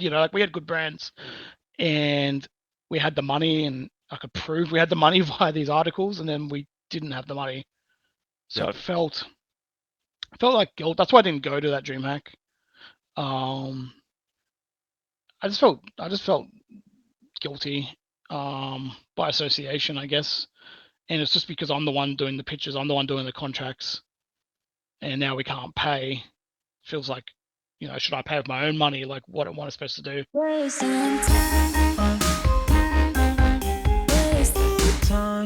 like we had good brands, and we had the money, and I could prove we had the money via these articles, and then we didn't have the money. So Yep. it felt like guilt. That's why I didn't go to that DreamHack. Um, I just felt guilty by association, I guess. And it's just because I'm the one doing the pitches, I'm the one doing the contracts, and now we can't pay. Feels like, should I pay with my own money? Like what am I supposed to do?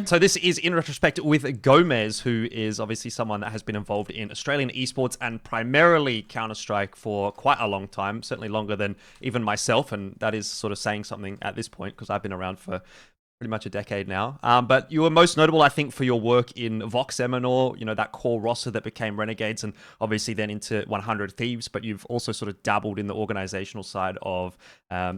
So this is In Retrospect with Gomez, who is obviously someone that has been involved in Australian esports and primarily Counter-Strike for quite a long time, certainly longer than even myself, and that is sort of saying something at this point because I've been around for pretty much a decade now. But you were most notable, I think, for your work in Vox Eminor, that core roster that became Renegades and obviously then into 100 Thieves. But you've also sort of dabbled in the organizational side of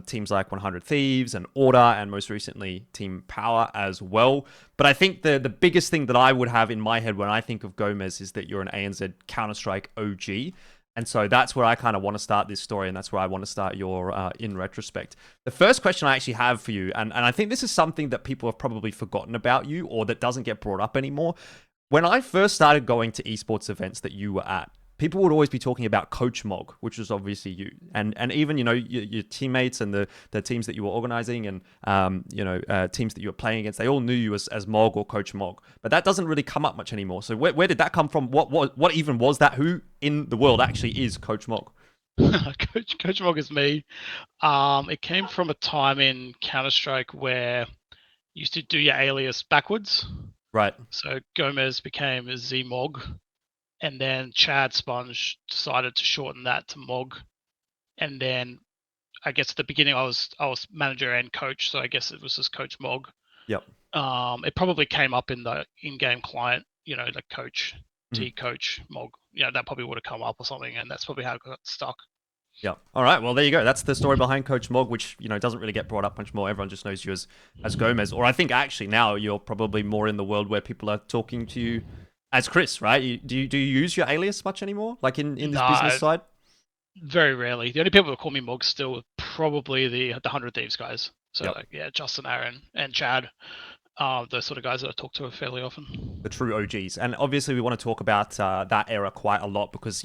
teams like 100 Thieves and Order and most recently Team Power as well. But I think the biggest thing that I would have in my head when I think of Gomez is that you're an ANZ Counter-Strike OG. And so that's where I kind of want to start this story, and that's where I want to start your In Retrospect. The first question I actually have for you, and I think this is something that people have probably forgotten about you or that doesn't get brought up anymore. When I first started going to esports events that you were at, people would always be talking about Coach Mog, which was obviously you, and even your teammates and the teams that you were organizing and teams that you were playing against. They all knew you as Mog or Coach Mog, but that doesn't really come up much anymore. So where did that come from? What even was that? Who in the world actually is Coach Mog? Coach Mog is me. It came from a time in Counter-Strike where you used to do your alias backwards. Right. So Gomez became Zmog, and then Chad Sponge decided to shorten that to Mog. And then I guess at the beginning I was manager and coach, so I guess it was just Coach Mog. Yep. It probably came up in the in-game client, the coach, T-Coach Mog. That probably would have come up or something, and that's probably how it got stuck. Yeah. All right. Well, there you go. That's the story behind Coach Mog, which doesn't really get brought up much more. Everyone just knows you as Gomez, or I think actually now you're probably more in the world where people are talking to you as Chris, right? Do you use your alias much anymore, like in this business side? Very rarely. The only people that call me Mog still are probably the 100 Thieves guys. So Justin, Aaron, and Chad. Those sort of guys that I talk to fairly often. The true OGs. And obviously we want to talk about that era quite a lot because,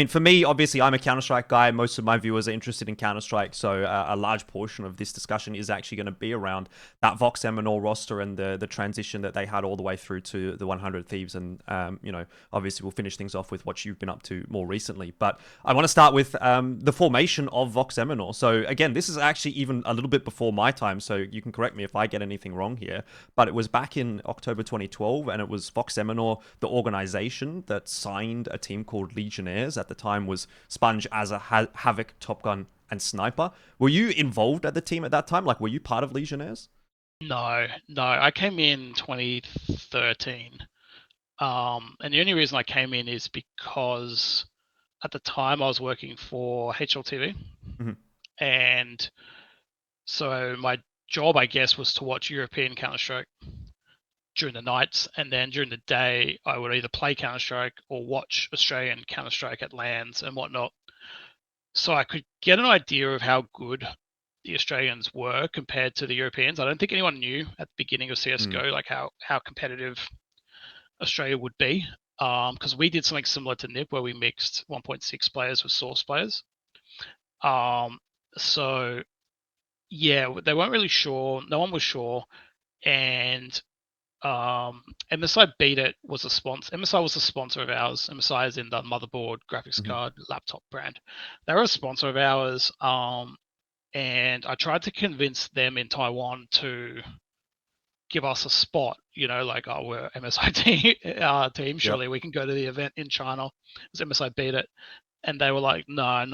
for me, obviously I'm a Counter-Strike guy. Most of my viewers are interested in Counter-Strike. So a large portion of this discussion is actually going to be around that Vox Eminor roster and the transition that they had all the way through to the 100 Thieves. And, obviously we'll finish things off with what you've been up to more recently. But I want to start with the formation of Vox Eminor. So again, this is actually even a little bit before my time. So you can correct me if I get anything wrong here, but it was back in October 2012, and it was Vox Eminor, the organization, that signed a team called Legionnaires. At the time was Sponge as a Havoc, Top Gun, and Sniper. Were you involved at the team at that time? Like, were you part of Legionnaires? No. I came in 2013. And the only reason I came in is because at the time I was working for HLTV. And so my job, I guess, was to watch European Counter-Strike during the nights, and then during the day I would either play Counter-Strike or watch Australian Counter-Strike at LANs and whatnot. So I could get an idea of how good the Australians were compared to the Europeans. I don't think anyone knew at the beginning of CSGO like how competitive Australia would be, because we did something similar to NIP where we mixed 1.6 players with source players. So yeah, they weren't really sure. No one was sure. And MSI Beat It was a sponsor. MSI was a sponsor of ours. MSI is in the motherboard, graphics card, laptop brand. They were a sponsor of ours. And I tried to convince them in Taiwan to give us a spot, like, oh, we're MSI team. Surely we can go to the event in China. It was MSI Beat It. And they were like, no.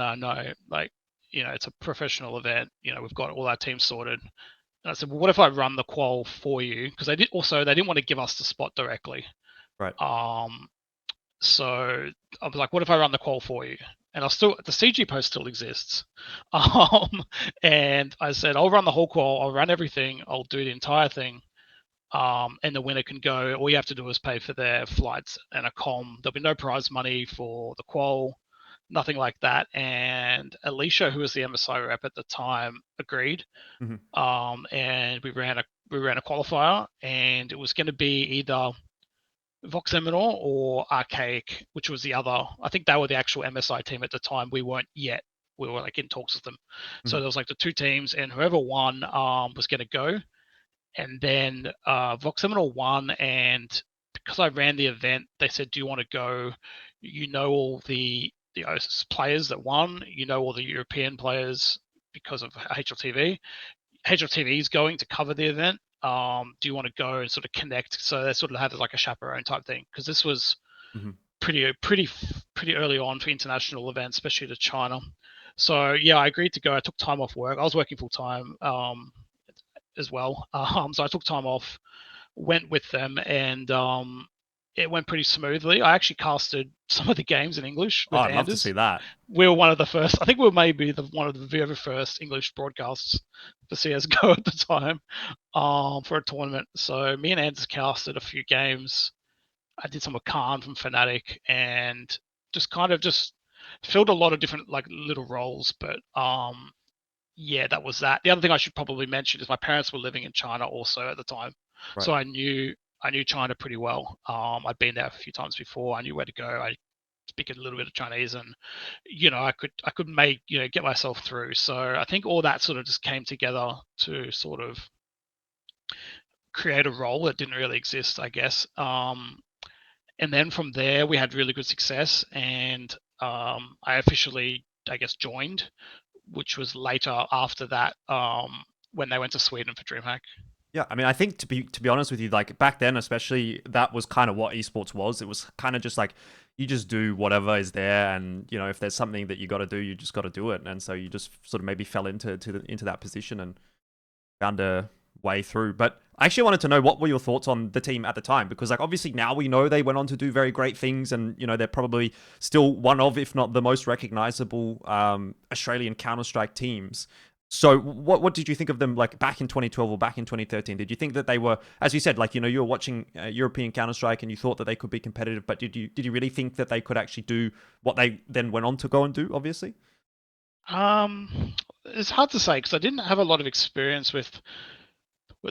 Like, it's a professional event. We've got all our teams sorted. And I said, well, what if I run the qual for you? Because they didn't want to give us the spot directly. Right. So I was like, what if I run the qual for you? And the CG post still exists. And I said, I'll run the whole qual. I'll run everything. I'll do the entire thing. And the winner can go. All you have to do is pay for their flights and a comm. There'll be no prize money for the qual, nothing like that. And Alicia, who was the MSI rep at the time, agreed. And we ran a qualifier, and it was going to be either Vox Eminor or Archaic, which was the other. I think they were the actual MSI team at the time. We weren't yet. We were like in talks with them. So there was like the two teams, and whoever won was going to go. And then Vox Eminor won, and because I ran the event, they said, "Do you want to go? You know all the players that won. You know all the European players because of HLTV. HLTV is going to cover the event. Do you want to go and sort of connect?" So they sort of had like a chaperone type thing, because this was pretty early on for international events, especially to China. So yeah, I agreed to go. I took time off work. I was working full time as well. So I took time off, went with them, and it went pretty smoothly. I actually casted some of the games in English with I'd Anders. love to see that. We were one of the first. I think we were maybe one of the very first English broadcasts for CS:GO at the time for a tournament. So me and Anders casted a few games. I did some with Khan from Fnatic, and just kind of just filled a lot of different like little roles. But yeah, that was that. The other thing I should probably mention is my parents were living in China also at the time, so I knew China pretty well. I'd been there a few times before. I knew where to go. I speak a little bit of Chinese, and I could make get myself through. So I think all that sort of just came together to sort of create a role that didn't really exist, I guess. And then from there we had really good success, and I officially, I guess, joined, which was later after that, when they went to Sweden for DreamHack. Yeah, I mean, I think to be honest with you, like back then, especially, that was kind of what esports was. It was kind of just like you just do whatever is there, and if there's something that you got to do, you just got to do it. And so you just sort of maybe fell into that position and found a way through. But I actually wanted to know, what were your thoughts on the team at the time? Because like obviously now we know they went on to do very great things, and they're probably still one of, if not the most recognizable Australian Counter-Strike teams. So what did you think of them, like back in 2012 or back in 2013? Did you think that they were, as you said, like you were watching European Counter-Strike and you thought that they could be competitive, but did you really think that they could actually do what they then went on to go and do? Obviously, it's hard to say because I didn't have a lot of experience with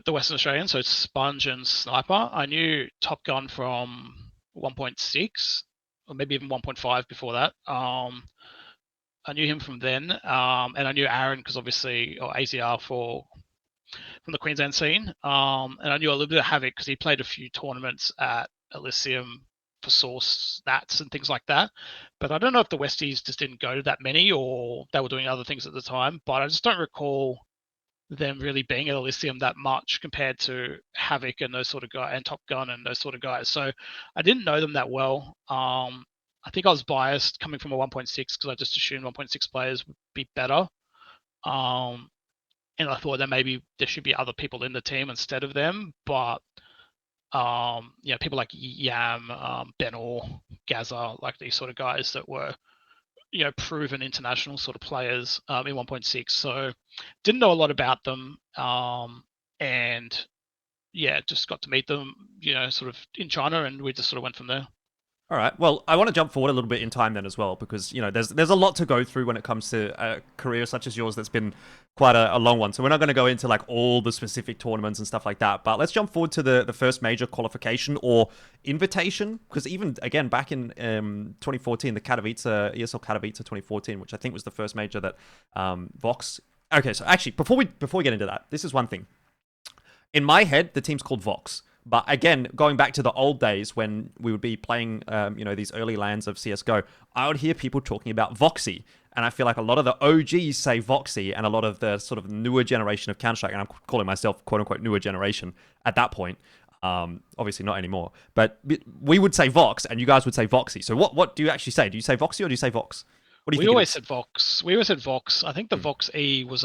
the Western Australian, so Sponge and Sniper. I knew Top Gun from 1.6 or maybe even 1.5 before that. I knew him from then, and I knew Aaron because obviously, or AZR from the Queensland scene, and I knew a little bit of Havoc because he played a few tournaments at Elysium for Source Nats and things like that. But I don't know if the Westies just didn't go to that many, or they were doing other things at the time. But I just don't recall them really being at Elysium that much compared to Havoc and those sort of guys, and Top Gun and those sort of guys. So I didn't know them that well. I think I was biased coming from a 1.6 because I just assumed 1.6 players would be better. And I thought that maybe there should be other people in the team instead of them. But people like Yam, Benor, Gaza, like these sort of guys that were proven international sort of players in 1.6. So didn't know a lot about them. And yeah, just got to meet them, sort of in China, and we just sort of went from there. All right. Well, I want to jump forward a little bit in time then as well, because there's a lot to go through when it comes to a career such as yours that's been quite a long one. So we're not going to go into like all the specific tournaments and stuff like that, but let's jump forward to the first major qualification or invitation, because even again back in 2014, the Katowice, ESL Katowice 2014, which I think was the first major that Vox. Okay, so actually before we get into that, this is one thing. In my head, the team's called Vox. But again, going back to the old days when we would be playing, these early lands of CSGO, I would hear people talking about VoxE. And I feel like a lot of the OGs say VoxE, and a lot of the sort of newer generation of Counter-Strike, and I'm calling myself, quote-unquote, newer generation at that point. Obviously not anymore. But we would say Vox, and you guys would say VoxE. So what do you actually say? Do you say VoxE or do you say Vox? What do you think? We always said Vox. We always said Vox. I think the VoxE was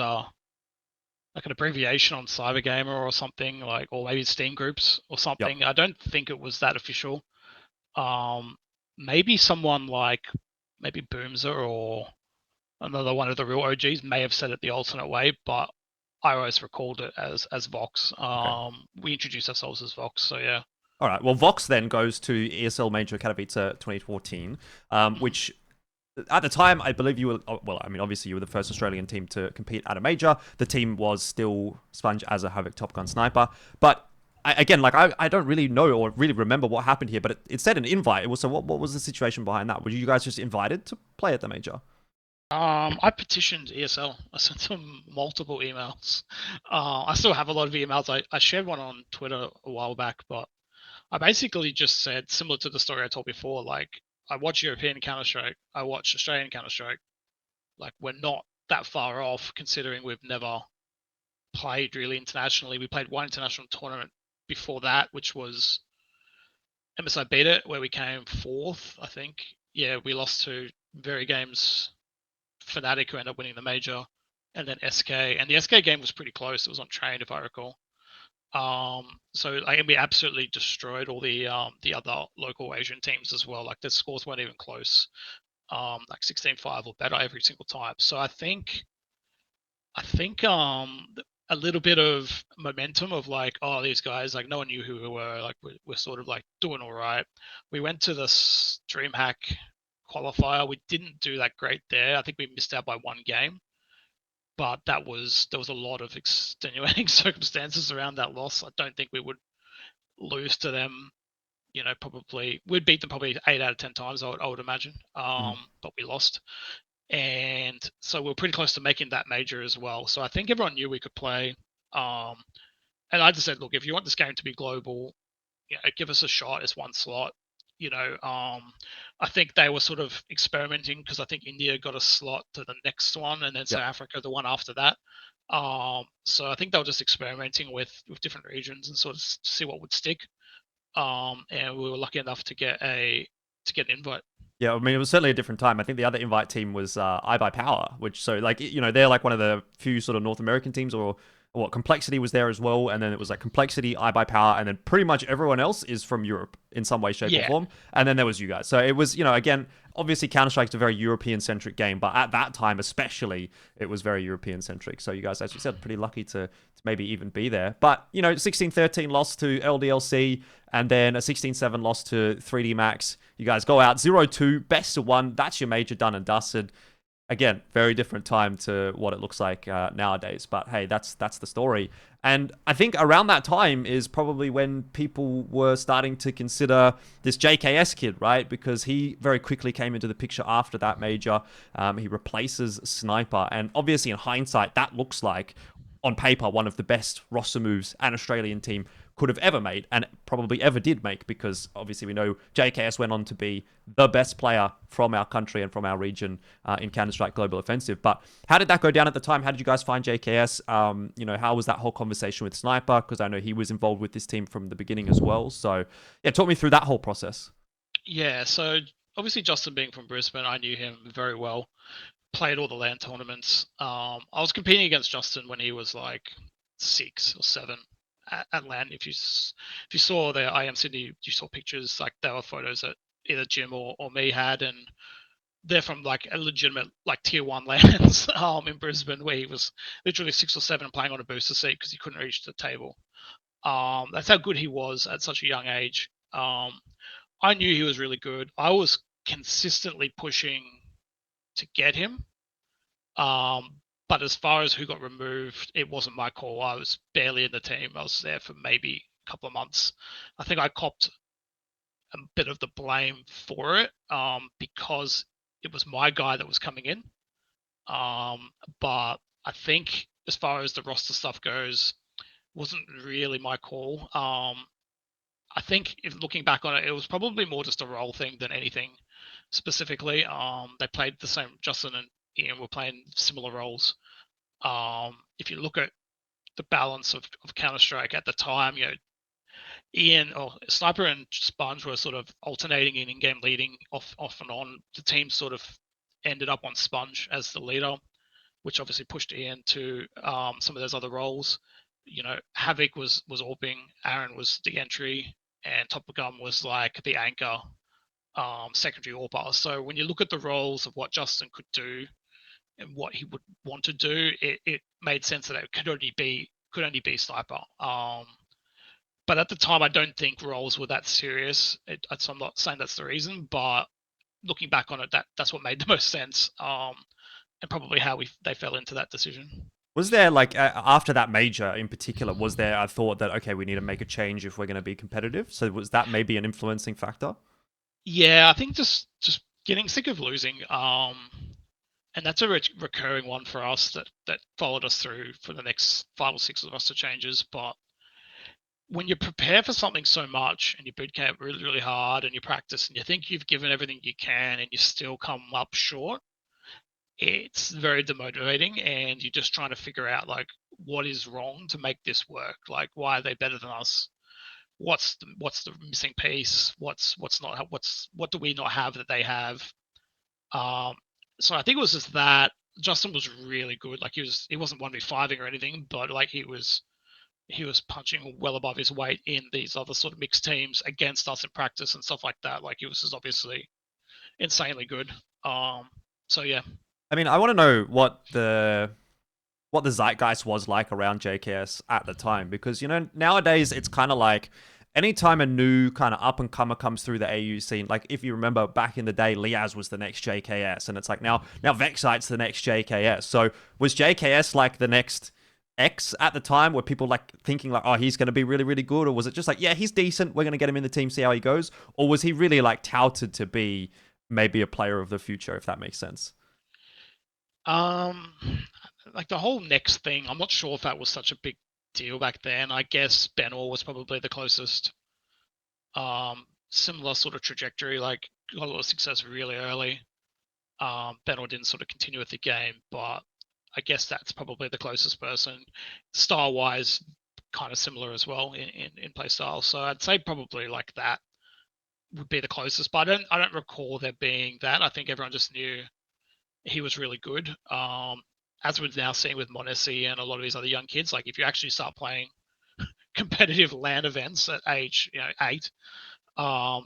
like an abbreviation on Cybergamer or something, like, or maybe Steam groups or something. Yep. I don't think it was that official. Maybe someone like maybe Boomzer or another one of the real OGs may have said it the alternate way, but I always recalled it as Vox. Okay. We introduced ourselves as Vox, so yeah. All right. Well, Vox then goes to ESL Major Katowice 2014, which at the time, I believe you were, well, I mean, obviously you were the first Australian team to compete at a major. The team was still Sponge as a Havoc Top Gun sniper. But again, like, I don't really know or really remember what happened here, but it said an invite. It was, so what was the situation behind that? Were you guys just invited to play at the major? I petitioned ESL. I sent them multiple emails. I still have a lot of emails. I shared one on Twitter a while back, but I basically just said, similar to the story I told before, like, I watch European Counter Strike, I watch Australian Counter Strike. Like, we're not that far off considering we've never played really internationally. We played one international tournament before that, which was MSI Beat It, where we came fourth, I think. Yeah, we lost to Very Games Fnatic, who ended up winning the major, and then SK. And the SK game was pretty close. It was on train, if I recall. So we absolutely destroyed all the other local Asian teams as well. Like, the scores weren't even close. Like 16-5 or better every single time. So I think a little bit of momentum of like, oh, these guys, like, no one knew who we were. Like, we're sort of like doing all right. We went to the DreamHack qualifier. We didn't do that great there. I think we missed out by one game, but there was a lot of extenuating circumstances around that loss. I don't think we would lose to them. Probably we'd beat them probably 8 out of 10 times. I would imagine. But we lost, and so we were pretty close to making that major as well. So I think everyone knew we could play. And I just said, look, if you want this game to be global, give us a shot. It's one slot. I think they were sort of experimenting because I think India got a slot to the next one, and then South Africa the one after that. So I think they were just experimenting with different regions and sort of see what would stick. And we were lucky enough to get an invite. Yeah, I mean, it was certainly a different time. I think the other invite team was iBuyPower, which, so, like, they're like one of the few sort of North American teams, or what, Complexity was there as well, and then it was like Complexity, iBuyPower, and then pretty much everyone else is from Europe in some way, shape, or form. And then there was you guys. So it was, again, obviously Counter-Strike's a very European-centric game, but at that time especially, it was very European-centric. So you guys, as you said, pretty lucky to maybe even be there. But, 16-13 loss to LDLC, and then a 16-7 loss to 3D Max. You guys go out 0-2, best of one. That's your major done and dusted. Again, very different time to what it looks like nowadays. But hey, that's the story. And I think around that time is probably when people were starting to consider this JKS kid, right? Because he very quickly came into the picture after that major. He replaces Sniper. And obviously, in hindsight, that looks like, on paper, one of the best roster moves an Australian team could have ever made, and probably ever did make, because obviously we know JKS went on to be the best player from our country and from our region in Counter-Strike Global Offensive. But how did that go down at the time? How did you guys find JKS? How was that whole conversation with Sniper? Because I know he was involved with this team from the beginning as well. So yeah, talk me through that whole process. Yeah, so obviously Justin being from Brisbane, I knew him very well. Played all the LAN tournaments. I was competing against Justin when he was like 6 or 7 at LAN. If you saw the IEM Sydney, you saw pictures, like there were photos that either Jim or me had, and they're from like a legitimate like tier 1 LANs in Brisbane, where he was literally 6 or 7 playing on a booster seat because he couldn't reach the table. That's how good he was at such a young age. I knew he was really good. I was consistently pushing to get him. But as far as who got removed, it wasn't my call. I was barely in the team. I was there for maybe a couple of months. I think I copped a bit of the blame for it because it was my guy that was coming in. But I think as far as the roster stuff goes, wasn't really my call. I think if looking back on it, it was probably more just a role thing than anything specifically. They played the same. Justin and Ian were playing similar roles. If you look at the balance of Counter-Strike at the time, Ian or Sniper and Sponge were sort of alternating in-game leading off and on. The team sort of ended up on Sponge as the leader, which obviously pushed Ian to some of those other roles. Havoc was AWPing, Aaron was the entry, and Top Gun was like the anchor, secondary AWPer. So when you look at the roles of what Justin could do and what he would want to do, it made sense that it could only be Sniper. But at the time, I don't think roles were that serious. So I'm not saying that's the reason, but looking back on it, that's what made the most sense, and probably how they fell into that decision. Was there like after that major in particular, was there a thought that okay, we need to make a change if we're going to be competitive? So was that maybe an influencing factor? Yeah, I think just getting sick of losing. And that's a recurring one for us that followed us through for the next 5 or 6 of us to changes. But when you prepare for something so much and you boot camp really, really hard and you practice and you think you've given everything you can and you still come up short, it's very demotivating, and you're just trying to figure out like what is wrong to make this work. Like, why are they better than us? What's the missing piece? What do we not have that they have? So I think it was just that Justin was really good. Like he wasn't 1v5ing or anything, but like he was punching well above his weight in these other sort of mixed teams against us in practice and stuff like that. Like he was just obviously insanely good. So yeah. I mean, I want to know what the zeitgeist was like around JKS at the time, because nowadays it's kind of like anytime a new kind of up and comer comes through the AU scene, like if you remember back in the day, Liazz was the next JKS, and it's like now Vexite's the next JKS. So was JKS like the next X at the time? Were people like thinking like, oh, he's going to be really, really good? Or was it just like, yeah, he's decent, we're going to get him in the team, see how he goes? Or was he really like touted to be maybe a player of the future, if that makes sense? Like the whole next thing, I'm not sure if that was such a big deal back then. I guess Benor was probably the closest. Similar sort of trajectory, like got a lot of success really early. Benor didn't sort of continue with the game, but I guess that's probably the closest person. Style-wise, kind of similar as well in play style. So I'd say probably like that would be the closest. But I don't recall there being that. I think everyone just knew he was really good. As we're now seeing with Monesi and a lot of these other young kids, like if you actually start playing competitive LAN events at age 8,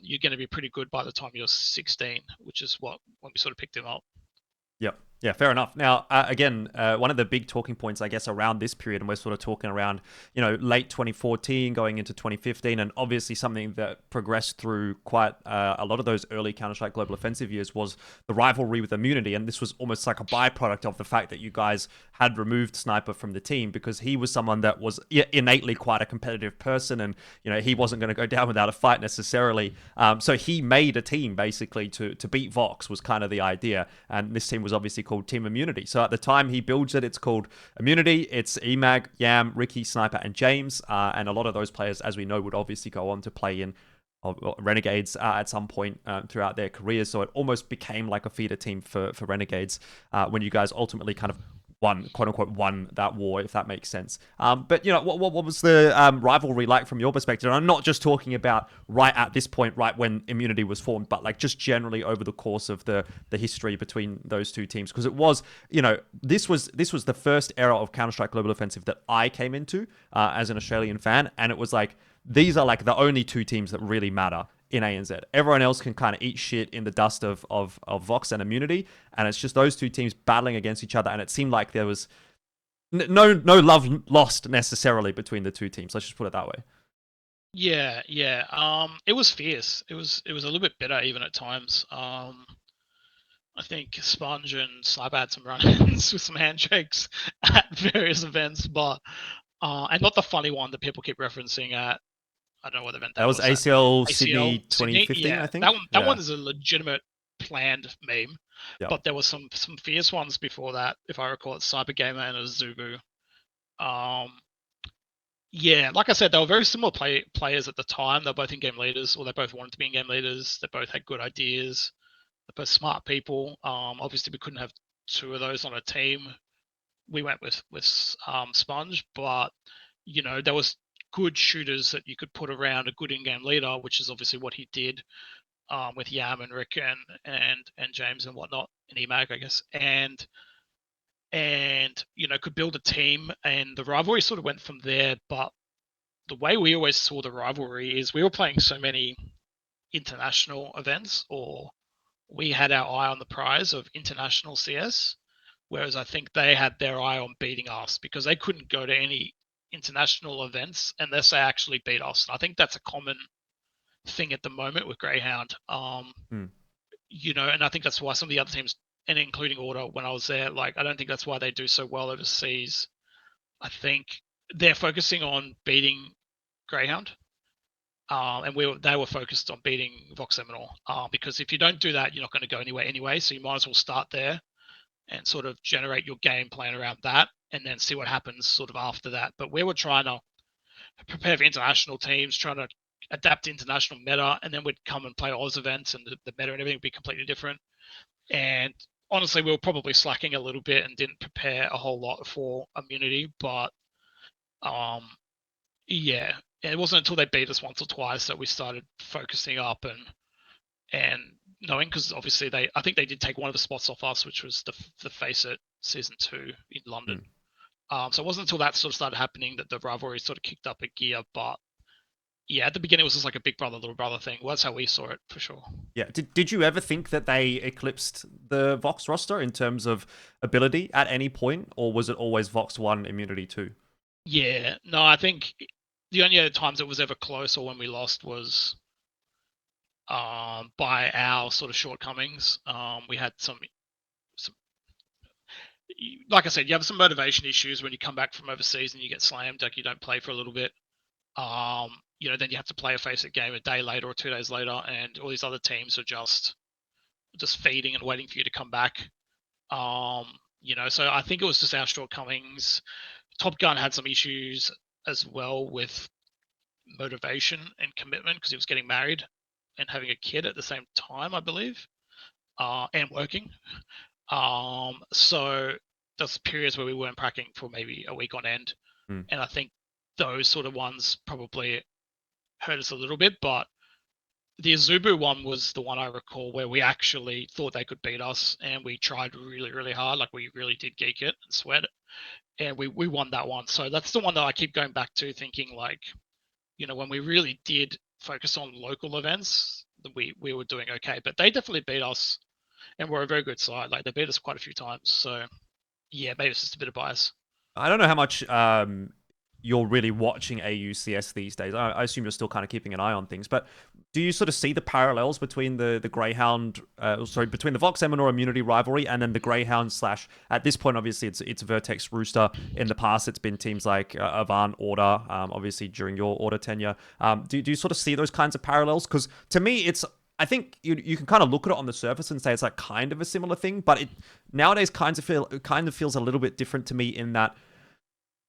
you're going to be pretty good by the time you're 16, which is when we sort of picked him up. Yep. Yeah, fair enough. Now, again, one of the big talking points, I guess, around this period, and we're sort of talking around, late 2014 going into 2015, and obviously something that progressed through quite a lot of those early Counter-Strike Global Offensive years was the rivalry with Immunity, and this was almost like a byproduct of the fact that you guys had removed Sniper from the team, because he was someone that was innately quite a competitive person, and he wasn't going to go down without a fight necessarily. So he made a team basically to beat Vox, was kind of the idea, and this team was obviously called Team Immunity. So at the time he builds it, it's called Immunity. It's Emag, Yam, Ricky, Sniper, and James. And a lot of those players, as we know, would obviously go on to play in Renegades at some point throughout their careers. So it almost became like a feeder team for Renegades when you guys ultimately kind of quote unquote won that war, if that makes sense. But what was the rivalry like from your perspective? And I'm not just talking about right at this point, right when Immunity was formed, but like just generally over the course of the history between those two teams, because it was, this was the first era of Counter-Strike Global Offensive that I came into as an Australian fan, and it was like these are like the only two teams that really matter in ANZ. Everyone else can kind of eat shit in the dust of VoxE and Immunity, and it's just those two teams battling against each other, and it seemed like there was no love lost necessarily between the two teams. Let's just put it that way. Yeah. It was fierce. It was a little bit better even at times. I think Sponge and Sniper had some run-ins with some handshakes at various events, but and not the funny one that people keep referencing at, I don't know what event that was. ACL Sydney 2015, yeah, I think. That one is a legitimate planned meme. Yep. But there was some fierce ones before that, if I recall. It's Cyber Gamer and a Zubu. Yeah, like I said, they were very similar players at the time. They're both in-game leaders, or they both wanted to be in-game leaders. They both had good ideas. They're both smart people. Obviously, we couldn't have two of those on a team. We went with Sponge, but there was good shooters that you could put around a good in-game leader, which is obviously what he did with Yam and Rick and James and whatnot, and Emag, I guess, and could build a team, and the rivalry sort of went from there. But the way we always saw the rivalry is we were playing so many international events, or we had our eye on the prize of international CS, whereas I think they had their eye on beating us, because they couldn't go to any international events unless they actually beat us. And I think that's a common thing at the moment with Greyhound. and I think that's why some of the other teams, and including Order when I was there, like I don't think that's why they do so well overseas. I think they're focusing on beating Greyhound, and they were focused on beating Vox Eminor, because if you don't do that, you're not going to go anywhere anyway. So you might as well start there and sort of generate your game plan around that, and then see what happens sort of after that. But we were trying to prepare for international teams, trying to adapt to international meta, and then we'd come and play Oz events, and the meta and everything would be completely different. And honestly, we were probably slacking a little bit and didn't prepare a whole lot for Immunity. But yeah, it wasn't until they beat us once or twice that we started focusing up and knowing, because obviously I think they did take one of the spots off us, which was the Face It Season 2 in London. So it wasn't until that sort of started happening that the rivalry sort of kicked up a gear. But yeah, at the beginning it was just like a big brother, little brother thing. Well, that's how we saw it for sure. Yeah. Did you ever think that they eclipsed the Vox roster in terms of ability at any point, or was it always Vox 1, Immunity 2? Yeah, no, I think the only other times it was ever close or when we lost was by our sort of shortcomings. We had some, like I said, you have some motivation issues when you come back from overseas and you get slammed, like you don't play for a little bit. Then you have to play a Face-It game a day later or 2 days later, and all these other teams are just feeding and waiting for you to come back. So I think it was just our shortcomings. Top Gun had some issues as well with motivation and commitment because he was getting married and having a kid at the same time, I believe, and working. So there's periods where we weren't practicing for maybe a week on end. And I think those sort of ones probably hurt us a little bit. But the Azubu one was the one I recall where we actually thought they could beat us, and we tried really, really hard. Like we really did geek it and sweat it, and we won that one. So that's the one that I keep going back to, thinking like, when we really did focus on local events, we were doing okay. But they definitely beat us, and we're a very good side. Like they beat us quite a few times. So yeah, maybe it's just a bit of bias. I don't know how much you're really watching AUCS these days. I assume you're still kind of keeping an eye on things, but do you sort of see the parallels between the Greyhound, between the Vox Eminor Immunity rivalry and then the Greyhound / at this point, obviously it's Vertex Rooster. In the past, it's been teams like Avant, Order, obviously during your Order tenure. Do you sort of see those kinds of parallels? Because to me, I think you can kind of look at it on the surface and say it's like kind of a similar thing, but it nowadays kind of feels a little bit different to me in that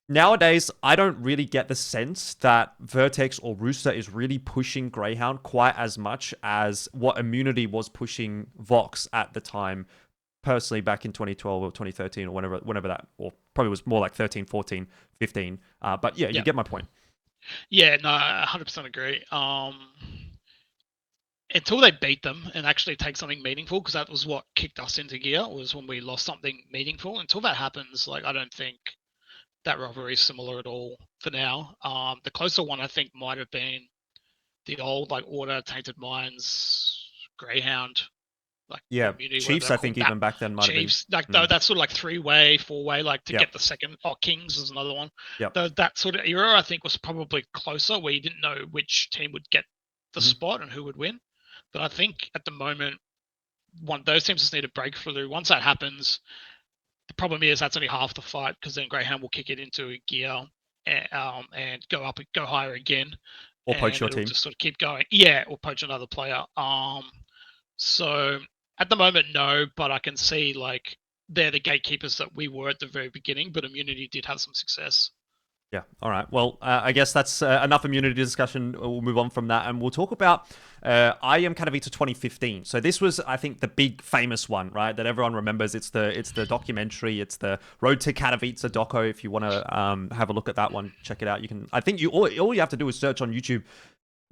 nowadays I don't really get the sense that Vertex or Rooster is really pushing Greyhound quite as much as what Immunity was pushing Vox at the time, personally back in 2012 or 2013 or whenever that, or probably was more like 13, 14, 15. But yeah, you get my point. Yeah, no, I 100% agree. Until they beat them and actually take something meaningful, because that was what kicked us into gear, was when we lost something meaningful. Until that happens, like I don't think that rivalry is similar at all for now. The closer one I think might have been the old like Order, Tainted Minds, Greyhound, like Chiefs. I think even back then might Chiefs, have been. Like that sort of like 3-way, 4-way, like to get the second. Oh, Kings is another one. That sort of era I think was probably closer, where you didn't know which team would get the spot and who would win. But I think at the moment, those teams just need a breakthrough. Once that happens, the problem is that's only half the fight, because then Greyhound will kick it into a gear and go higher again. Or poach your team. Just sort of keep going. Yeah, or poach another player. So at the moment, no, but I can see like they're the gatekeepers that we were at the very beginning, but Immunity did have some success. Yeah. All right. Well, I guess that's enough Immunity discussion. We'll move on from that, and we'll talk about IEM Katowice 2015. So this was, I think, the big famous one, right? That everyone remembers. It's the documentary. It's the Road to Katowice doco. If you want to have a look at that one, check it out. You can. I think all you have to do is search on YouTube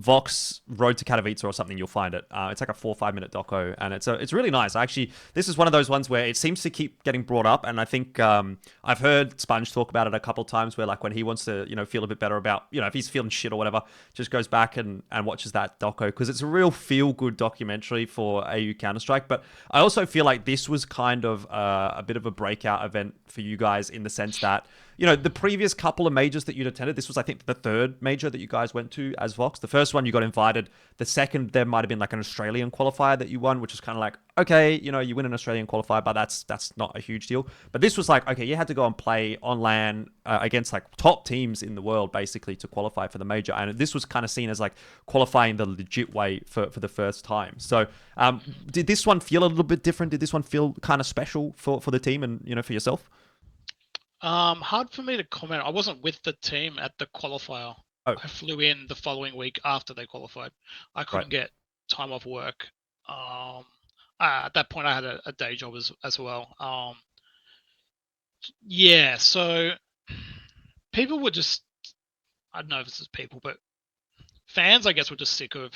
Vox Road to Katowice or something, you'll find it. It's like a 4 or 5 minute doco, and it's really nice. Actually, this is one of those ones where it seems to keep getting brought up, and I think I've heard Sponge talk about it a couple of times, where like when he wants to feel a bit better about if he's feeling shit or whatever, just goes back and watches that doco, because it's a real feel good documentary for AU Counter-Strike. But I also feel like this was kind of a bit of a breakout event for you guys, in the sense that you know, the previous couple of majors that you'd attended, this was, I think, the third major that you guys went to as Vox. The first one you got invited. The second, there might have been like an Australian qualifier that you won, which is kind of like, okay, you know, you win an Australian qualifier, but that's not a huge deal. But this was like, okay, you had to go and play on LAN against like top teams in the world, basically, to qualify for the major. And this was kind of seen as like qualifying the legit way for the first time. So did this one feel a little bit different? Did this one feel kind of special for the team and, you know, for yourself? Hard for me to comment. I wasn't with the team at the qualifier. Oh, I flew in the following week after they qualified. I right. couldn't get time off work. At that point, I had a day job as well. Yeah, so people were just, I don't know if this is people, but fans, I guess, were just sick of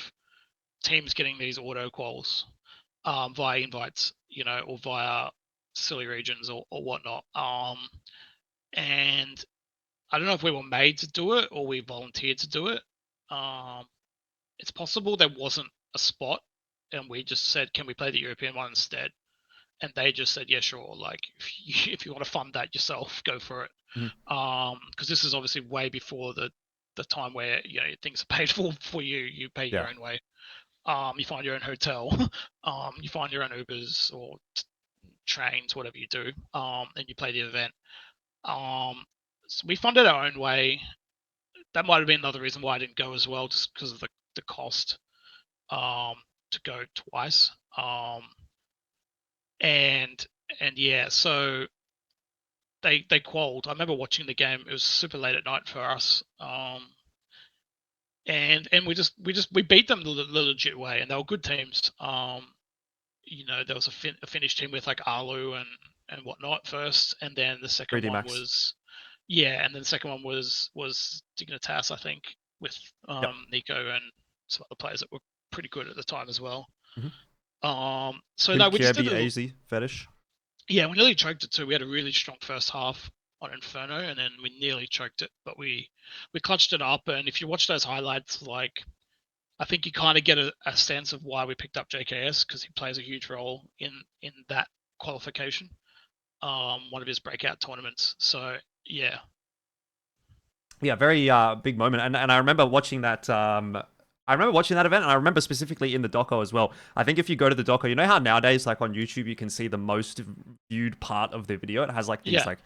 teams getting these auto quals via invites, you know, or via silly regions or whatnot. And I don't know if we were made to do it or we volunteered to do it. It's possible there wasn't a spot and we just said, can we play the European one instead? And they just said, yeah, sure. Like, if you want to fund that yourself, go for it. Because this is obviously way before the time where, you know, things are paid for you. You pay your own way. You find your own hotel. You find your own Ubers or trains, whatever you do. And you play the event. So we funded our own way. That might have been another reason why I didn't go as well, just because of the cost to go twice. And yeah, so they qualified. I remember watching the game. It was super late at night for us. And we beat them the legit way, and they were good teams. You know, there was a Finnish team with like Alu and whatnot first, and then the second 3D one Max. was and then the second one was Dignitas, I think, with Nico and some other players that were pretty good at the time as well. So no, we just did AZ Fetish. Yeah, we nearly choked it too. We had a really strong first half on Inferno, and then we nearly choked it, but we clutched it up. And if you watch those highlights, like, I think you kind of get a sense of why we picked up JKS, because he plays a huge role in that qualification. One of his breakout tournaments. So yeah. Yeah, very big moment. And I remember watching that. I remember watching that event, and I remember specifically in the doco as well. I think if you go to the doco, you know how nowadays, like on YouTube, you can see the most viewed part of the video. It has like these like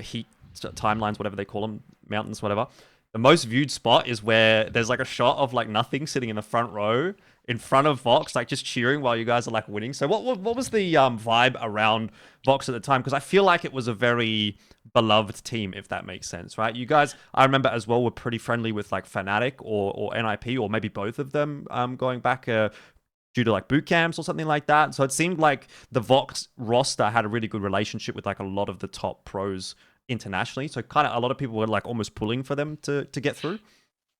heat timelines, whatever they call them, mountains, whatever. The most viewed spot is where there's like a shot of like nothing sitting in the front row in front of Vox, like just cheering while you guys are like winning. So what was the vibe around Vox at the time? Because I feel like it was a very beloved team, if that makes sense, right? You guys, I remember as well, were pretty friendly with like Fnatic or NIP, or maybe both of them going back due to like boot camps or something like that. So it seemed like the Vox roster had a really good relationship with like a lot of the top pros internationally. So kind of a lot of people were like almost pulling for them to get through.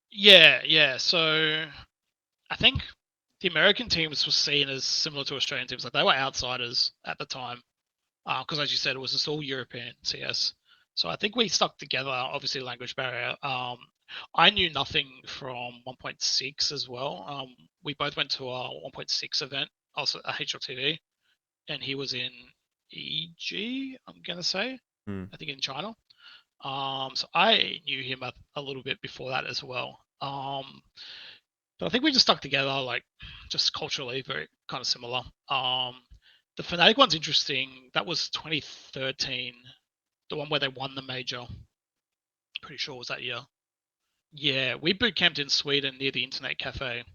Yeah. So I think the American teams were seen as similar to Australian teams. Like, they were outsiders at the time. Because as you said, it was just all European CS. So I think we stuck together, obviously language barrier. I knew nothing from 1.6 as well. We both went to our 1.6 event, also a HLTV, and he was in EG, I'm going to say, I think in China. So I knew him a little bit before that as well. But I think we just stuck together, like, just culturally, very kind of similar. The Fnatic one's interesting. That was 2013, the one where they won the major. Pretty sure it was that year. Yeah, we boot camped in Sweden near the internet cafe,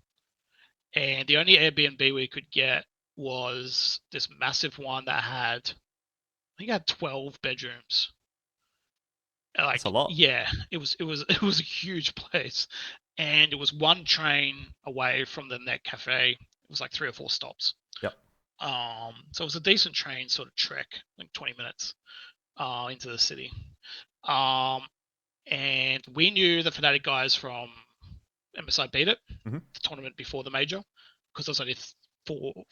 and the only Airbnb we could get was this massive one that had, I think, it had 12 bedrooms. Like, that's a lot. Yeah, it was a huge place, and it was one train away from the net cafe. It was like 3 or 4 stops. Yep. So it was a decent train sort of trek, like 20 minutes into the city. And we knew the Fnatic guys from MSI Beat It, the tournament before the major, because there was only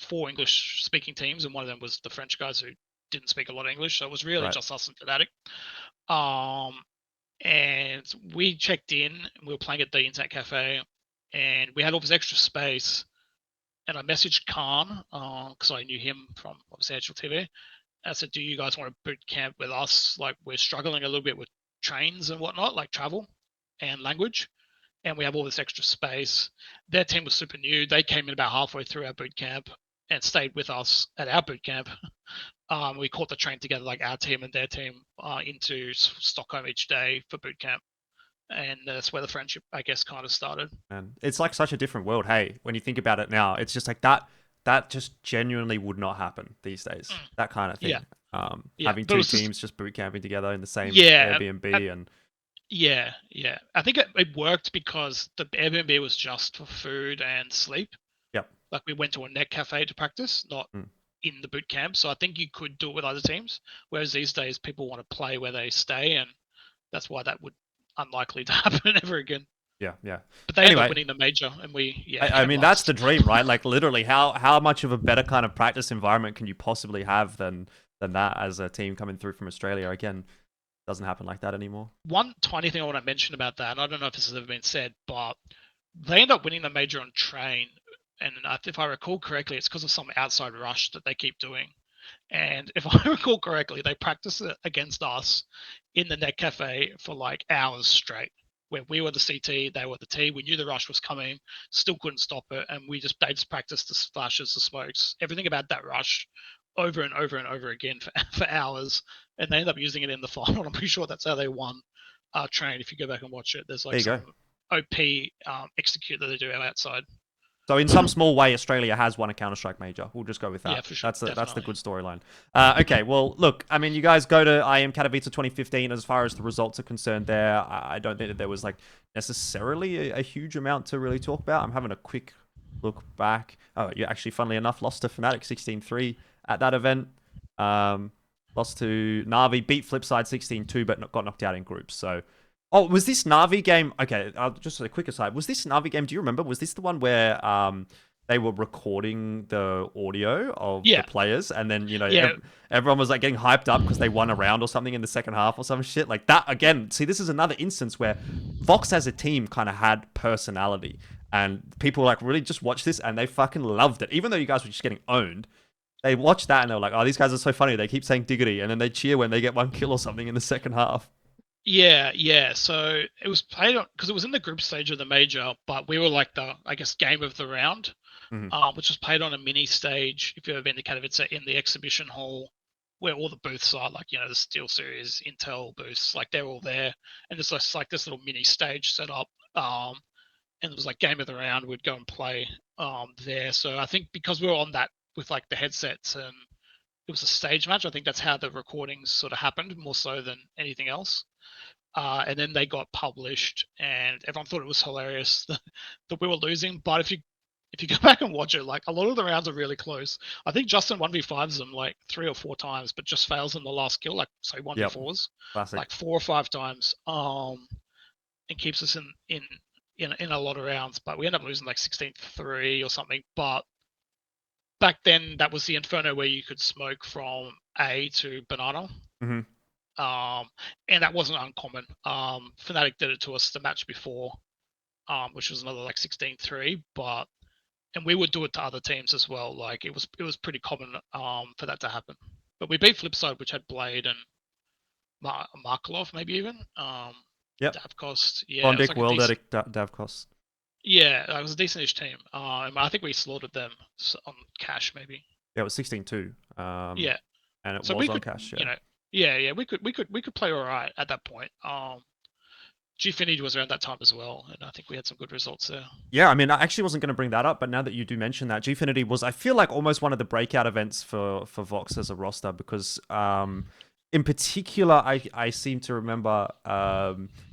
four English speaking teams, and one of them was the French guys who didn't speak a lot of English. So it was really just us and Fnatic. And we checked in, and we were playing at the internet cafe, and we had all this extra space. And I messaged Khan, because I knew him from obviously HLTV. I said, do you guys want to boot camp with us? Like, we're struggling a little bit with trains and whatnot, like travel and language, and we have all this extra space. Their team was super new. They came in about halfway through our boot camp and stayed with us at our boot camp. We caught the train together, like our team and their team, into Stockholm each day for boot camp. And that's where the friendship, I guess, kind of started. And it's like such a different world. Hey, when you think about it now, it's just like that just genuinely would not happen these days. That kind of thing. Having two teams just boot camping together in the same Airbnb and yeah. I think it worked because the Airbnb was just for food and sleep. Yep. Like we went to a net cafe to practice, not in the boot camp. So I think you could do it with other teams. Whereas these days people want to play where they stay, and that's why that would unlikely to happen ever again. Yeah. But they ended up winning the major, and we I mean, that's the dream, right? Like literally, how much of a better kind of practice environment can you possibly have than that as a team coming through from Australia? Again, doesn't happen like that anymore. One tiny thing I want to mention about that, and I don't know if this has ever been said, but they end up winning the major on train, and if I recall correctly, it's because of some outside rush that they keep doing. And if I recall correctly, they practiced it against us in the net cafe for like hours straight, where we were the CT, they were the T. We knew the rush was coming, still couldn't stop it, and they just practiced the flashes, the smokes, everything about that rush over and over and over again for hours, and they end up using it in the final. I'm pretty sure that's how they won train. If you go back and watch it, there's like some OP execute that they do outside. So in some small way, Australia has won a Counter-Strike major. We'll just go with that. Yeah, for sure. That's the good storyline. Okay, well, look, I mean, you guys go to IEM Katowice 2015. As far as the results are concerned there, I don't think that there was like necessarily a huge amount to really talk about. I'm having a quick look back. Oh, you actually, funnily enough, lost to Fnatic 16-3 at that event. Lost to Navi, beat Flipside 16-2, but got knocked out in groups. So... Oh, was this Navi game? Okay, just a quick aside. Was this Navi game? Do you remember? Was this the one where they were recording the audio of the players, and then everyone was like getting hyped up because they won a round or something in the second half or some shit like that? Again, see, this is another instance where Vox as a team kind of had personality, and people like really just watched this and they fucking loved it, even though you guys were just getting owned. They watched that and they were like, "Oh, these guys are so funny." They keep saying diggity, and then they cheer when they get one kill or something in the second half. Yeah. So it was played on because it was in the group stage of the major, but we were like the, I guess, game of the round, which was played on a mini stage. If you've ever been to Katowice, in the exhibition hall where all the booths are, like the Steel Series, Intel booths, like they're all there, and there's just like this little mini stage set up. And it was like game of the round. We'd go and play there. So I think because we were on that with like the headsets and it was a stage match, I think that's how the recordings sort of happened more so than anything else. And then they got published, and everyone thought it was hilarious that we were losing. But if you go back and watch it, like a lot of the rounds are really close. I think Justin 1v5s them like 3 or 4 times, but just fails in the last kill, like say 1v4s, like 4 or 5 times, and keeps us in a lot of rounds. But we end up losing like 16-3 or something. But back then, that was the Inferno where you could smoke from A to Banana. And that wasn't uncommon. Fnatic did it to us the match before, which was another like 16-3, and we would do it to other teams as well. Like it was pretty common for that to happen. But we beat Flipside, which had Blade and Markelov, maybe even. Davcost. Yeah. On Dick World at Davcost. Yeah, it was a decentish team. I think we slaughtered them on cash, maybe. Yeah, it was 16-2. Yeah. And it was on cash. Yeah. We could play all right at that point. Gfinity was around that time as well, and I think we had some good results there. Yeah, I mean, I actually wasn't going to bring that up, but now that you do mention that, Gfinity was, I feel like, almost one of the breakout events for Vox as a roster, because in particular, I seem to remember,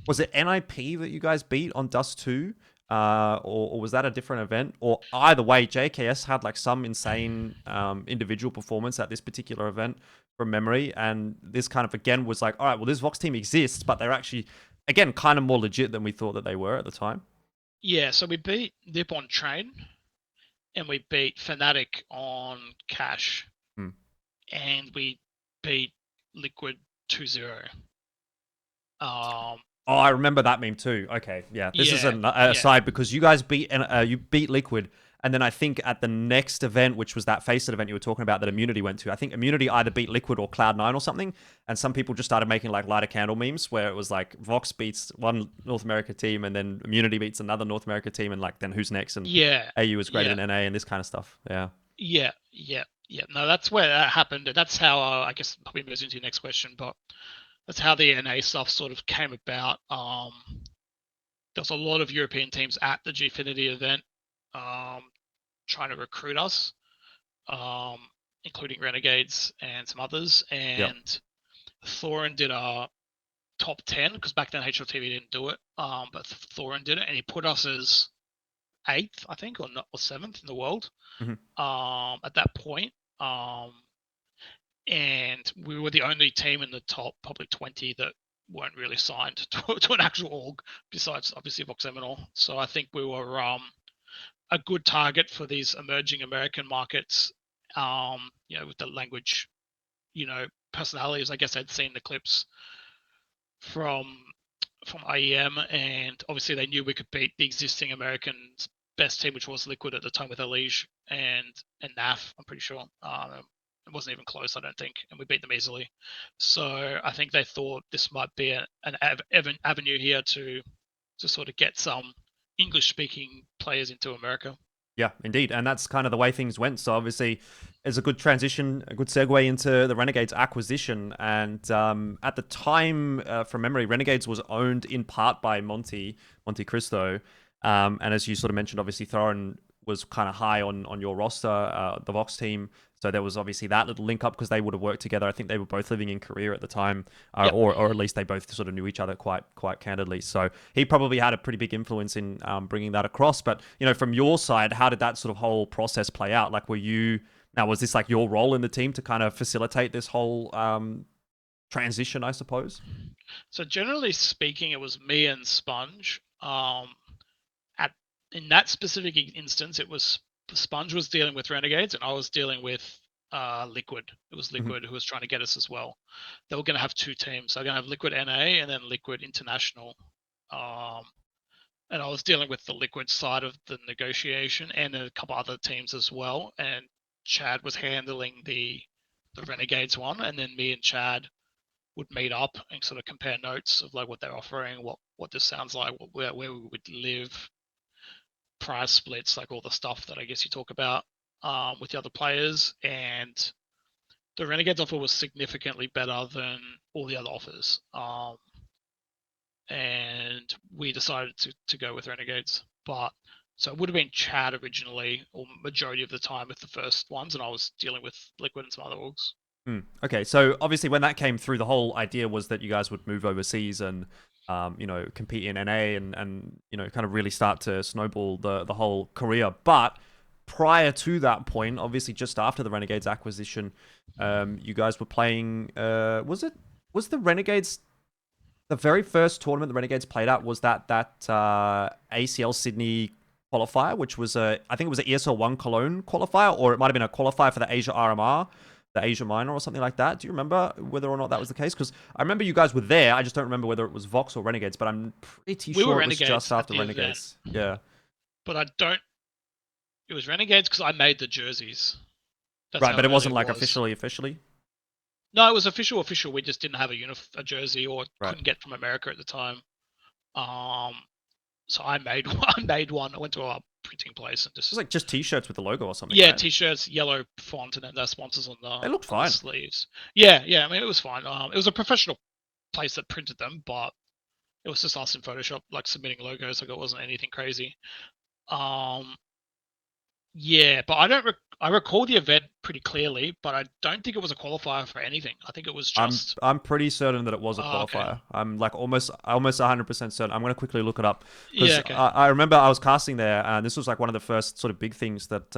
was it NIP that you guys beat on Dust 2? Or was that a different event? Or either way, JKS had like some insane individual performance at this particular event from memory. And this kind of, again, was like, all right, well, this Vox team exists, but they're actually, again, kind of more legit than we thought that they were at the time. Yeah, so we beat Nip on Train, and we beat Fnatic on Cash, and we beat Liquid 2-0. Oh, I remember that meme too. Okay, yeah. This is an aside because you guys beat Liquid And then I think at the next event, which was that Faceit event you were talking about that Immunity went to, I think Immunity either beat Liquid or Cloud9 or something. And some people just started making like lighter candle memes where it was like Vox beats one North America team and then Immunity beats another North America team and like then who's next? And Yeah, AU is greater yeah, than NA and this kind of stuff. Yeah. yeah, yeah, yeah. No, that's where that happened, and that's how I guess probably moves into your next question, but that's how the NA stuff sort of came about. There's a lot of European teams at the Gfinity event, trying to recruit us, including Renegades and some others. And Thorin did a top 10 because back then HLTV didn't do it, but Thorin did it, and he put us as 8th, I think, or 7th in the world at that point. And we were the only team in the top probably 20 that weren't really signed to an actual org, besides obviously Vox Eminor. So I think we were a good target for these emerging American markets, with the language, personalities. I guess I'd seen the clips from IEM, and obviously they knew we could beat the existing American best team, which was Liquid at the time with Elige and NAF, I'm pretty sure. It wasn't even close, I don't think, and we beat them easily. So I think they thought this might be an avenue here to sort of get some English-speaking players into America. Yeah, indeed. And that's kind of the way things went. So obviously, it's a good transition, a good segue into the Renegades acquisition. And at the time, from memory, Renegades was owned in part by Monte Cristo. And as you sort of mentioned, obviously, Thorin was kind of high on your roster, the Vox team. So there was obviously that little link up because they would have worked together. I think they were both living in Korea at the time, or at least they both sort of knew each other quite candidly. So he probably had a pretty big influence in bringing that across. But from your side, how did that sort of whole process play out? Like, was this like your role in the team to kind of facilitate this whole transition, I suppose? So generally speaking, it was me and Sponge. In that specific instance, it was Sponge was dealing with Renegades, and I was dealing with Liquid. It was Liquid who was trying to get us as well. They were going to have 2 teams. They're going to have Liquid NA and then Liquid International. And I was dealing with the Liquid side of the negotiation and a couple other teams as well. And Chad was handling the Renegades one, and then me and Chad would meet up and sort of compare notes of like what they're offering, what this sounds like, where we would live, prize splits, like all the stuff that I guess you talk about with the other players. And the Renegades offer was significantly better than all the other offers. And we decided to go with Renegades. So it would have been Chad originally, or majority of the time with the first ones, and I was dealing with Liquid and some other orgs. Okay, so obviously when that came through, the whole idea was that you guys would move overseas and compete in NA and kind of really start to snowball the whole career. But prior to that point, obviously just after the Renegades acquisition, you guys were playing. Was the Renegades the very first tournament the Renegades played at? Was that ACL Sydney qualifier, which was I think it was an ESL 1 Cologne qualifier, or it might have been a qualifier for the Asia RMR. The Asia Minor or something like that. Do you remember whether or not that was the case? Because I remember you guys were there. I just don't remember whether it was Vox or Renegades, but I'm pretty sure it was just after Renegades. Yeah. But it was Renegades because I made the jerseys. That's right, but it wasn't like officially? No, it was official. We just didn't have a jersey, or couldn't get from America at the time. So I made one. I went to a printing place and just... It was like just t-shirts with the logo or something. Yeah, right? T-shirts, yellow font, and then their sponsors on the... They looked fine. The sleeves. Yeah. I mean, it was fine. It was a professional place that printed them, but it was just us in Photoshop, like submitting logos. Like it wasn't anything crazy. Yeah, but I recall the event pretty clearly, but I don't think it was a qualifier for anything. I think it was just... I'm pretty certain that it was a qualifier. Okay. I'm like almost 100% certain. I'm going to quickly look it up. Yeah, okay. I remember I was casting there, and this was like one of the first sort of big things that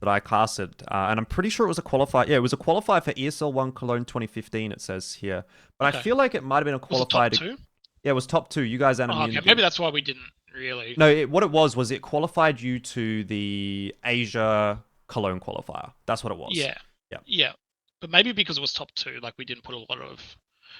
I casted. And I'm pretty sure it was a qualifier. Yeah, it was a qualifier for ESL 1 Cologne 2015, it says here. But I feel like it might have been a qualifier. Was it top 2? Yeah, it was top 2. You guys and Immunity. Okay, maybe that's why we didn't really... No, what it was it qualified you to the Asia Cologne qualifier. That's what it was. Yeah. But maybe because it was top 2, like we didn't put a lot of...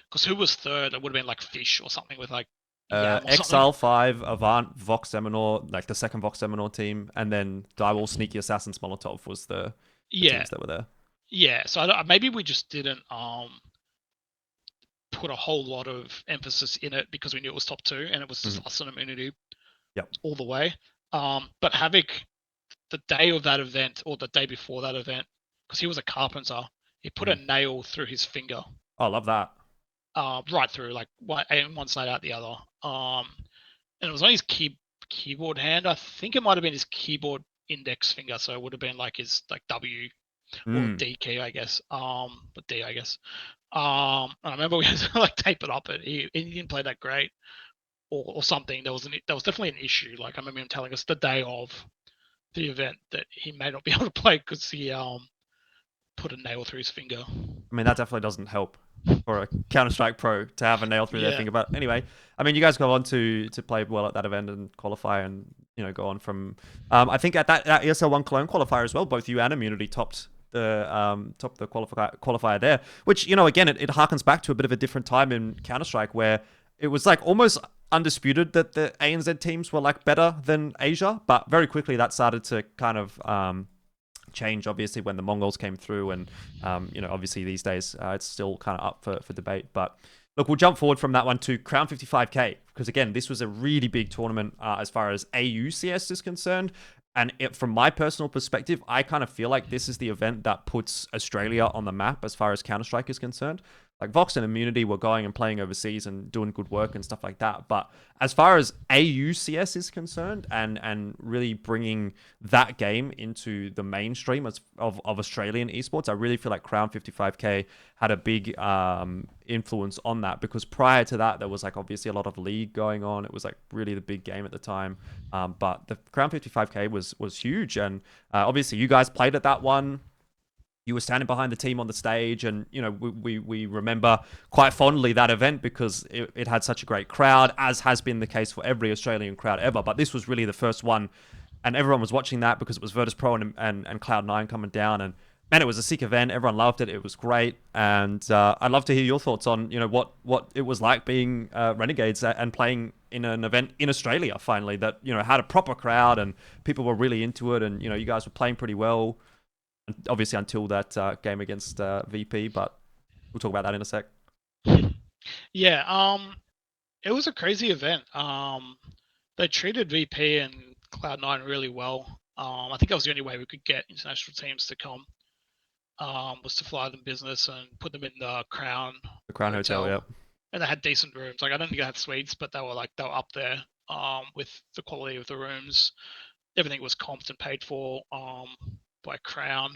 Because who was third? It would have been like Fish or something with like Yam or something. Exile 5, Avant, Vox Eminor, like the second Vox Eminor team, and then Direwall, Sneaky Assassins, Molotov was the Yeah, teams that were there. yeah. So maybe we just didn't put a whole lot of emphasis in it because we knew it was top 2 and it was just us and Immunity Yep. all the way. But Havoc, the day of that event or the day before that event, because he was a carpenter, he put a nail through his finger. Oh, I love that. Right through, like one side out the other. And it was on his keyboard hand. I think it might have been his keyboard index finger, so it would have been like his like W or D key, I guess. But D, I guess. And I remember we had to like tape it up, and he didn't play that great, or something. There was definitely an issue. Like I remember him telling us the day of the event that he may not be able to play because he put a nail through his finger. I mean, that definitely doesn't help for a Counter-Strike pro to have a nail through their finger. But anyway, I mean, you guys go on to play well at that event and qualify, and go on from. I think at that ESL One Cologne qualifier as well, both you and Immunity topped the qualifier there. Which again, it harkens back to a bit of a different time in Counter-Strike where it was like almost undisputed that the ANZ teams were like better than Asia, but very quickly that started to kind of change, obviously, when the Mongols came through, and obviously these days it's still kind of up for debate. But look, we'll jump forward from that one to Crown 55K, because again, this was a really big tournament as far as AU CS is concerned. And from my personal perspective, I kind of feel like this is the event that puts Australia on the map as far as Counter-Strike is concerned. Like VoX and Immunity were going and playing overseas and doing good work and stuff like that. But as far as AU CS is concerned, and really bringing that game into the mainstream of Australian esports, I really feel like Crown 55K had a big influence on that, because prior to that, there was like obviously a lot of league going on. It was like really the big game at the time. But the Crown 55K was huge. And obviously you guys played at that one. You were standing behind the team on the stage, and we remember quite fondly that event because it had such a great crowd, as has been the case for every Australian crowd ever. But this was really the first one, and everyone was watching that because it was Virtus Pro and Cloud9 coming down, and man, it was a sick event. Everyone loved it. It was great, and I'd love to hear your thoughts on what it was like being Renegades and playing in an event in Australia finally that had a proper crowd and people were really into it, and you guys were playing pretty well. Obviously, until that game against VP, but we'll talk about that in a sec. Yeah, it was a crazy event. They treated VP and Cloud9 really well. I think that was the only way we could get international teams to come. Was to fly them business and put them in the Crown. The Crown Hotel, yeah. And they had decent rooms. Like I don't think they had suites, but they were up there with the quality of the rooms. Everything was comped and paid for by Crown.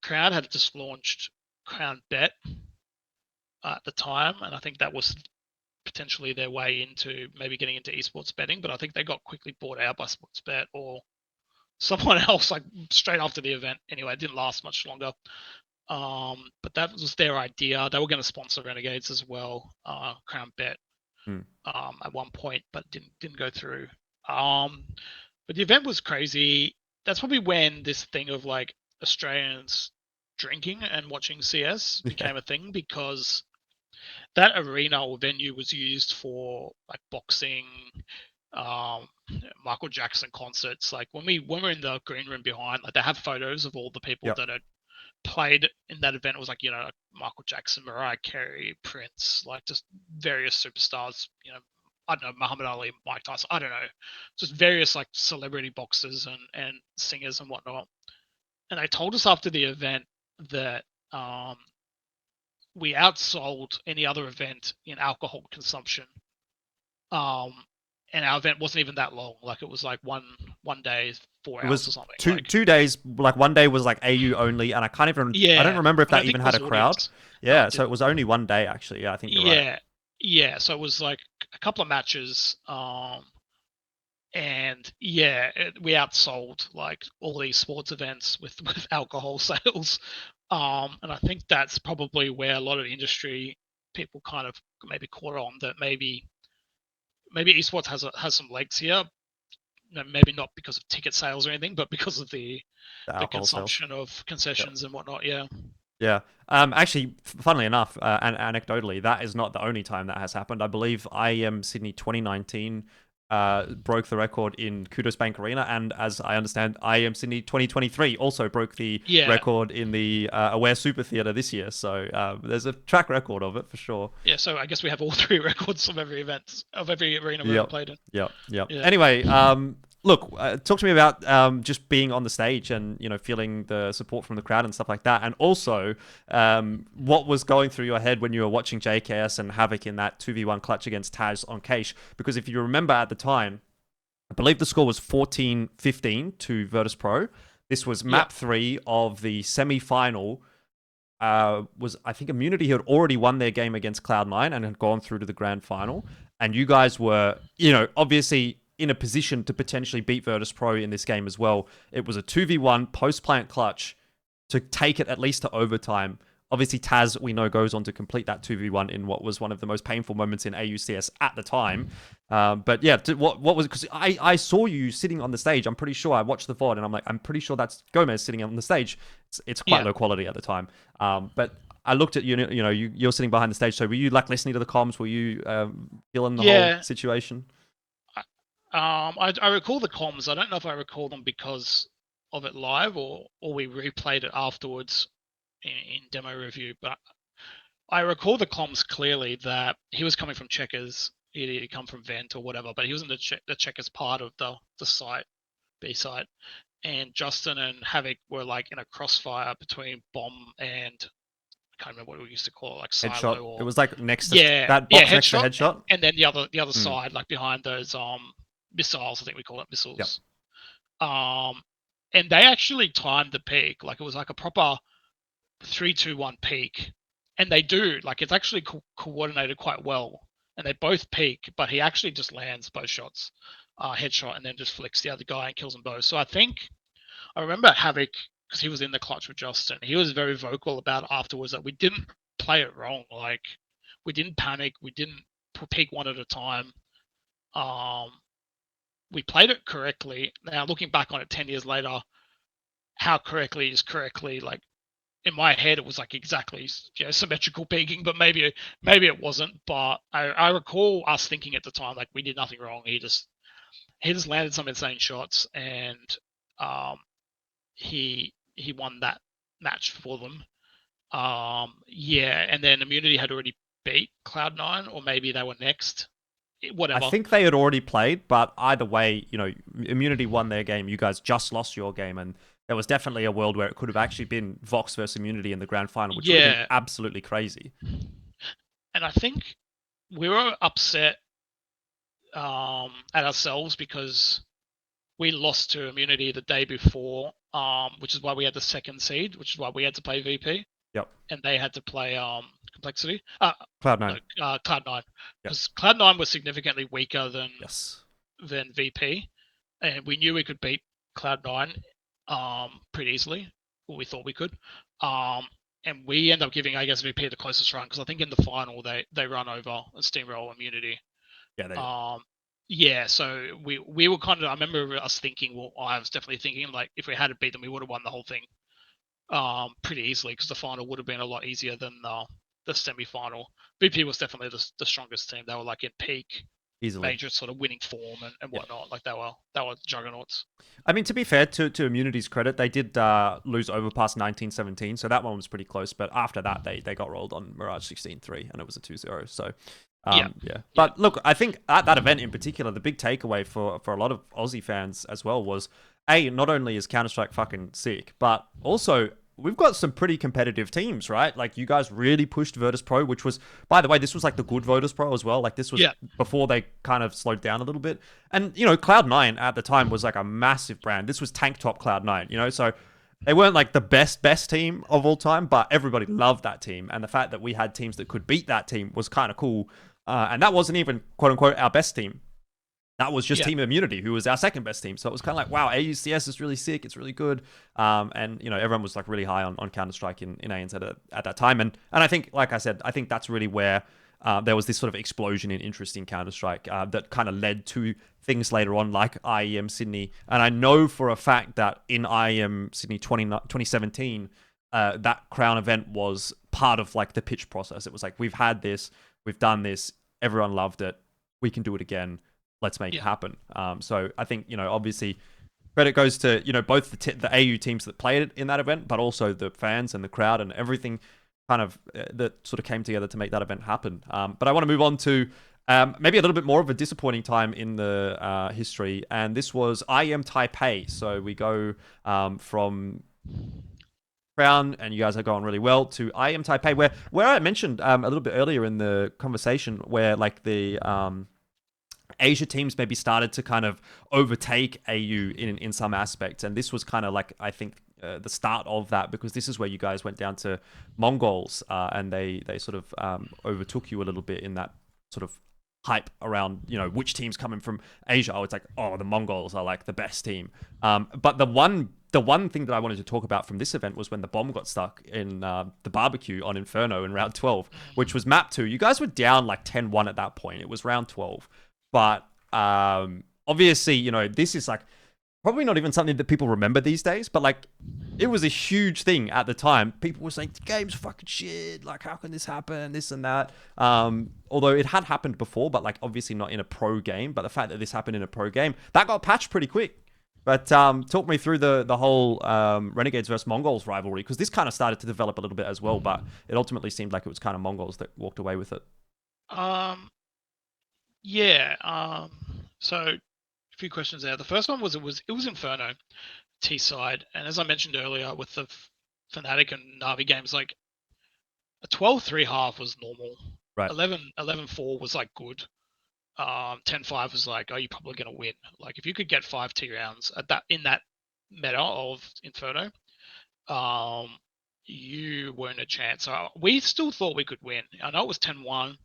Crown had just launched Crown Bet at the time, and I think that was potentially their way into maybe getting into esports betting, but I think they got quickly bought out by Sportsbet or someone else like straight after the event. Anyway, it didn't last much longer. But that was their idea. They were going to sponsor Renegades as well, Crown Bet at one point, but didn't go through. But the event was crazy. That's probably when this thing of like Australians drinking and watching CS became a thing, because that arena or venue was used for like boxing, Michael Jackson concerts. Like when we're in the green room behind, like they have photos of all the people that had played in that event. It was like, Michael Jackson, Mariah Carey, Prince, like just various superstars, I don't know, Muhammad Ali, Mike Tyson, I don't know, just various like celebrity boxers and singers and whatnot. And they told us after the event that we outsold any other event in alcohol consumption. And our event wasn't even that long. Like it was like one day, 4 hours or something. Two days. Like one day was like AU only, and I can't even. I don't remember if that even had a crowd. Yeah, so it was only one day actually. Yeah, I think you're right. Yeah. So it was like a couple of matches, and we outsold like all these sports events with alcohol sales, and I think that's probably where a lot of the industry people kind of maybe caught on that maybe esports has some legs here. Maybe not because of ticket sales or anything, but because of the consumption of concessions and whatnot. Yeah. Yeah. Actually, funnily enough, and anecdotally, that is not the only time that has happened. I believe IEM Sydney 2019 broke the record in Kudos Bank Arena, and as I understand, IEM Sydney 2023 also broke the record in the Aware Super Theatre this year. So there's a track record of it for sure. Yeah, so I guess we have all 3 records of every arena we've ever played in. Yep. Anyway, look, talk to me about just being on the stage and, you know, feeling the support from the crowd and stuff like that. And also, what was going through your head when you were watching JKS and Havoc in that 2v1 clutch against Taz on Cache? Because if you remember at the time, I believe the score was 14-15 to Virtus Pro. This was map 3 of the semi-final. I think Immunity had already won their game against Cloud9 and had gone through to the grand final. And you guys were, you know, obviously in a position to potentially beat Virtus Pro in this game as well. It was a 2v1 post-plant clutch to take it at least to overtime. Obviously, Taz, we know, goes on to complete that 2v1 in what was one of the most painful moments in AU CS at the time. But yeah, what was it? Because I saw you sitting on the stage. I'm pretty sure I watched the VOD and I'm like, I'm pretty sure that's Gomez sitting on the stage. It's quite low quality at the time. But I looked at you, you know, you're sitting behind the stage. So were you like listening to the comms? Were you feeling the whole situation? I recall the comms. I don't know if I recall them because of it live or we replayed it afterwards in demo review, but I recall the comms clearly that he was coming from Checkers. He'd come from Vent or whatever, but he was in the Checkers part of the site, B site, and Justin and Havoc were like in a crossfire between Bomb and I can't remember what we used to call it, like Headshot. Silo. Or, it was like next to that box next to Headshot, and then the other side, like behind those missiles. I think we call it missiles. Yep. And they actually timed the peak, like it was like a proper 3-2-1 peak, and they do, like, it's actually coordinated quite well, and they both peak, but he actually just lands both shots, headshot, and then just flicks the other guy and kills them both. So I remember Havoc, because he was in the clutch with Justin, he was very vocal about afterwards that we didn't play it wrong, like we didn't panic, we didn't peak one at a time, we played it correctly. Now looking back on it 10 years later, how correctly is correctly, like in my head it was like exactly, you know, symmetrical peaking, but maybe it wasn't. But I recall us thinking at the time like we did nothing wrong. He just landed some insane shots, and he won that match for them. And then Immunity had already beat Cloud9, or maybe they were next. Whatever. I think they had already played, but either way, you know, Immunity won their game. You guys just lost your game, and there was definitely a world where it could have actually been Vox versus Immunity in the grand final, which would have been absolutely crazy. And I think we were upset at ourselves because we lost to Immunity the day before, which is why we had the second seed, which is why we had to play VP. Yep. And they had to play Complexity. Cloud9. No, Cloud9. Because Cloud9 was significantly weaker than VP. And we knew we could beat Cloud9 pretty easily. Well, we thought we could. And we end up giving, I guess, VP the closest run, because I think in the final they run over and steamroll Immunity. Yeah, so we were kind of, I remember us thinking, well, I was definitely thinking, like, if we had to beat them, we would have won the whole thing pretty easily, because the final would have been a lot easier than the semi-final. VP was definitely the strongest team. They were like in peak major sort of winning form and whatnot. Like they were juggernauts. I mean, to be fair to Immunity's credit, they did lose Overpass 19-17, so that one was pretty close. But after that, they got rolled on Mirage 16-3, and it was a 2-0. So But look, I think at that event in particular, the big takeaway for a lot of Aussie fans as well was, not only is Counter-Strike fucking sick, but also we've got some pretty competitive teams, right? Like, you guys really pushed Virtus Pro, which was, by the way, this was like the good Virtus Pro as well. Like, this was before they kind of slowed down a little bit. And, you know, Cloud9 at the time was like a massive brand. This was tank top Cloud9, you know? So they weren't like the best team of all time, but everybody loved that team. And the fact that we had teams that could beat that team was kind of cool. And that wasn't even, quote unquote, our best team. That was just Team Immunity, who was our second best team. So it was kind of like, wow, AU CS is really sick. It's really good. And, you know, everyone was like really high on Counter-Strike in ANZ at that time. And I think, like I said, I think that's really where there was this sort of explosion in interest in Counter-Strike that kind of led to things later on, like IEM Sydney. And I know for a fact that in IEM Sydney 2017, that crown event was part of like the pitch process. It was like, we've had this, we've done this, everyone loved it, we can do it again, let's make it happen. So I think, obviously credit goes to, both the AU teams that played in that event, but also the fans and the crowd and everything kind of that sort of came together to make that event happen. But I want to move on to maybe a little bit more of a disappointing time in the history, and this was IEM Taipei. So we go from crown, and you guys are going really well, to IEM Taipei, where I mentioned a little bit earlier in the conversation, where like the Asia teams maybe started to kind of overtake AU in some aspects, and this was kind of like, I think, the start of that, because this is where you guys went down to Mongols, and they sort of overtook you a little bit in that sort of hype around, which team's coming from Asia. Oh, it's like, oh, the Mongols are like the best team. But the one thing that I wanted to talk about from this event was when the bomb got stuck in the barbecue on Inferno in round 12, which was map 2. You guys were down like 10-1 at that point. It was round 12. But obviously, this is like probably not even something that people remember these days, but like it was a huge thing at the time. People were saying, the game's fucking shit, like how can this happen, this and that. Although it had happened before, but like obviously not in a pro game. But the fact that this happened in a pro game, that got patched pretty quick. But talk me through the whole Renegades versus Mongols rivalry, because this kind of started to develop a little bit as well, but it ultimately seemed like it was kind of Mongols that walked away with it. Yeah. So a few questions there. The first one was it was Inferno T side, and as I mentioned earlier, with the Fnatic and Navi games, like a 12-3 half was normal. Right. 11-4 was like good. 10-5 was like, oh, you're probably gonna win. Like if you could get 5 T rounds at that in that meta of Inferno, you weren't a chance. So we still thought we could win. I know it was 10-1.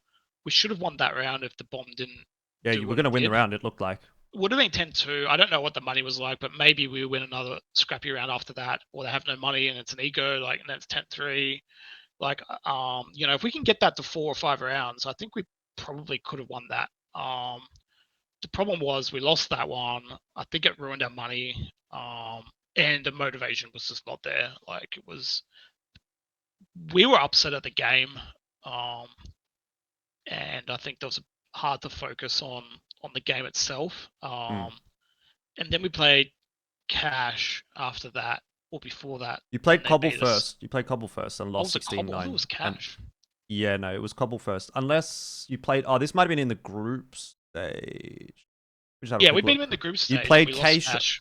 We should have won that round if the bomb didn't. Yeah, you were going to win the round, it looked like. Would have been 10-2. I don't know what the money was like, but maybe we win another scrappy round after that, or they have no money and it's an ego, like, and then it's 10-3. Like, if we can get that to 4 or 5 rounds, I think we probably could have won that. The problem was we lost that one. I think it ruined our money. And the motivation was just not there. Like we were upset at the game. And I think that was hard to focus on the game itself. And then we played Cash after that, or before that. You played Cobble first. You played Cobble first and lost 16-9. It was Cash. Yeah, no, it was Cobble first. Unless you played... Oh, this might have been in the group stage. Yeah, we beat him in the group stage. You played Cash.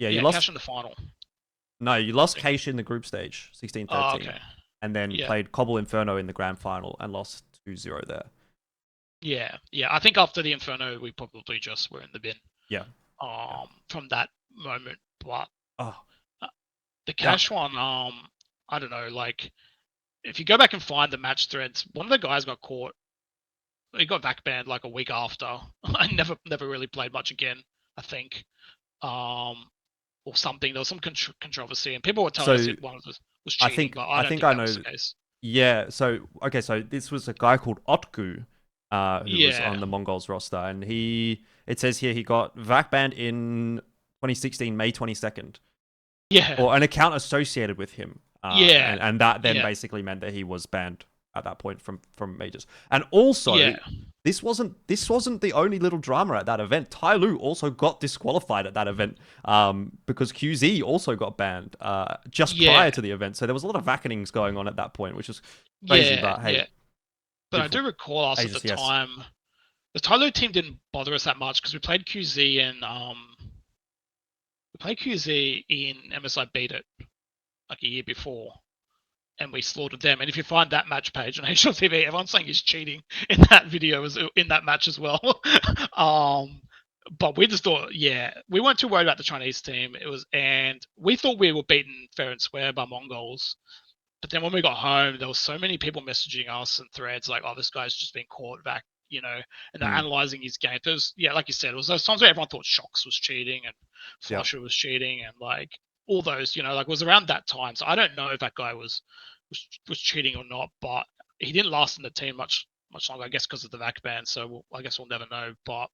Yeah, you lost Cash in the final. No, you lost Cash in the group stage, 16-13. Oh, okay. And then played Cobble Inferno in the grand final and lost 2-0 there. Yeah. I think after the Inferno, we probably just were in the bin. Yeah. From that moment, but the Cash one, I don't know. Like, if you go back and find the match threads, one of the guys got caught. He got back banned like a week after. I never really played much again, I think, or something. There was some controversy, and people were telling us one of us was cheating. I think I know. Was the case. Yeah. So this was a guy called Otku, who was on the Mongols roster, and it says here he got VAC banned in 2016, May 22nd. Yeah. Or an account associated with him. And that then basically meant that he was banned at that point from majors. And also, this wasn't the only little drama at that event. Tai Lu also got disqualified at that event because QZ also got banned just prior to the event. So there was a lot of vackenings going on at that point, which was crazy. But hey, but I do recall us at the time, the Tai Lu team didn't bother us that much because we played QZ and MSI Beat It like a year before, and we slaughtered them. And if you find that match page on HLTV, everyone's saying he's cheating in that video, in that match as well. But we just thought, we weren't too worried about the Chinese team. And we thought we were beaten fair and square by Mongols. But then when we got home, there was so many people messaging us in threads like, "Oh, this guy's just been caught back," and they're analyzing his game. There's, like you said, it was those times where everyone thought Shox was cheating and Flusher was cheating, and like all those, like it was around that time. So I don't know if that guy was cheating or not, but he didn't last in the team much longer, I guess, because of the VAC ban. So I guess we'll never know. But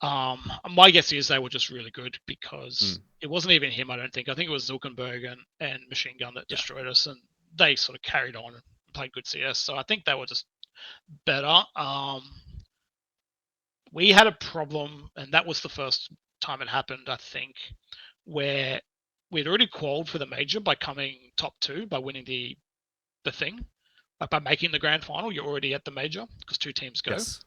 My guess is they were just really good because it wasn't even him, I don't think. I think it was Zuckerberg and Machine Gun that destroyed us, and they sort of carried on and played good CS. So I think they were just better. We had a problem, and that was the first time it happened, I think, where we'd already qualified for the major by coming top 2 by winning the thing. Like by making the grand final, you're already at the major because 2 teams go. Yes.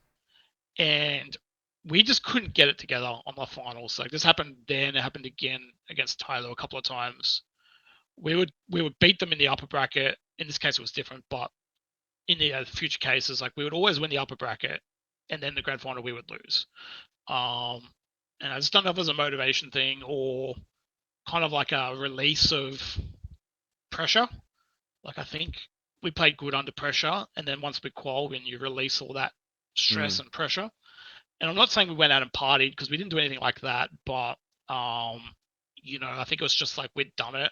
And we just couldn't get it together on the finals. Like this happened then, it happened again against Tyler a couple of times. We would beat them in the upper bracket. In this case, it was different, but in the future cases, like we would always win the upper bracket, and then the grand final we would lose. And I just don't know if it was a motivation thing or kind of like a release of pressure. Like I think we played good under pressure, and then once we qual, when you release all that stress and pressure. And I'm not saying we went out and partied because we didn't do anything like that, but you know, I think it was just like we'd done it.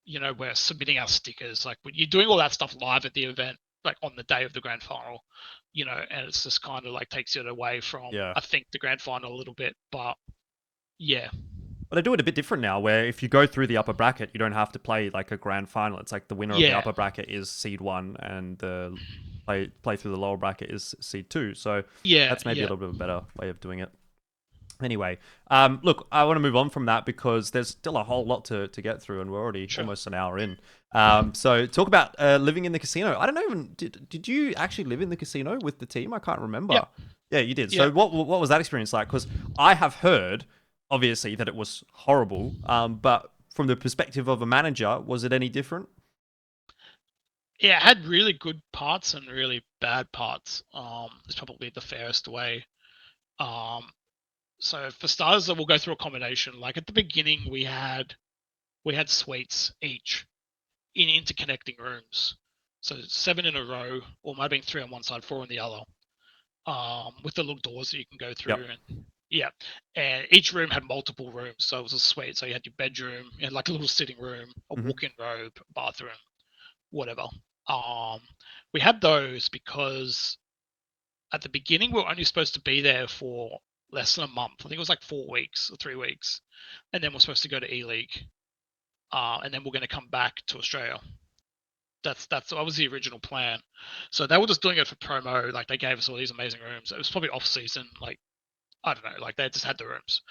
You know, we're submitting our stickers, like you're doing all that stuff live at the event, like on the day of the grand final. You know, and it's just kind of like takes it away from, I think, the grand final a little bit. But yeah. But they do it a bit different now, where if you go through the upper bracket, you don't have to play like a grand final. It's like the winner of the upper bracket is seed 1, and the play through the lower bracket is seed 2. So that's maybe a little bit of a better way of doing it. Anyway, look, I want to move on from that because there's still a whole lot to get through, and we're already almost an hour in. So talk about living in the casino. I don't know, even did you actually live in the casino with the team? I can't remember. Yeah, you did. So what was that experience like? Because I have heard, obviously, that it was horrible. But from the perspective of a manager, was it any different? Yeah, it had really good parts and really bad parts. It's probably the fairest way. So for starters, we'll go through accommodation. Like at the beginning, we had suites each in interconnecting rooms. So 7 in a row, or might have been 3 on one side, 4 on the other, with the little doors that you can go through. And each room had multiple rooms. So it was a suite. So you had your bedroom, you had like a little sitting room, a walk-in robe, bathroom, whatever. We had those because at the beginning we were only supposed to be there for less than a month. I think it was like 4 weeks or 3 weeks, and then we're supposed to go to E-League, and then we're going to come back to Australia. That was the original plan. So they were just doing it for promo. Like they gave us all these amazing rooms. It was probably off season. Like I don't know. Like they just had the rooms.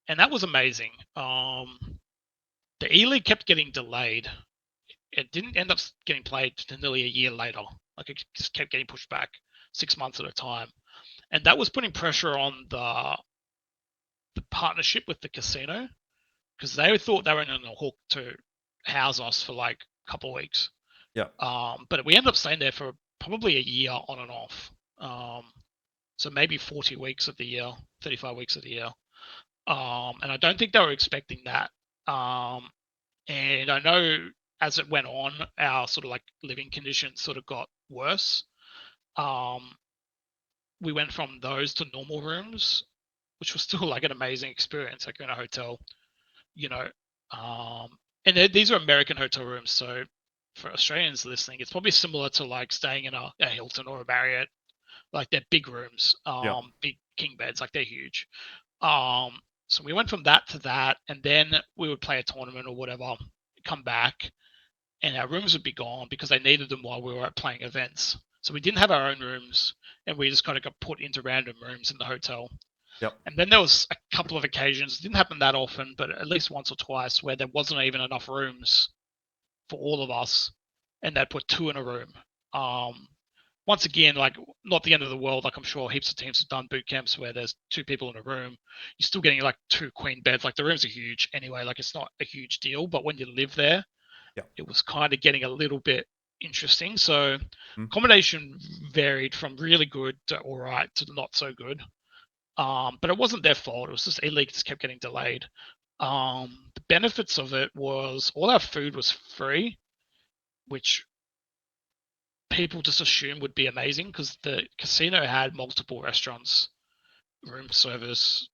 And that was amazing. The E-League kept getting delayed. It didn't end up getting played until nearly a year later. Like it just kept getting pushed back 6 months at a time. And that was putting pressure on the partnership with the casino because they thought they were on a hook to house us for like a couple of weeks. But we ended up staying there for probably a year on and off. So maybe 40 weeks of the year, 35 weeks of the year. And I don't think they were expecting that. And I know as it went on, our sort of like living conditions sort of got worse. We went from those to normal rooms, which was still like an amazing experience, like in a hotel, you know. And these are American hotel rooms, so for Australians listening, it's probably similar to like staying in a Hilton or a Marriott. Like they're big rooms, big king beds, like they're huge. So we went from that to that, and then we would play a tournament or whatever, come back, and our rooms would be gone because they needed them while we were playing events. So we didn't have our own rooms, and we just kind of got put into random rooms in the hotel. And then there was a couple of occasions, it didn't happen that often, but at least once or twice, where there wasn't even enough rooms for all of us, and they'd put 2 in a room. Once again, like not the end of the world. Like I'm sure heaps of teams have done boot camps where there's 2 people in a room. You're still getting like 2 queen beds. Like the rooms are huge anyway. Like it's not a huge deal, but when you live there, it was kind of getting a little bit interesting. So accommodation varied from really good to all right to not so good. But it wasn't their fault. It was just E-League just kept getting delayed. The benefits of it was all our food was free, which people just assumed would be amazing because the casino had multiple restaurants, room service,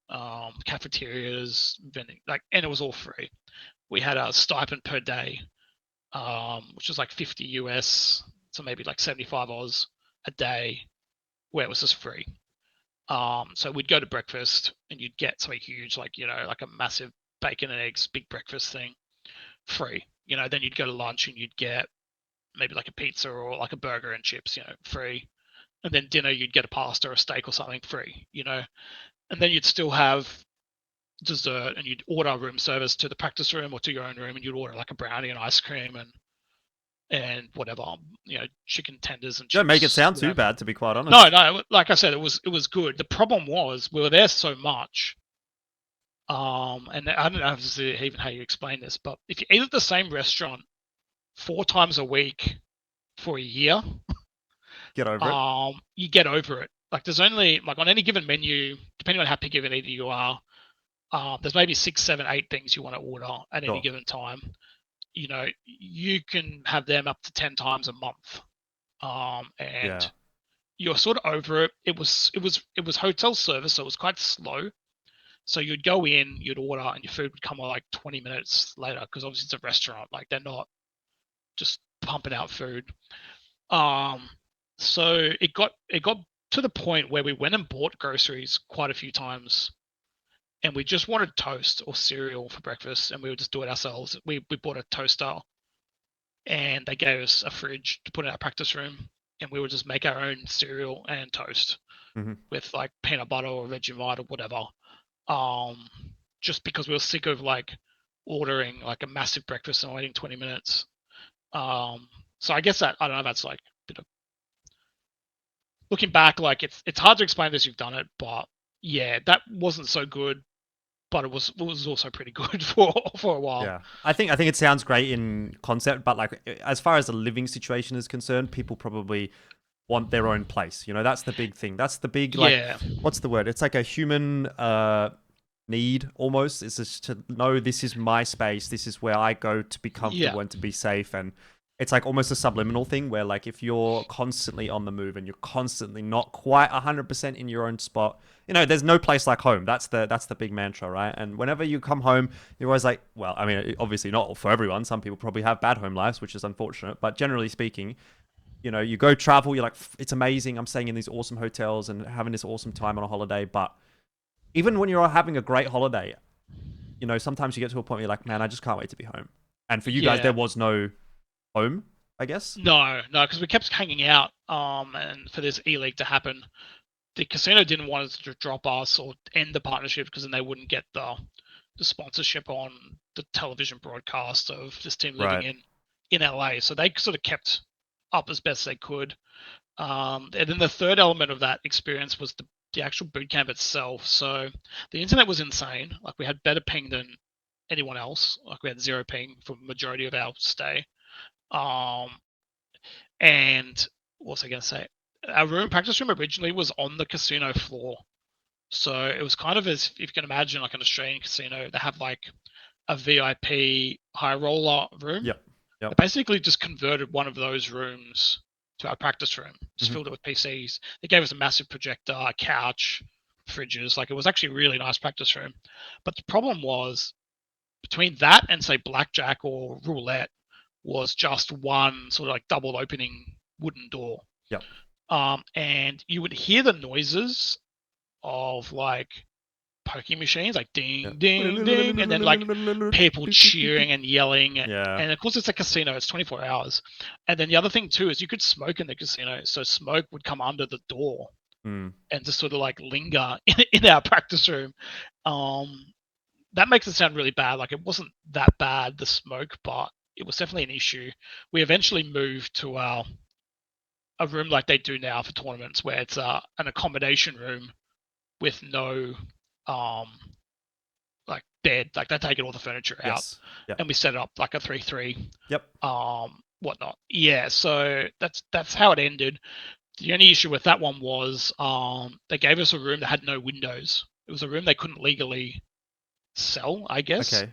cafeterias, vending, like, and it was all free. We had a stipend per day, which was like 50 US, so maybe like 75 Oz a day, where it was just free. So we'd go to breakfast and you'd get something huge, like, like a massive bacon and eggs, big breakfast thing, free. Then you'd go to lunch and you'd get maybe like a pizza or like a burger and chips, free. And then dinner, you'd get a pasta or a steak or something free, And then you'd still have dessert and you'd order room service to the practice room or to your own room, and you'd order like a brownie and ice cream and whatever, chicken tenders and chips. Don't make it sound too bad, to be quite honest. No, like I said, it was good. The problem was we were there so much, and I don't know even how you explain this, but if you eat at the same restaurant 4 times a week for a year, get over it. You get over it. Like there's only like on any given menu, depending on how picky of an eater you are, there's maybe 6, 7, 8 things you want to order at any given time. You can have them up to 10 times a month, and you're sort of over it. It was hotel service, so it was quite slow. So you'd go in, you'd order, and your food would come like 20 minutes later, because obviously it's a restaurant. Like they're not just pumping out food. So it got to the point where we went and bought groceries quite a few times, and we just wanted toast or cereal for breakfast, and we would just do it ourselves. We bought a toaster, and they gave us a fridge to put in our practice room, and we would just make our own cereal and toast with like peanut butter or Vegemite or whatever. Just because we were sick of like ordering like a massive breakfast and waiting 20 minutes. So I guess that, I don't know, that's like a bit of looking back, like it's hard to explain this, you've done it, but yeah, that wasn't so good, but it was also pretty good for a while. Yeah, I think it sounds great in concept, but like as far as the living situation is concerned, people probably want their own place. That's the big thing. That's the big what's the word? It's like a human need almost. It's just to know this is my space. This is where I go to be comfortable and to be safe. And it's like almost a subliminal thing where like if you're constantly on the move and you're constantly not quite 100% in your own spot, there's no place like home. That's the big mantra, right? And whenever you come home, you're always like, well, I mean, obviously not for everyone. Some people probably have bad home lives, which is unfortunate. But generally speaking, you go travel, you're like, it's amazing. I'm staying in these awesome hotels and having this awesome time on a holiday. But even when you're having a great holiday, sometimes you get to a point where you're like, man, I just can't wait to be home. And for you guys, there was no home, I guess? No, because we kept hanging out. And for this E-League to happen, the casino didn't want us to drop us or end the partnership, because then they wouldn't get the sponsorship on the television broadcast of this team living in LA. So they sort of kept up as best they could. And then the third element of that experience was the actual boot camp itself. So the internet was insane. Like we had better ping than anyone else. Like we had 0 ping for the majority of our stay. And what was I going to say? Our practice room originally was on the casino floor. So it was kind of as if you can imagine like an Australian casino, they have like a VIP high roller room. Yep. They basically just converted one of those rooms to our practice room, just filled it with PCs. They gave us a massive projector, a couch, fridges. Like it was actually a really nice practice room. But the problem was between that and say blackjack or roulette was just one sort of like double opening wooden door. Yep. And you would hear the noises of like poking machines, like ding, ding, ding, and then like people cheering and yelling. And of course, it's a casino; it's 24 hours. And then the other thing too is you could smoke in the casino, so smoke would come under the door and just sort of like linger in our practice room. That makes it sound really bad. Like it wasn't that bad, the smoke, but it was definitely an issue. We eventually moved to a room like they do now for tournaments, where it's an accommodation room with no like bed. Like they're taking all the furniture out, and we set it up like a 3-3. Whatnot. Yeah, so that's how it ended. The only issue with that one was they gave us a room that had no windows. It was a room they couldn't legally sell, I guess. Okay.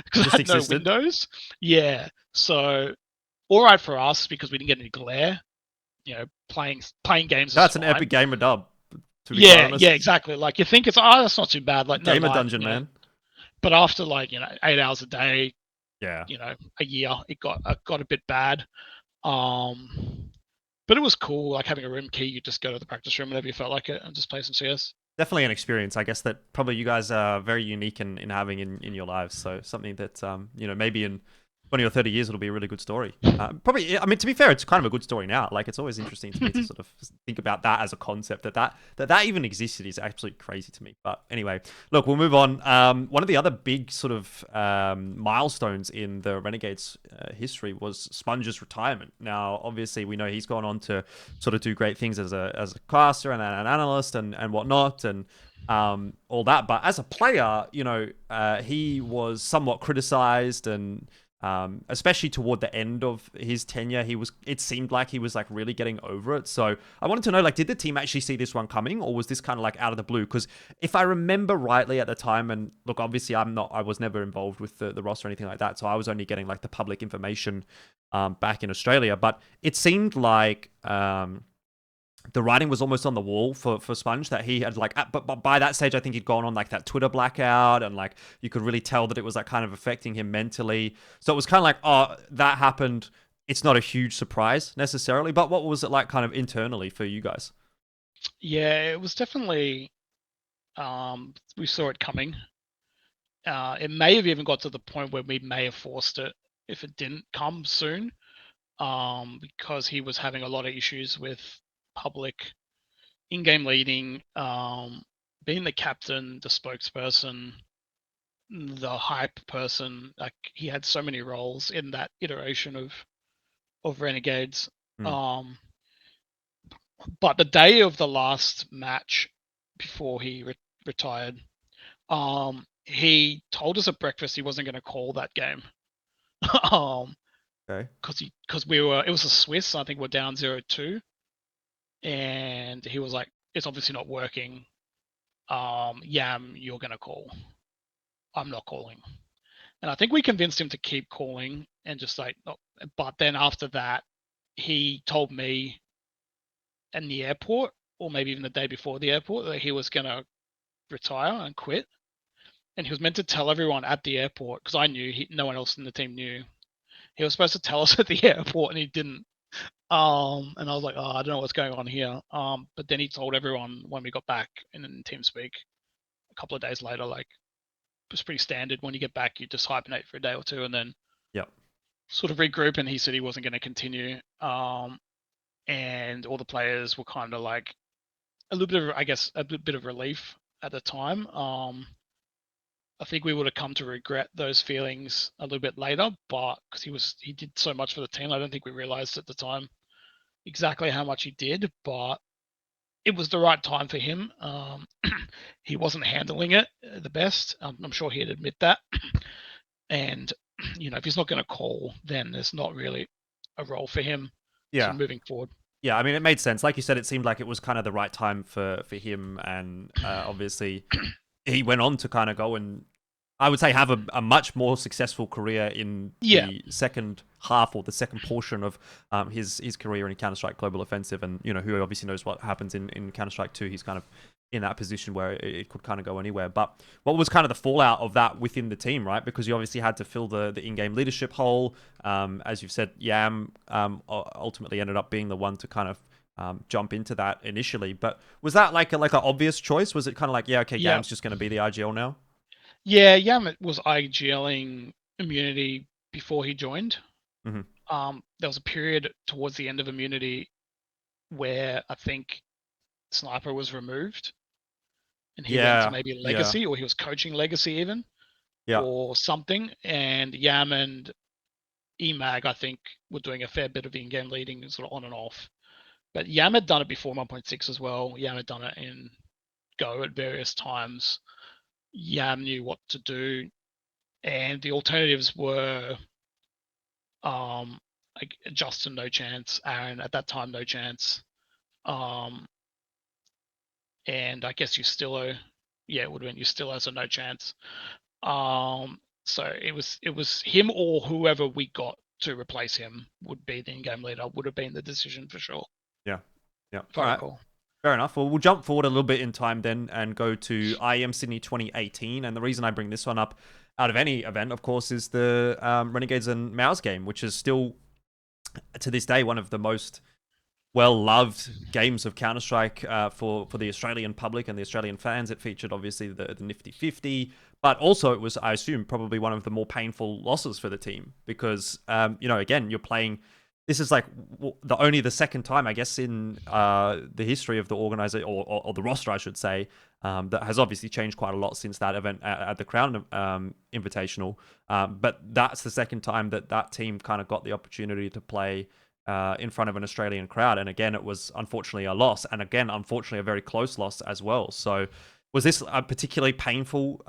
Because it had no windows. Yeah. So all right for us, because we didn't get any glare. Playing games. That's an epic gamer dub. Yeah, exactly. Like you think it's that's not too bad. Like gamer dungeon, man. But after like 8 hours a day, a year, it got a bit bad. But But it was cool, like having a room key. You just go to the practice room whenever you felt like it and just play some CS. Definitely an experience, I guess, that probably you guys are very unique in having in your lives. So something that, maybe in 20 or 30 years, it'll be a really good story. Probably, I mean, to be fair, it's kind of a good story now. Like, it's always interesting to me to sort of think about that as a concept, that even existed is absolutely crazy to me. But anyway, look, we'll move on. One of the other big sort of milestones in the Renegades history was Sponge's retirement. Now, obviously, we know he's gone on to sort of do great things as a caster and an analyst and whatnot, and all that. But as a player, he was somewhat criticized, and especially toward the end of his tenure, it seemed like he was like really getting over it. So I wanted to know, like, did the team actually see this one coming, or was this kind of like out of the blue? Because if I remember rightly at the time, and look, obviously I was never involved with the roster or anything like that, so I was only getting like the public information back in Australia, but it seemed like the writing was almost on the wall for Sponge, that he had like, but by that stage, I think he'd gone on like that Twitter blackout, and like you could really tell that it was like kind of affecting him mentally. So it was kind of like, oh, that happened. It's not a huge surprise necessarily, but what was it like kind of internally for you guys? Yeah, it was definitely, we saw it coming. It may have even got to the point where we may have forced it if it didn't come soon, because he was having a lot of issues with public in-game leading, being the captain, the spokesperson, the hype person. Like, he had so many roles in that iteration of Renegades. Mm. But the day of the last match before he retired, he told us at breakfast he wasn't going to call that game. Okay. Because it was a Swiss. I think we're down 0-2. And he was like, it's obviously not working. Yam, you're going to call. I'm not calling. And I think we convinced him to keep calling and just like, oh. But then after that, he told me in the airport, or maybe even the day before the airport, that he was going to retire and quit. And he was meant to tell everyone at the airport, because I knew, no one else in the team knew. He was supposed to tell us at the airport, and he didn't. And I was like, oh, I don't know what's going on here. But then he told everyone when we got back in TeamSpeak a couple of days later. Like, it was pretty standard. When you get back, you just hibernate for a day or two and then sort of regroup. And he said he wasn't going to continue. And all the players were kind of like a little bit of, I guess, a bit of relief at the time. I think we would have come to regret those feelings a little bit later, but because he did so much for the team, I don't think we realized at the time exactly how much he did, but it was the right time for him. He wasn't handling it the best. I'm sure he'd admit that. And, if he's not going to call, then there's not really a role for him moving forward. Yeah, I mean, it made sense. Like you said, it seemed like it was kind of the right time for him. And obviously, he went on to kind of go and, I would say, have a much more successful career in the second half, or the second portion of his career in Counter-Strike Global Offensive. And, who obviously knows what happens in Counter-Strike 2. He's kind of in that position where it could kind of go anywhere. But what was kind of the fallout of that within the team, right? Because you obviously had to fill the in-game leadership hole. As you've said, Yam ultimately ended up being the one to kind of jump into that initially. But was that like an obvious choice? Was it kind of like, Yam's just going to be the IGL now? Yeah, Yam was IGLing Immunity before he joined. Mm-hmm. There was a period towards the end of Immunity where I think Sniper was removed, and he went to maybe Legacy, or he was coaching Legacy even, or something. And Yam and EMAG, I think, were doing a fair bit of in-game leading, sort of on and off. But Yam had done it before 1.6 as well. Yam had done it in Go at various times. Yam knew what to do, and the alternatives were like Justin, no chance. Aaron, at that time, no chance. And I guess Ustillo, it would have been Ustillo, so no chance. So it was him, or whoever we got to replace him would be the in-game leader, would have been the decision for sure. Yeah. All right. Fair enough. Well, we'll jump forward a little bit in time then and go to IEM Sydney 2018. And the reason I bring this one up out of any event, of course, is the Renegades and MOUZ game, which is still, to this day, one of the most well-loved games of Counter-Strike for the Australian public and the Australian fans. It featured obviously the Nifty 50, but also it was, I assume, probably one of the more painful losses for the team because, again, you're playing. This is like the second time, I guess, in the history of the organizer or the roster, I should say, that has obviously changed quite a lot since that event at the Crown Invitational. But that's the second time that team kind of got the opportunity to play in front of an Australian crowd. And again, it was unfortunately a loss. And again, unfortunately, a very close loss as well. So was this a particularly painful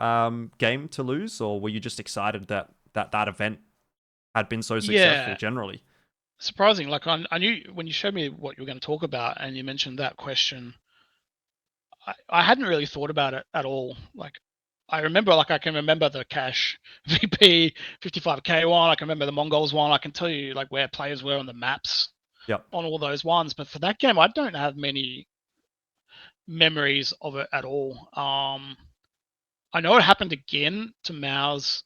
game to lose, or were you just excited that event had been so successful generally? Surprising. Like I knew when you showed me what you were going to talk about and you mentioned that question, I hadn't really thought about it at all. Like I can remember the Cash VP 55K one. I can remember the Mongols one. I can tell you like where players were on the maps on all those ones. But for that game, I don't have many memories of it at all. I know it happened again to Mao's,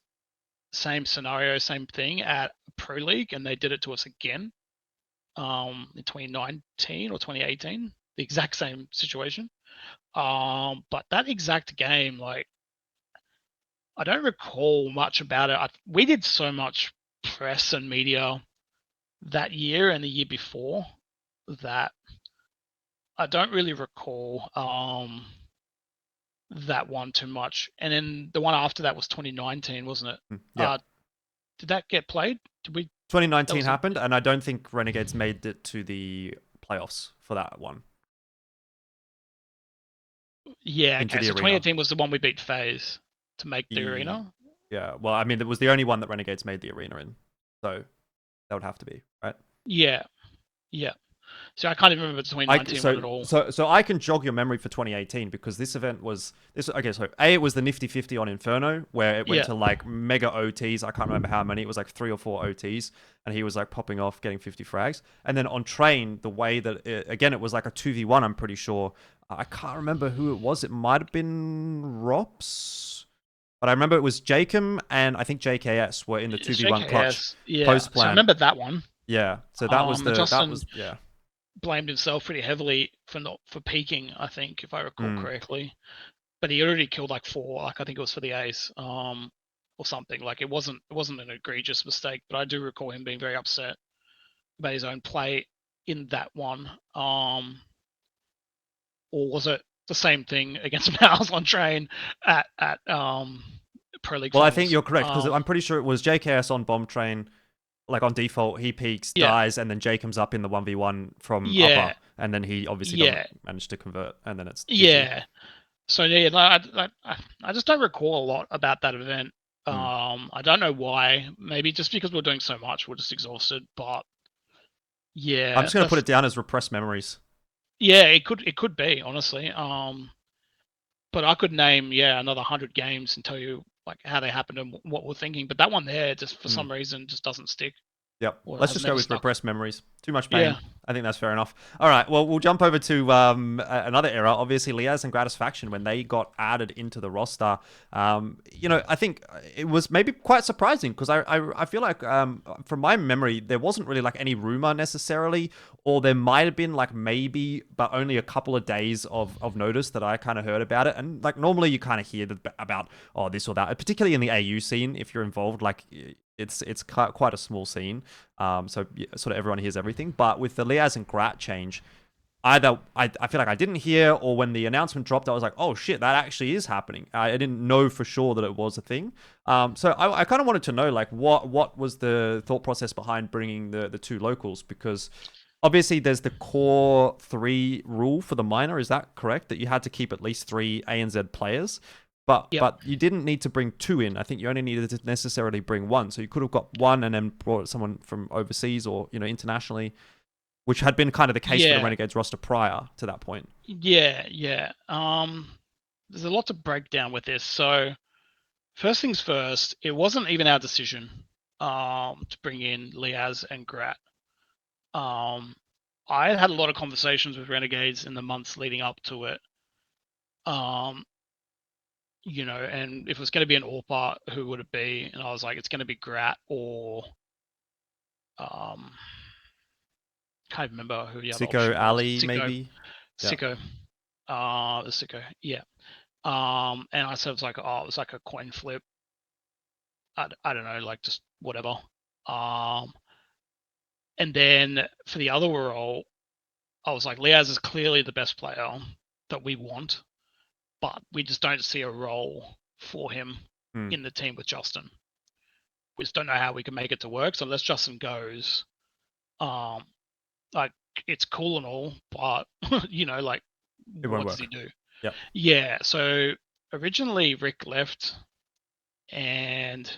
same scenario, same thing at Pro League, and they did it to us again in 2019 or 2018, the exact same situation. But that exact game, like, I don't recall much about it. We did so much press and media that year and the year before that I don't really recall that one too much. And then the one after that was 2019, wasn't it? Yeah. Did that get played? Did we? 2019 happened, and I don't think Renegades made it to the playoffs for that one. Yeah, okay. So 2018 was the one we beat FaZe to make the arena. Yeah, well, I mean, it was the only one that Renegades made the arena in, so that would have to be, right? Yeah, yeah. So I can't even remember the 2019 one at all. So I can jog your memory for 2018 because this event was this. Okay, so it was the Nifty 50 on Inferno where it went to like mega OTs. I can't remember how many. It was like 3 or 4 OTs, and he was like popping off, getting 50 frags. And then on Train, the way that it was like a 2v1. I'm pretty sure. I can't remember who it was. It might have been Rops. But I remember it was Jacob and I think JKS were in the 2v1 clutch post plan. So I remember that one. Yeah. So that was blamed himself pretty heavily for peaking, I think, if I recall correctly. But he already killed like 4, like I think it was for the ace, or something. Like it wasn't an egregious mistake, but I do recall him being very upset about his own play in that one. Or was it the same thing against Mouse on Train at Pro League? Well, I think you're correct because I'm pretty sure it was JKS on Bomb Train. Like on default, he peaks, dies, and then Jacob's up in the 1v1 from upper, and then he obviously doesn't manage to convert, and then it's GG. So I just don't recall a lot about that event. I don't know why. Maybe just because we're doing so much, we're just exhausted. But yeah, I'm just gonna put it down as repressed memories. Yeah, it could be honestly. But I could name another 100 games and tell you like how they happened and what we're thinking. But that one there, just for some reason, just doesn't stick. Yep. Let's just go with repressed memories. Too much pain. Yeah. I think that's fair enough. All right. Well, we'll jump over to another era. Obviously, Liazz and Gratisfaction, when they got added into the roster, I think it was maybe quite surprising because I feel like from my memory, there wasn't really like any rumor necessarily, or there might have been like maybe, but only a couple of days of notice that I kind of heard about it. And like normally you kind of hear about this or that, particularly in the AU scene, if you're involved, like it's quite a small scene, so sort of everyone hears everything. But with the Liazz and Grat change, either I feel like I didn't hear, or when the announcement dropped, I was like, oh shit, that actually is happening. I didn't know for sure that it was a thing. So I kind of wanted to know like what was the thought process behind bringing the 2 locals, because obviously there's the core 3 rule for the minor. Is that correct? That you had to keep at least 3 ANZ players. But you didn't need to bring 2 in. I think you only needed to necessarily bring 1. So you could have got 1 and then brought someone from overseas or internationally, which had been kind of the case for the Renegades roster prior to that point. Yeah. There's a lot to break down with this. So first things first, it wasn't even our decision to bring in Liazz and Grat. I had a lot of conversations with Renegades in the months leading up to it. And if it was going to be an AWPer, who would it be? And I was like, it's going to be Grat or Can't remember who the other Sicko option was. Ali, Sicko. maybe. Yeah. Sicko. The Sicko. Yeah. And I said it was like, oh, it was like a coin flip. I don't know, like just whatever. And then for the other role, I was like, Liazz is clearly the best player that we want, but we just don't see a role for him in the team with Justin. We just don't know how we can make it to work. So unless Justin goes, like it's cool and all, but you know, like what does he do? Yeah. Yeah. So originally Rick left, and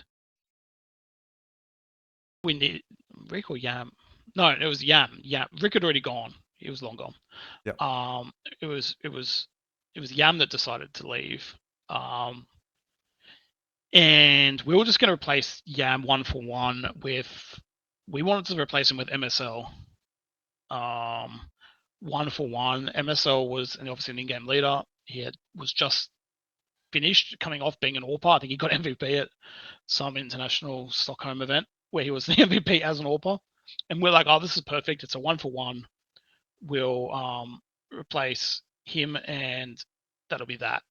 we need Rick or Yam. No, it was Yam. Yam. Rick had already gone. He was long gone. Yeah. It was Yam that decided to leave. And we were just going to replace Yam 1-for-1 with. We wanted to replace him with MSL. 1-for-1. MSL was obviously an in-game leader. He was just finished coming off being an AWPer. I think he got MVP at some international Stockholm event where he was the MVP as an AWPer. And we're like, oh, this is perfect. It's a 1-for-1. We'll replace him, and that'll be that.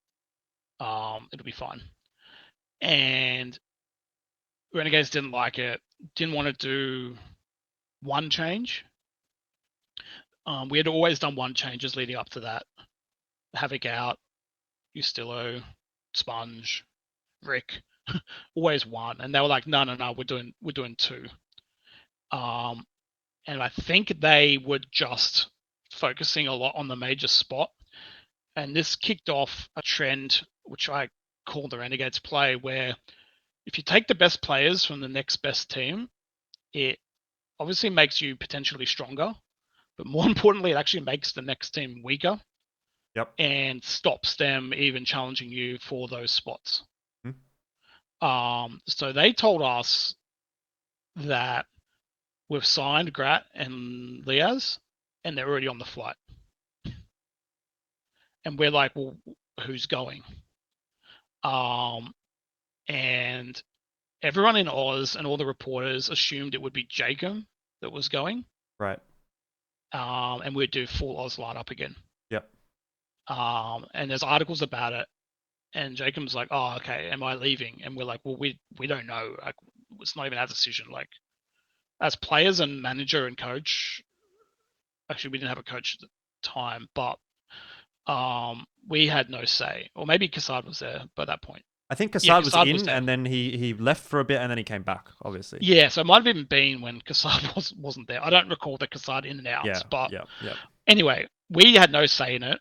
It'll be fine. And Renegades didn't like it. Didn't want to do one change. We had always done one changes leading up to that. Havoc out, Ustillo, Sponge, Rick, always one. And they were like, no, we're doing two. And I think they were just focusing a lot on the major spot. And this kicked off a trend, which I call the Renegades play, where if you take the best players from the next best team, it obviously makes you potentially stronger, but more importantly, it actually makes the next team weaker. Yep. And stops them even challenging you for those spots. So they told us that we've signed Grat and Liazz, and they're already on the flight. And we're like, well, who's going? And everyone in Oz and all the reporters assumed it would be Jacob that was going. Right. And we'd do full Oz lineup again. Yep. And there's articles about it. And Jacob's like, oh, okay, am I leaving? And we're like, well, we don't know. Like, it's not even our decision. Like, as players and manager and coach, actually, we didn't have a coach at the time, but we had no say. Or maybe Kassad was there by that point. I think Kassad was in, and then he left for a bit, and then he came back, obviously. Yeah, so it might have even been when Kassad wasn't there. I don't recall the Kassad in and out. But anyway, we had no say in it.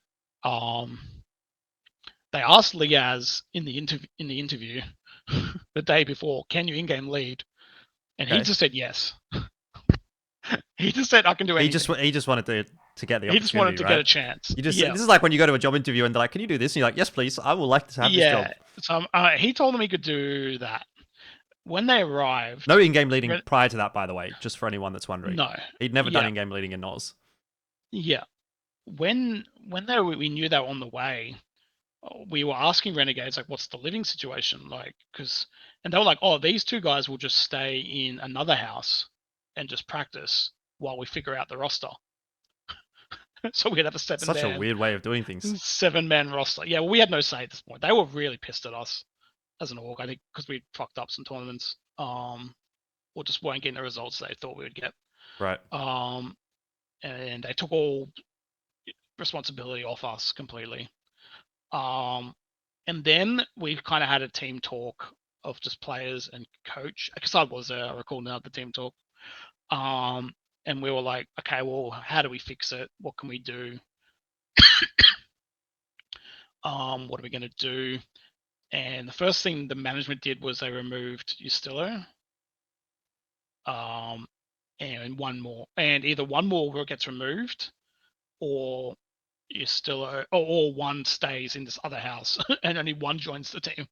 They asked Liazz in the interview the day before, "Can you in-game lead?" And he just said yes. He just said, "I can do anything." He just wanted to get the opportunity. He just wanted to get a chance. This is like when you go to a job interview and they're like, "Can you do this?" And you're like, "Yes, please. I would like to have this job." So he told them he could do that. When they arrived, no in-game leading prior to that, by the way, just for anyone that's wondering. No, he'd never done in-game leading in Oz. Yeah, when we knew they were on the way, we were asking Renegades like, "What's the living situation like?" And they were like, "Oh, these two guys will just stay in another house and just practice while we figure out the roster." So we'd have a Such a weird way of doing things. 7-man roster. Yeah, well, we had no say at this point. They were really pissed at us as an org, I think, because we fucked up some tournaments, or just weren't getting the results they thought we would get. Right. And they took all responsibility off us completely. And then we kind of had a team talk of just players and coach. Kassad was there, I recall now, the team talk. And we were like, okay, well, how do we fix it? What can we do? What are we going to do? And the first thing the management did was they removed Ustillo. And one more. And either one more gets removed, or Ustillo, or one stays in this other house, and only one joins the team.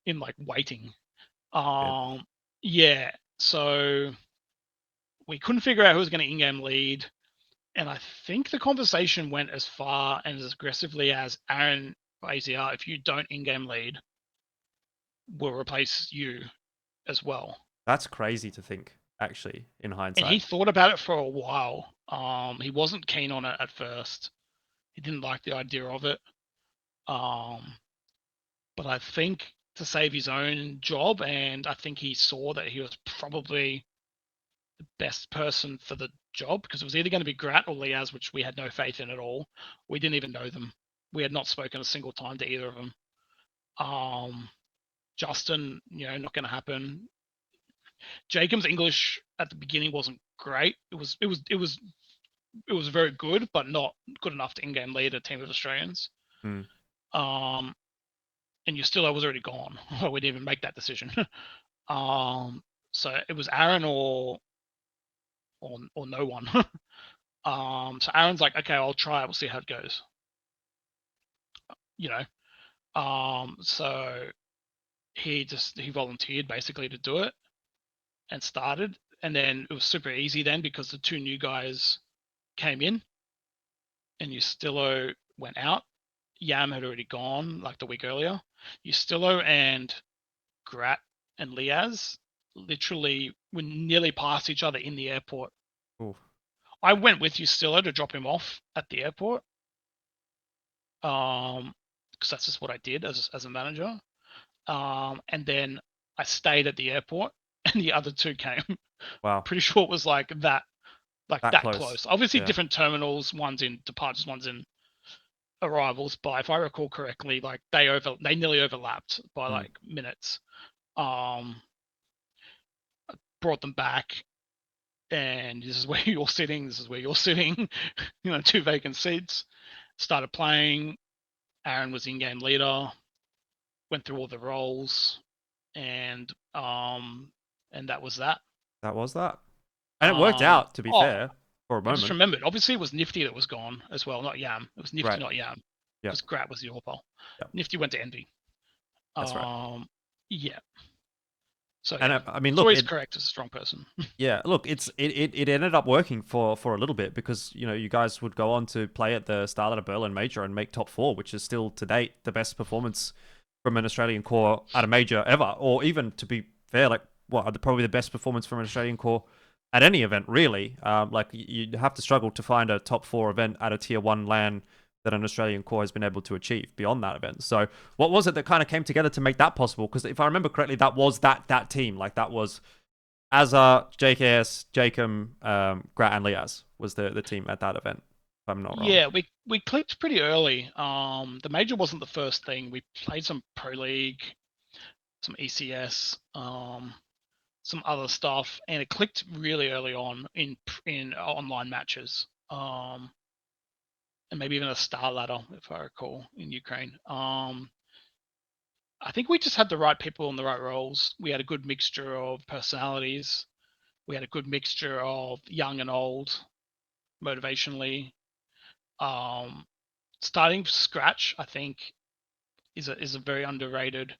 In like waiting. Yeah. So we couldn't figure out who was going to in-game lead. And I think the conversation went as far and as aggressively as, Aaron, AZR, if you don't in-game lead, we'll replace you as well. That's crazy to think. actually, in And hindsight. he thought about it for a while. He wasn't keen on it at first. He didn't like the idea of it. But I think to save his own job, and I think he saw that he was probably the best person for the job, because it was either going to be Grat or Liazz, which we had no faith in at all. We didn't even know them. We had not spoken a single time to either of them. Justin, not going to happen. Jacob's English at the beginning wasn't great. It was very good, but not good enough to in-game lead a team of Australians. Mm. And Justillo was already gone. We didn't even make that decision. So it was Aaron or no one. So Aaron's like, okay, I'll try it. We'll see how it goes. So he volunteered basically to do it and started. And then it was super easy then because the two new guys came in and Justillo went out. Yam had already gone like the week earlier. Justillo and Grat and Liazz literally were nearly past each other in the airport. Ooh. I went with Justillo to drop him off at the airport. Because that's just what I did as a manager. And then I stayed at the airport and the other two came. Wow. Pretty sure it was like that close. Obviously different terminals, one's in departures, one's in arrivals, but if I recall correctly, like they nearly overlapped by like minutes. Brought them back, and this is where you're sitting, this is where you're sitting, two vacant seats. Started playing. Aaron was in-game leader, went through all the roles, and that was that. That was that. And it worked out, to be fair, for a moment. I just remembered, obviously it was Nifty that was gone as well, not Yam. It was Nifty, right. Not Yam. Because Grat was the AWPer. Yep. Nifty went to Envy. That's right. Yeah. So and I mean, it's look, always correct as a strong person. Yeah, look, it ended up working for a little bit because you guys would go on to play at the Starlight Berlin Major and make top 4, which is still to date the best performance from an Australian core at a major ever, or even to be fair, like probably the best performance from an Australian core at any event really. Like you'd have to struggle to find a top 4 event at a tier 1 LAN that an Australian core has been able to achieve beyond that event. So what was it that kind of came together to make that possible? Because if I remember correctly, that was that team. Like that was Azar, JKS, Jacob, Grat, and Liazz was the team at that event, if I'm not wrong. Yeah, we clicked pretty early. The major wasn't the first thing. We played some Pro League, some ECS, some other stuff, and it clicked really early on in online matches. And maybe even a star ladder, if I recall, in Ukraine. I think we just had the right people in the right roles. We had a good mixture of personalities. We had a good mixture of young and old, motivationally. Starting from scratch, I think, is a very underrated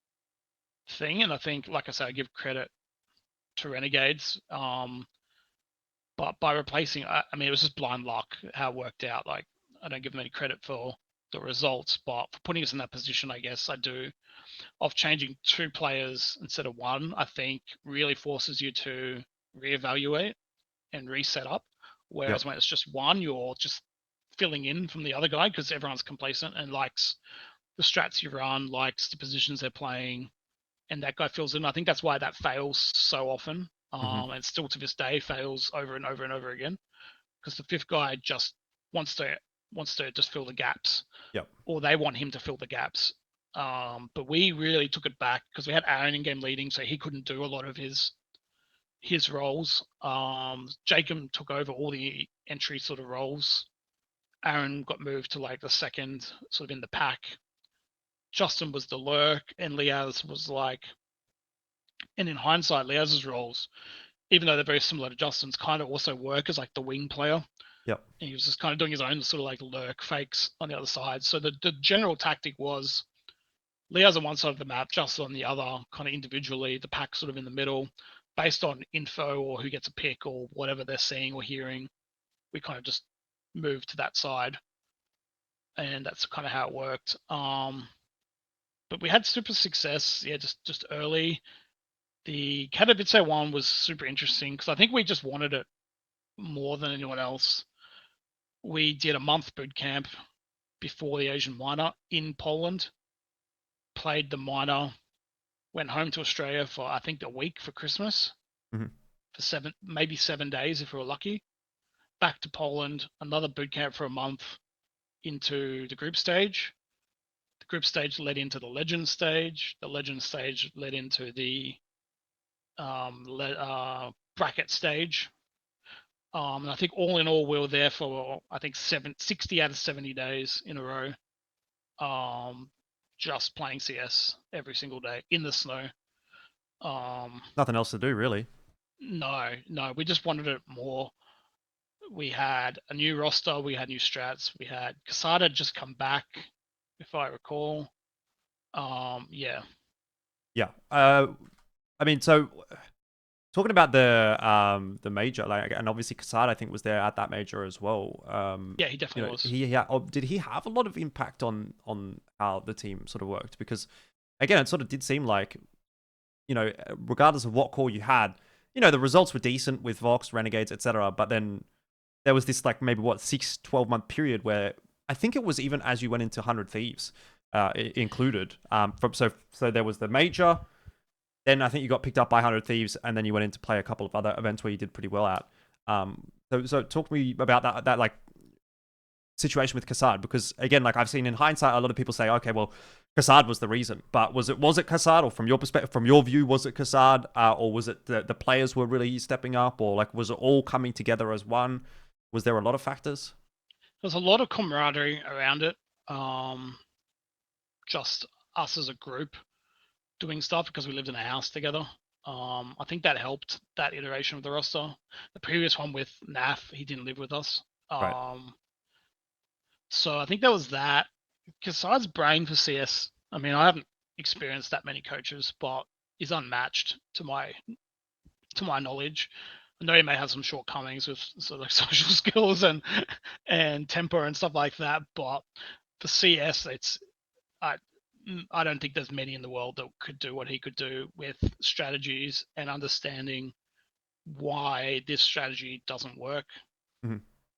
thing. And I think, like I said, I give credit to Renegades. But by replacing, I mean, it was just blind luck how it worked out. Like, I don't give them any credit for the results, but for putting us in that position, I guess I do. Of changing 2 players instead of 1, I think really forces you to reevaluate and reset up. Whereas when it's just 1, you're just filling in from the other guy because everyone's complacent and likes the strats you run, likes the positions they're playing, and that guy fills in. I think that's why that fails so often, and still to this day fails over and over and over again, because the 5th guy just wants to just fill the gaps, or they want him to fill the gaps. But we really took it back because we had Aaron in game leading, so he couldn't do a lot of his roles. Jacob took over all the entry sort of roles. Aaron got moved to like the second sort of in the pack. Justin was the lurk, and Liazz was like, and in hindsight, Liazz's roles, even though they're very similar to Justin's, kind of also work as like the wing player. Yep. And he was just kind of doing his own sort of like lurk fakes on the other side. So the general tactic was Liazz on one side of the map, Justin on the other, kind of individually, the pack sort of in the middle, based on info or who gets a pick or whatever they're seeing or hearing. We kind of just moved to that side. And that's kind of how it worked. But we had super success, just early. The Katowice one was super interesting because I think we just wanted it more than anyone else. We did a month boot camp before the Asian minor in Poland, played the minor, went home to Australia for I think a week for Christmas, for maybe 7 days if we were lucky. Back to Poland, another boot camp for a month into the group stage. The group stage led into the legend stage. The legend stage led into the bracket stage. And I think all in all, we were there for, I think, 60 out of 70 days in a row, just playing CS every single day in the snow. Nothing else to do, really. No, we just wanted it more. We had a new roster, we had new strats, we had Casada just come back, if I recall. Yeah. Yeah. I mean, so talking about the major, like, and obviously Casada, I think, was there at that major as well. Yeah, he definitely was. Did he have a lot of impact on how the team sort of worked? Because again, it sort of did seem like, regardless of what core you had, the results were decent with Vox, Renegades, etc. But then there was this, like, maybe 12 month period where I think it was even as you went into 100 Thieves included. So there was the major. Then I think you got picked up by 100 Thieves, and then you went in to play a couple of other events where you did pretty well at. So talk to me about that like situation with Kassad, because again, like, I've seen in hindsight, a lot of people say, okay, well, Kassad was the reason, but was it Kassad, or from your perspective, from your view, was it Kassad, or was it the players were really stepping up, or like was it all coming together as one? Was there a lot of factors? There's a lot of camaraderie around it. Just us as a group doing stuff because we lived in a house together. I think that helped that iteration of the roster. The previous one with Naf, he didn't live with us. Right. So I think there was that. Besides brain for CS, I mean, I haven't experienced that many coaches, but is unmatched to my knowledge. I know he may have some shortcomings with sort of social skills and temper and stuff like that, but for CS, I don't think there's many in the world that could do what he could do with strategies and understanding why this strategy doesn't work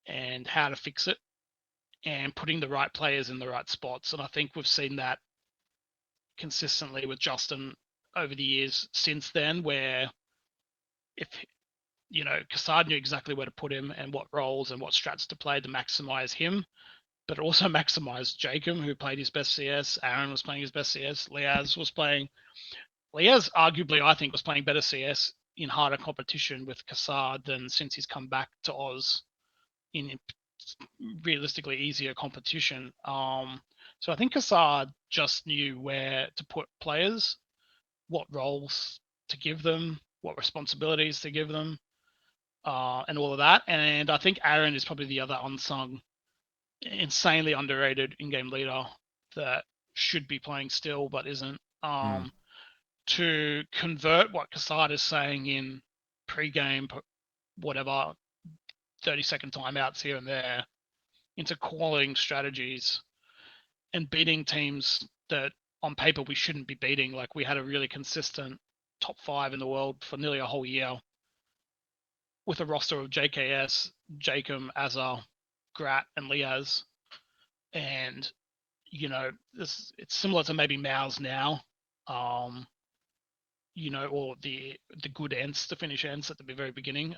and how to fix it and putting the right players in the right spots. And I think we've seen that consistently with Justin over the years since then, where if Kassad knew exactly where to put him and what roles and what strats to play to maximize him, but also maximized Jacob, who played his best CS. Aaron was playing his best CS. Liazz arguably, I think, was playing better CS in harder competition with Kassad than since he's come back to Oz in realistically easier competition. So I think Kassad just knew where to put players, what roles to give them, what responsibilities to give them, and all of that. And I think Aaron is probably the other unsung, insanely underrated in-game leader that should be playing still but isn't. To convert what Kassad is saying in pre-game, whatever, 30-second timeouts here and there, into calling strategies and beating teams that on paper we shouldn't be beating. Like, we had a really consistent top 5 in the world for nearly a whole year with a roster of JKS, Jacob, Azar, Grat, and Liazz. And, it's similar to maybe Mao's now, or the good Ents, the Finnish Ents at the very beginning.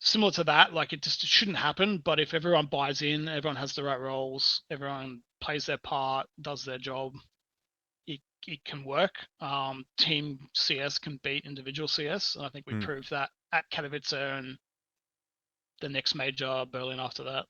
Similar to that, like, it shouldn't happen, but if everyone buys in, everyone has the right roles, everyone plays their part, does their job, it can work. Team CS can beat individual CS, and I think we proved that at Katowice and the next major, Berlin, after that.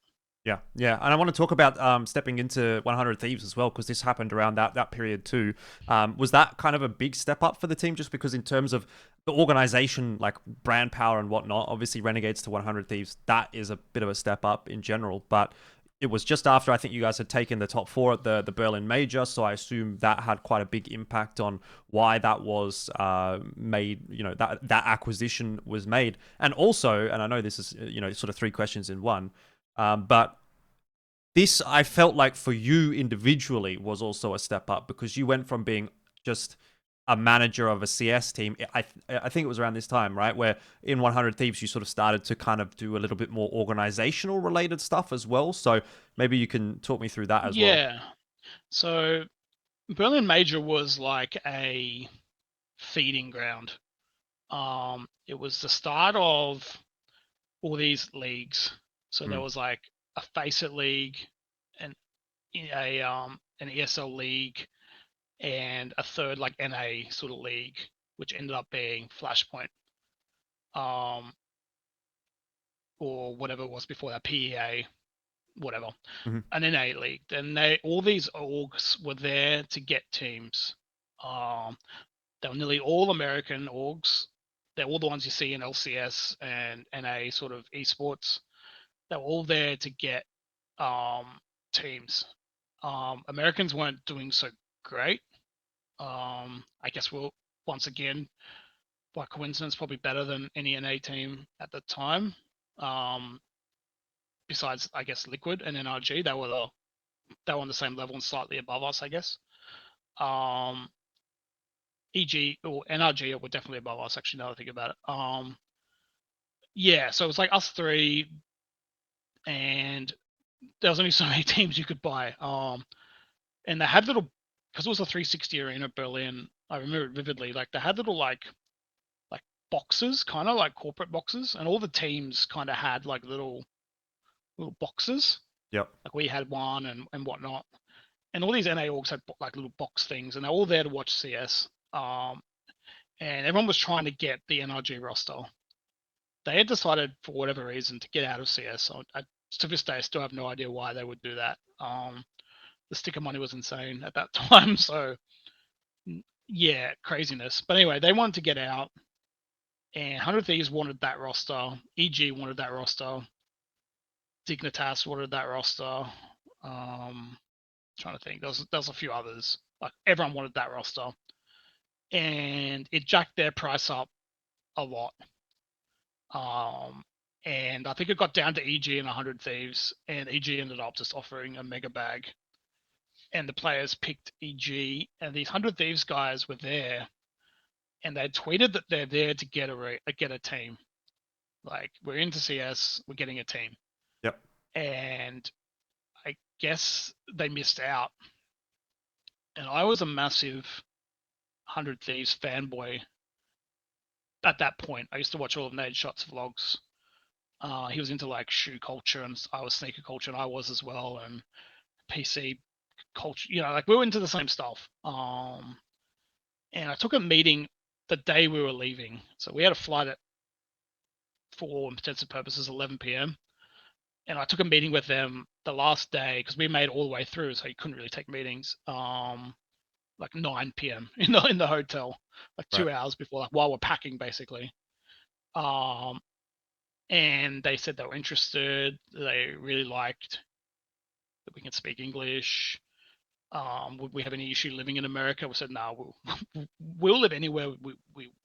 Yeah, and I want to talk about stepping into 100 Thieves as well, because this happened around that period too. Was that kind of a big step up for the team, just because in terms of the organization, like brand power and whatnot? Obviously, Renegades to 100 Thieves, that is a bit of a step up in general, but it was just after I think you guys had taken the top 4 at the Berlin Major, so I assume that had quite a big impact on why that was made, that acquisition was made. And also, and I know this is, sort of 3 questions in one, but this, I felt like for you individually, was also a step up, because you went from being just a manager of a CS team. I think it was around this time, right, where in 100 Thieves you sort of started to kind of do a little bit more organizational related stuff as well. So maybe you can talk me through that as well. Yeah. So Berlin Major was like a feeding ground. It was the start of all these leagues. So there was like a Faceit League, and an ESL League, and a third like NA sort of league, which ended up being Flashpoint, or whatever it was before that, PEA, whatever, an NA league. And all these orgs were there to get teams. They were nearly all American orgs. They're all the ones you see in LCS and NA sort of esports. They were all there to get teams. Americans weren't doing so great. I guess we'll once again, by coincidence, probably better than any NA team at the time. Besides, I guess, Liquid and NRG, they were on the same level and slightly above us, I guess. EG or NRG were definitely above us, actually, now that I think about it. Yeah, so it was like us three, and there was only so many teams you could buy. And they had little, because it was a 360 arena Berlin, I remember it vividly, like they had little like boxes, kind of like corporate boxes, and all the teams kind of had like little boxes. Yep. Like we had one and whatnot. And all these NA orgs had like little box things, and they're all there to watch CS. And everyone was trying to get the NRG roster. They had decided, for whatever reason, to get out of CS. To this day, I still have no idea why they would do that. The sticker money was insane at that time, so yeah, craziness. But anyway, they wanted to get out, and 100 Thieves wanted that roster. EG wanted that roster. Dignitas wanted that roster. Trying to think, there was a few others. Like everyone wanted that roster, and it jacked their price up a lot. And I think it got down to EG and 100 Thieves, and EG ended up just offering a mega bag, and the players picked EG, and these 100 Thieves guys were there, and they tweeted that they're there to get a team. Like, we're into CS, we're getting a team. Yep. And I guess they missed out. And I was a massive 100 Thieves fanboy at that point. I used to watch all of Nade Shot's vlogs. He was into like shoe culture, and I was sneaker culture, and I was as well, and PC culture. Like we were into the same stuff. And I took a meeting the day we were leaving. So we had a flight at, for all intents and purposes, 11 p.m. And I took a meeting with them the last day, because we made it all the way through, so you couldn't really take meetings. Like 9 p.m. in the hotel, like 2 hours before, like while we're packing, basically. And they said they were interested. They really liked that we can speak English. Would we have any issue living in America? We said, no, we'll live anywhere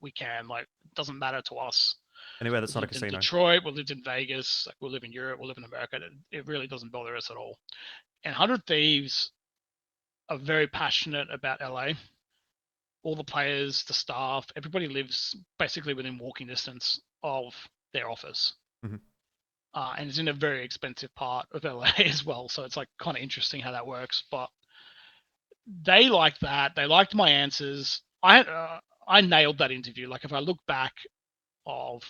we can. Like, it doesn't matter to us. Anywhere that's not a We lived in casino. Detroit, we lived in Vegas, like we'll live in Europe, we'll live in America. It really doesn't bother us at all. And 100 Thieves are very passionate about LA. All the players, the staff, everybody lives basically within walking distance of their office. And it's in a very expensive part of LA as well. So it's like kind of interesting how that works. But they liked that. They liked my answers. I nailed that interview. Like if I look back of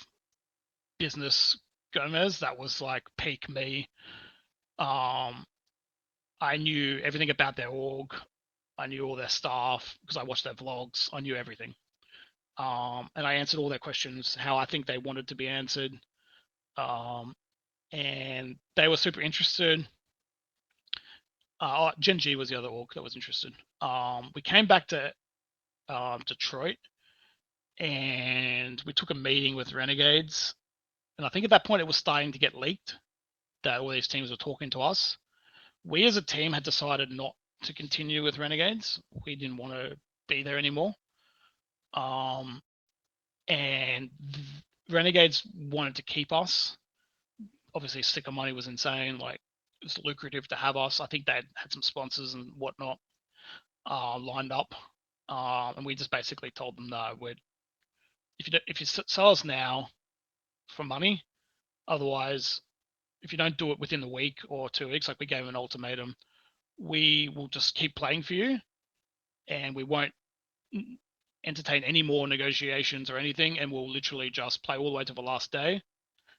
business Gomez, that was like peak me. I knew everything about their org. I knew all their staff because I watched their vlogs. I knew everything. And I answered all their questions how I think they wanted to be answered. And they were super interested. Gen G was the other org that was interested. We came back to Detroit, and we took a meeting with Renegades. And I think at that point it was starting to get leaked that all these teams were talking to us. We as a team had decided not to continue with Renegades. We didn't want to be there anymore. And Renegades wanted to keep us. Obviously, sticker money was insane. Like, it was lucrative to have us. I think they had some sponsors and whatnot lined up. And we just basically told them, no, if you sell us now for money, otherwise, if you don't do it within a week or 2 weeks, like we gave an ultimatum, we will just keep playing for you, and we won't entertain any more negotiations or anything, and we'll literally just play all the way to the last day,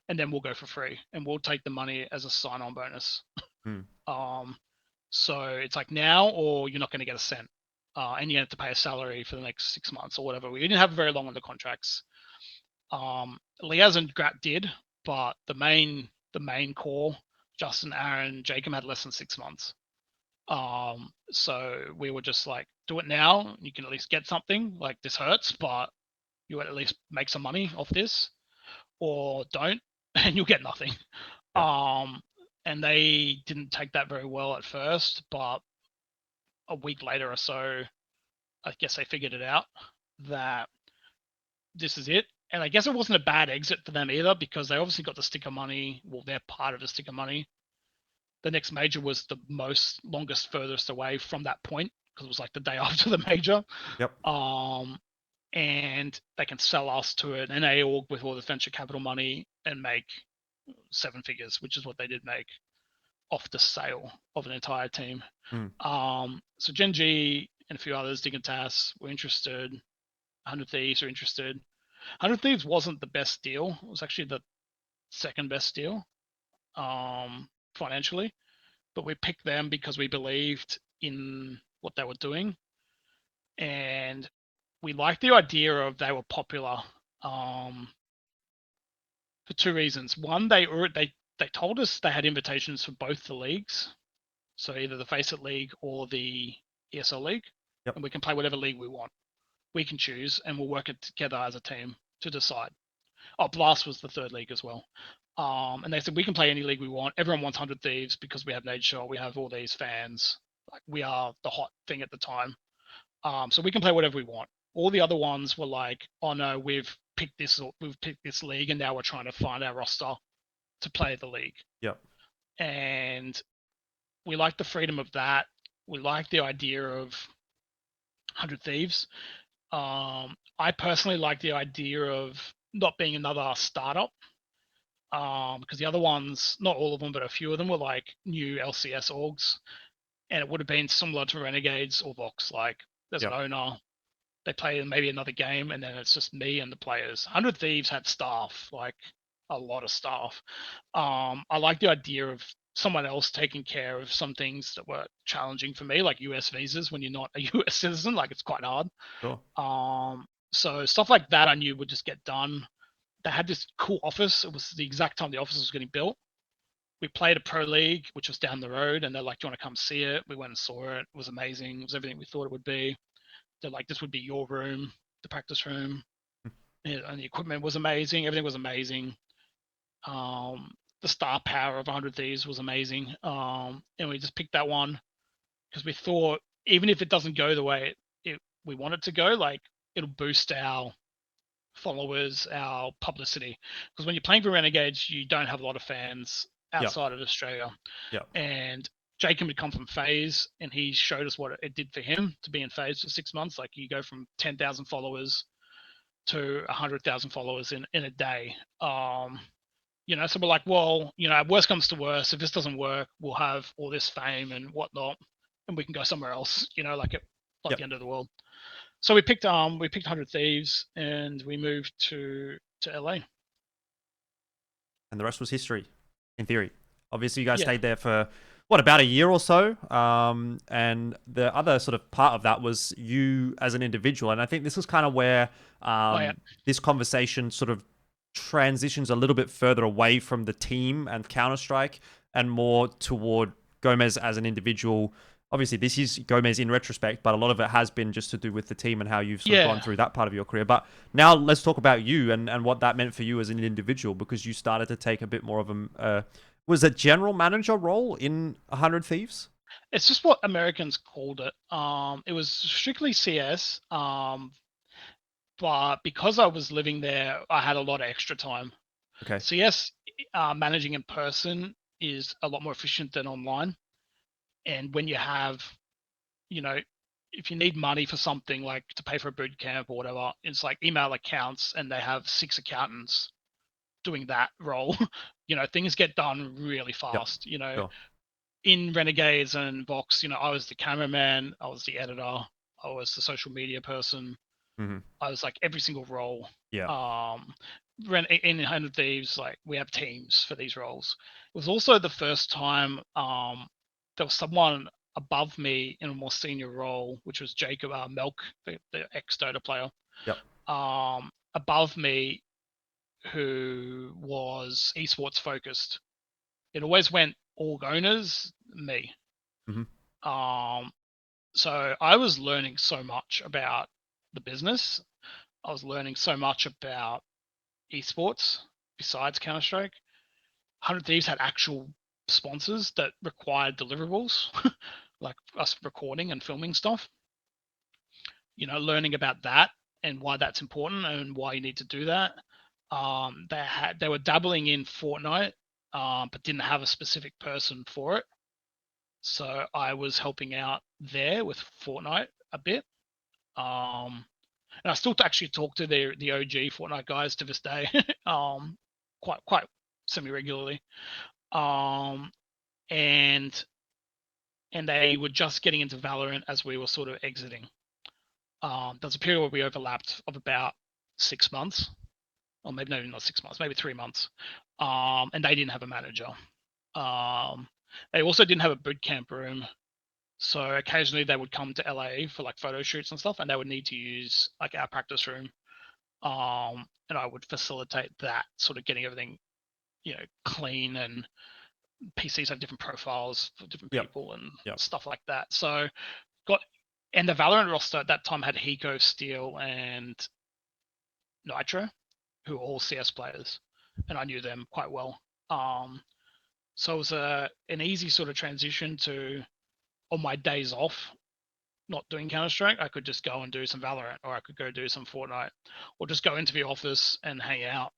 and then we'll go for free, and we'll take the money as a sign-on bonus. So it's like now, or you're not going to get a cent, and you have to pay a salary for the next 6 months or whatever. We didn't have very long on the contracts. Liazz and Grat did, but the main core, Justin, Aaron, Jacob had less than 6 months. So we were just like, do it now. You can at least get something. Like, this hurts, but you at least make some money off this, or don't, and you'll get nothing. And they didn't take that very well at first, but a week later or so, I guess they figured it out that this is it. And I guess it wasn't a bad exit for them either, because they obviously got the sticker money. Well, they're part of the sticker money. The next major was the longest furthest away from that point, because it was like the day after the major. And they can sell us to an NA org with all the venture capital money and make 7 figures, which is what they did make off the sale of an entire team. So Gen G and a few others, Dignitas, were interested. 100 Thieves were interested. 100 Thieves wasn't the best deal. It was actually the second best deal financially. But we picked them because we believed in what they were doing. And we liked the idea of they were popular for 2 reasons. One, they told us they had invitations for both the leagues. So either the Face It League or the ESL League. And we can play whatever league we want. We can choose, and we'll work it together as a team to decide. Blast was the 3rd league as well. And they said, we can play any league we want. Everyone wants 100 Thieves because we have Nadeshot, we have all these fans. Like, we are the hot thing at the time. So we can play whatever we want. All the other ones were like, oh no, we've picked this league, and now we're trying to find our roster to play the league. And we like the freedom of that. We like the idea of 100 Thieves. I personally like the idea of not being another startup, because the other ones, not all of them, but a few of them were like new LCS orgs, and it would have been similar to Renegades or Vox-like. There's an owner, they play maybe another game, and then it's just me and the players. 100 Thieves had staff, like a lot of staff. I like the idea of someone else taking care of some things that were challenging for me, like US visas when you're not a US citizen. Like, it's quite hard. So stuff like that I knew would just get done. They had this cool office. It was the exact time the office was getting built. We played a pro league, which was down the road, and they're like, do you want to come see it? We went and saw it. It was amazing. It was everything we thought it would be. They're like, this would be your room, the practice room. And the equipment was amazing. Everything was amazing. The star power of 100 Thieves was amazing. And we just picked that one because we thought, even if it doesn't go the way we want it to go, like, it'll boost our followers, our publicity. Because when you're playing for Renegades, you don't have a lot of fans outside of Australia. And Jacob had come from FaZe, and he showed us what it did for him to be in FaZe for 6 months. Like, you go from 10,000 followers to 100,000 followers in a day. So we're like, well, worst comes to worst, if this doesn't work, we'll have all this fame and whatnot, and we can go somewhere else. Like, the end of the world. So we picked 100 Thieves, and we moved to LA. And the rest was history, in theory. Obviously, you guys stayed there for about a year or so. And the other sort of part of that was you as an individual. And I think this is kind of where this conversation sort of transitions a little bit further away from the team and Counter-Strike and more toward Gomez as an individual. Obviously, this is Gomez in retrospect, but a lot of it has been just to do with the team and how you've sort of gone through that part of your career. But now let's talk about you and what that meant for you as an individual, because you started to take a bit more of was a general manager role in 100 Thieves? It's just what Americans called it. It was strictly CS, but because I was living there, I had a lot of extra time. CS managing in person is a lot more efficient than online. And when you have, if you need money for something like to pay for a boot camp or whatever, it's like email accounts and they have 6 accountants doing that role. Things get done really fast. Sure. In Renegades and Vox, I was the cameraman, I was the editor, I was the social media person. Mm-hmm. I was like every single role. Yeah. In 100 Thieves, like we have teams for these roles. It was also the first time there was someone above me in a more senior role, which was Jacob Melk, the ex-Dota player. Yep. Above me, who was esports focused. It always went org owners, me. Mm-hmm. So I was learning so much about the business. I was learning so much about esports besides Counter-Strike. 100 Thieves had actual sponsors that required deliverables, like us recording and filming stuff. Learning about that and why that's important and why you need to do that. They were dabbling in Fortnite, but didn't have a specific person for it. So I was helping out there with Fortnite a bit. And I still actually talk to the OG Fortnite guys to this day, quite semi-regularly. And they were just getting into Valorant as we were sort of exiting. There was a period where we overlapped of about 6 months, or maybe not 6 months, maybe 3 months. And they didn't have a manager. They also didn't have a boot camp room. So occasionally they would come to LA for like photo shoots and stuff, and they would need to use like our practice room. And I would facilitate that, sort of getting everything, clean, and PCs have different profiles for different people and stuff like that. So and the Valorant roster at that time had Hiko, Steel, and Nitro, who were all CS players, and I knew them quite well. So it was an easy sort of transition to, on my days off, not doing Counter-Strike, I could just go and do some Valorant, or I could go do some Fortnite, or just go into the office and hang out.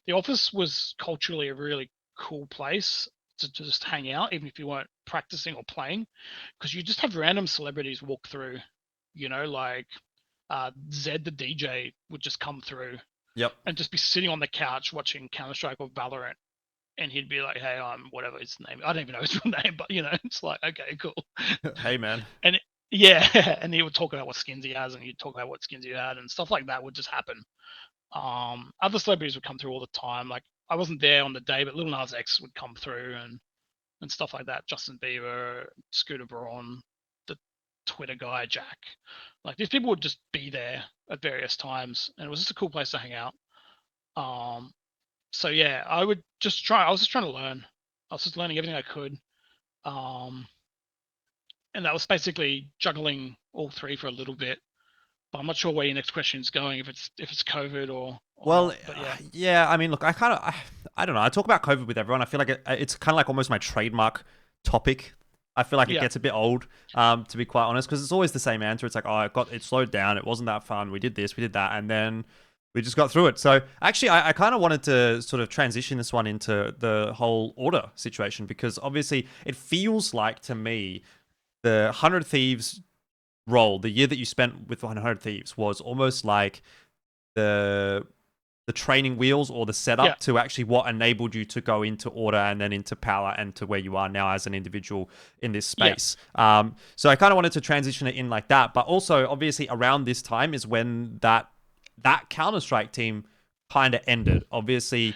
The office was culturally a really cool place to just hang out, even if you weren't practicing or playing, because you just have random celebrities walk through, like Zed the DJ would just come through and just be sitting on the couch watching Counter-Strike or Valorant. And he'd be like, "Hey, I'm whatever his name. I don't even know his real name, but it's like, okay, cool." Hey, man. And and he would talk about what skins he has, and he'd talk about what skins you had, and stuff like that would just happen. Other celebrities would come through all the time. Like I wasn't there on the day, but Lil Nas X would come through and stuff like that. Justin Bieber, Scooter Braun, the Twitter guy Jack. Like these people would just be there at various times, and it was just a cool place to hang out. So yeah, I was just trying to learn. I was just learning everything I could. And that was basically juggling all three for a little bit. But I'm not sure where your next question is going, if it's COVID or well, not, but yeah. I mean, look, I don't know. I talk about COVID with everyone. I feel like it's kind of like almost my trademark topic. I feel like it gets a bit old, to be quite honest, because it's always the same answer. It's like, oh, it slowed down. It wasn't that fun. We did this, we did that, and then we just got through it. So actually, I kind of wanted to sort of transition this one into the whole Order situation, because obviously it feels like to me the 100 Thieves role, the year that you spent with 100 Thieves, was almost like the training wheels or the setup to actually what enabled you to go into Order and then into Power and to where you are now as an individual in this space. So I kind of wanted to transition it in like that. But also, obviously, around this time is when that Counter-Strike team kind of ended. Obviously,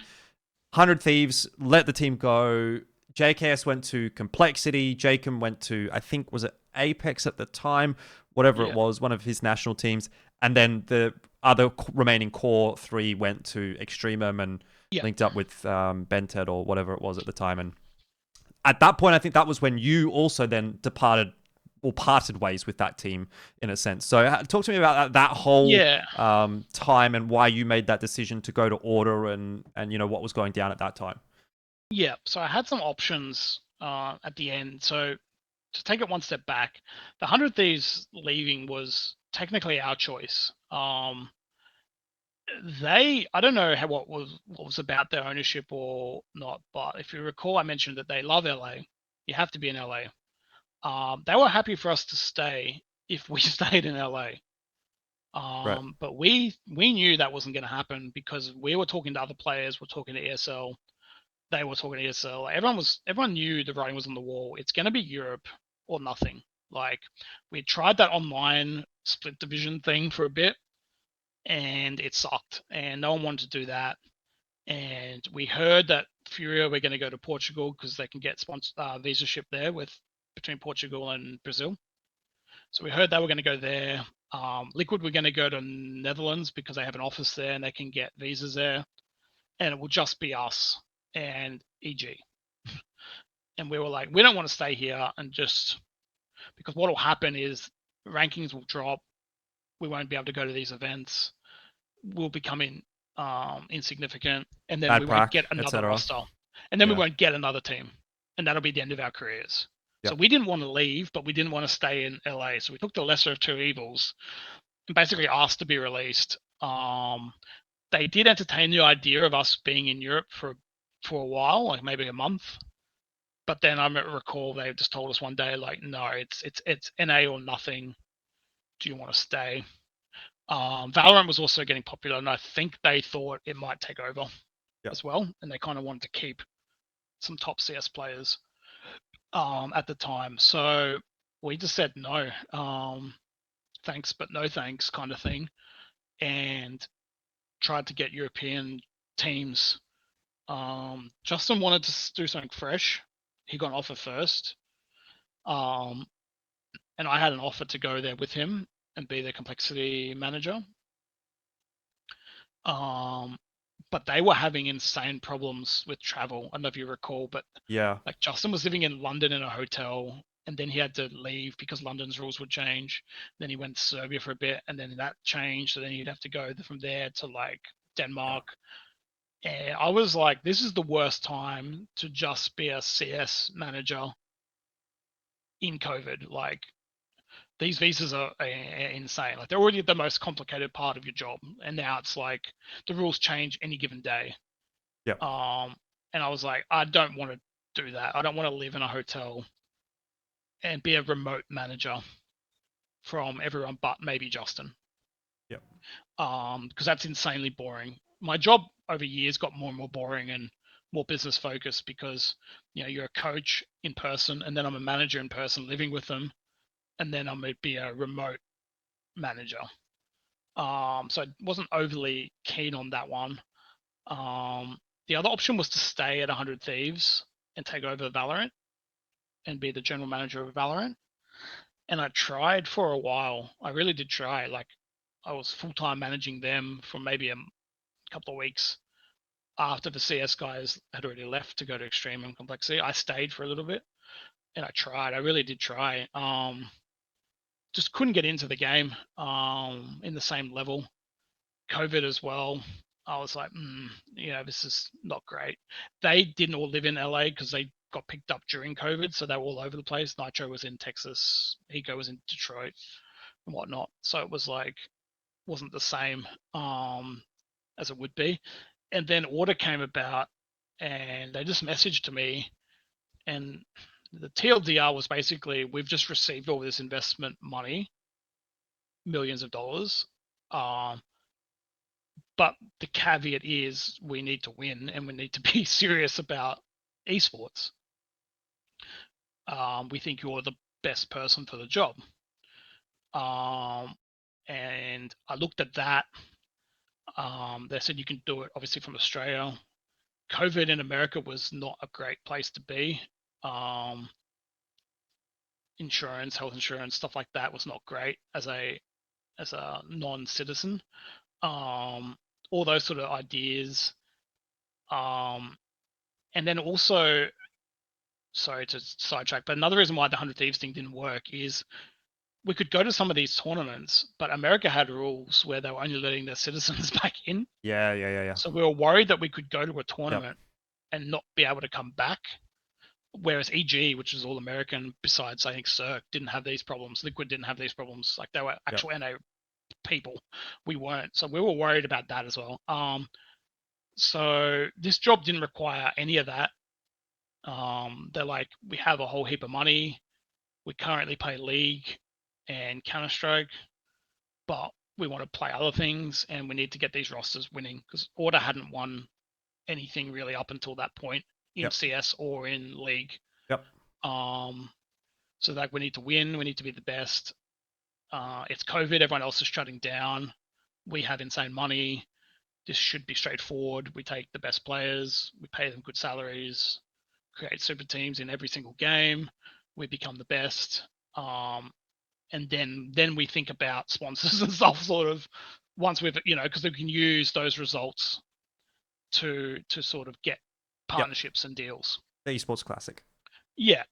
100 Thieves let the team go. JKS went to Complexity. Jacob went to, I think, was it Apex at the time? Whatever it was, one of his national teams. And then the other remaining core three went to Extremum and linked up with Bented or whatever it was at the time. And at that point, I think that was when you also then departed or parted ways with that team in a sense. So talk to me about that whole time and why you made that decision to go to Order and what was going down at that time. Yeah, so I had some options at the end. So to take it one step back, the 100 Thieves leaving was technically our choice. I don't know what was about their ownership or not, but if you recall, I mentioned that they love LA. You have to be in LA. They were happy for us to stay if we stayed in LA. Right. But we knew that wasn't going to happen because we were talking to other players, we're talking to ESL, they were talking to ESL. Everyone knew the writing was on the wall. It's going to be Europe or nothing. Like, we tried that online split division thing for a bit, and it sucked, and no one wanted to do that. And we heard that Furia were going to go to Portugal because they can get visa ship there between Portugal and Brazil. So we heard they were going to go there. Liquid were going to go to Netherlands because they have an office there and they can get visas there. And it will just be us and EG. And we were like, we don't want to stay here and just because what will happen is rankings will drop. We won't be able to go to these events. We'll become insignificant, and then Bad we won't prac, get another etc. roster, and then we Yeah. won't get another team, and that'll be the end of our careers. So Yep. we didn't want to leave, but we didn't want to stay in LA. So we took the lesser of two evils and basically asked to be released. They did entertain the idea of us being in Europe for a while, like maybe a month. But then I recall they just told us one day, like, no, it's NA or nothing. Do you want to stay? Valorant was also getting popular, and I think they thought it might take over as well, and they kind of wanted to keep some top CS players at the time. So we just said no, thanks, but no thanks, kind of thing, and tried to get European teams. Justin wanted to do something fresh. He got an offer first, and I had an offer to go there with him and be the complexity manager. But they were having insane problems with travel. I don't know if you recall, but Yeah. like Justin was living in London in a hotel, and then he had to leave because London's rules would change. Then he went to Serbia for a bit, and then that changed. So then he'd have to go from there to like Denmark. And I was like, this is the worst time to just be a CS manager in COVID. Like, these visas are insane. Like, they're already the most complicated part of your job, and now it's like the rules change any given day. Yep. And I was like, I don't want to do that. I don't want to live in a hotel and be a remote manager from everyone but maybe Justin. Yep. Because that's insanely boring. My job over years got more and more boring and more business focused because, you know, you're a coach in person, and then I'm a manager in person living with them, and then I'm going to be a remote manager. So I wasn't overly keen on that one. The other option was to stay at 100 Thieves and take over Valorant and be the general manager of Valorant. And I tried for a while. I really did try. Like, I was full-time managing them for maybe a couple of weeks after the CS guys had already left to go to Extreme and Complexity. I stayed for a little bit and I tried. I really did try. Just couldn't get into the game in the same level. COVID as well. I was like, this is not great. They didn't all live in LA because they got picked up during COVID, so they were all over the place. Nitro was in Texas, Ego was in Detroit, and whatnot. So it was like, wasn't the same as it would be. And then Order came about, and they just messaged me, and the TLDR was basically, we've just received all this investment money, millions of dollars. But the caveat is we need to win and we need to be serious about esports. We think you're the best person for the job. And I looked at that. They said you can do it obviously from Australia. COVID in America was not a great place to be. Insurance, health insurance, stuff like that was not great as a non-citizen. All those sort of ideas. And then also, sorry to sidetrack, but another reason why the 100 Thieves thing didn't work is we could go to some of these tournaments, but America had rules where they were only letting their citizens back in. Yeah. So we were worried that we could go to a tournament and not be able to come back. Whereas EG, which is all American, besides I think Cirque, didn't have these problems. Liquid didn't have these problems. Like, they were actual NA people. We weren't. So we were worried about that as well. So this job didn't require any of that. They're like, we have a whole heap of money. We currently play League, and Counter-Strike, but we want to play other things, and we need to get these rosters winning because Order hadn't won anything really up until that point in CS or in League. Yep. So like we need to win, we need to be the best. It's COVID, everyone else is shutting down. We have insane money. This should be straightforward. We take the best players, we pay them good salaries, create super teams in every single game. We become the best. And then we think about sponsors and stuff sort of once we've, because we can use those results to sort of get partnerships and deals. The esports classic. Yeah.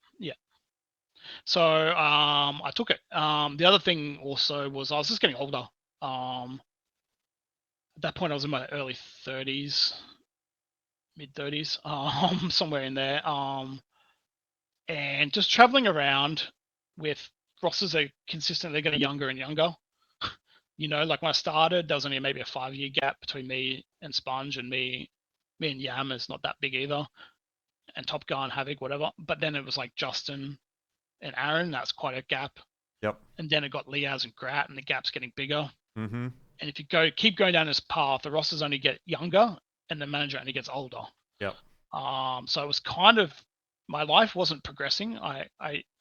So I took it. The other thing also was I was just getting older. At that point I was in my early 30s, mid 30s, somewhere in there. And just traveling around with rosters that are consistently getting younger and younger. Like when I started, there was only maybe a 5-year gap between me and Sponge, and me and Yam is not that big either, and Top Guy and Havoc, whatever. But then it was like Justin and Aaron, that's quite a gap. Yep. And then it got Liazz and Grat, and the gap's getting bigger. Mm-hmm. And if you keep going down this path, the rosters only get younger, and the manager only gets older. Yep. So it was kind of, my life wasn't progressing. I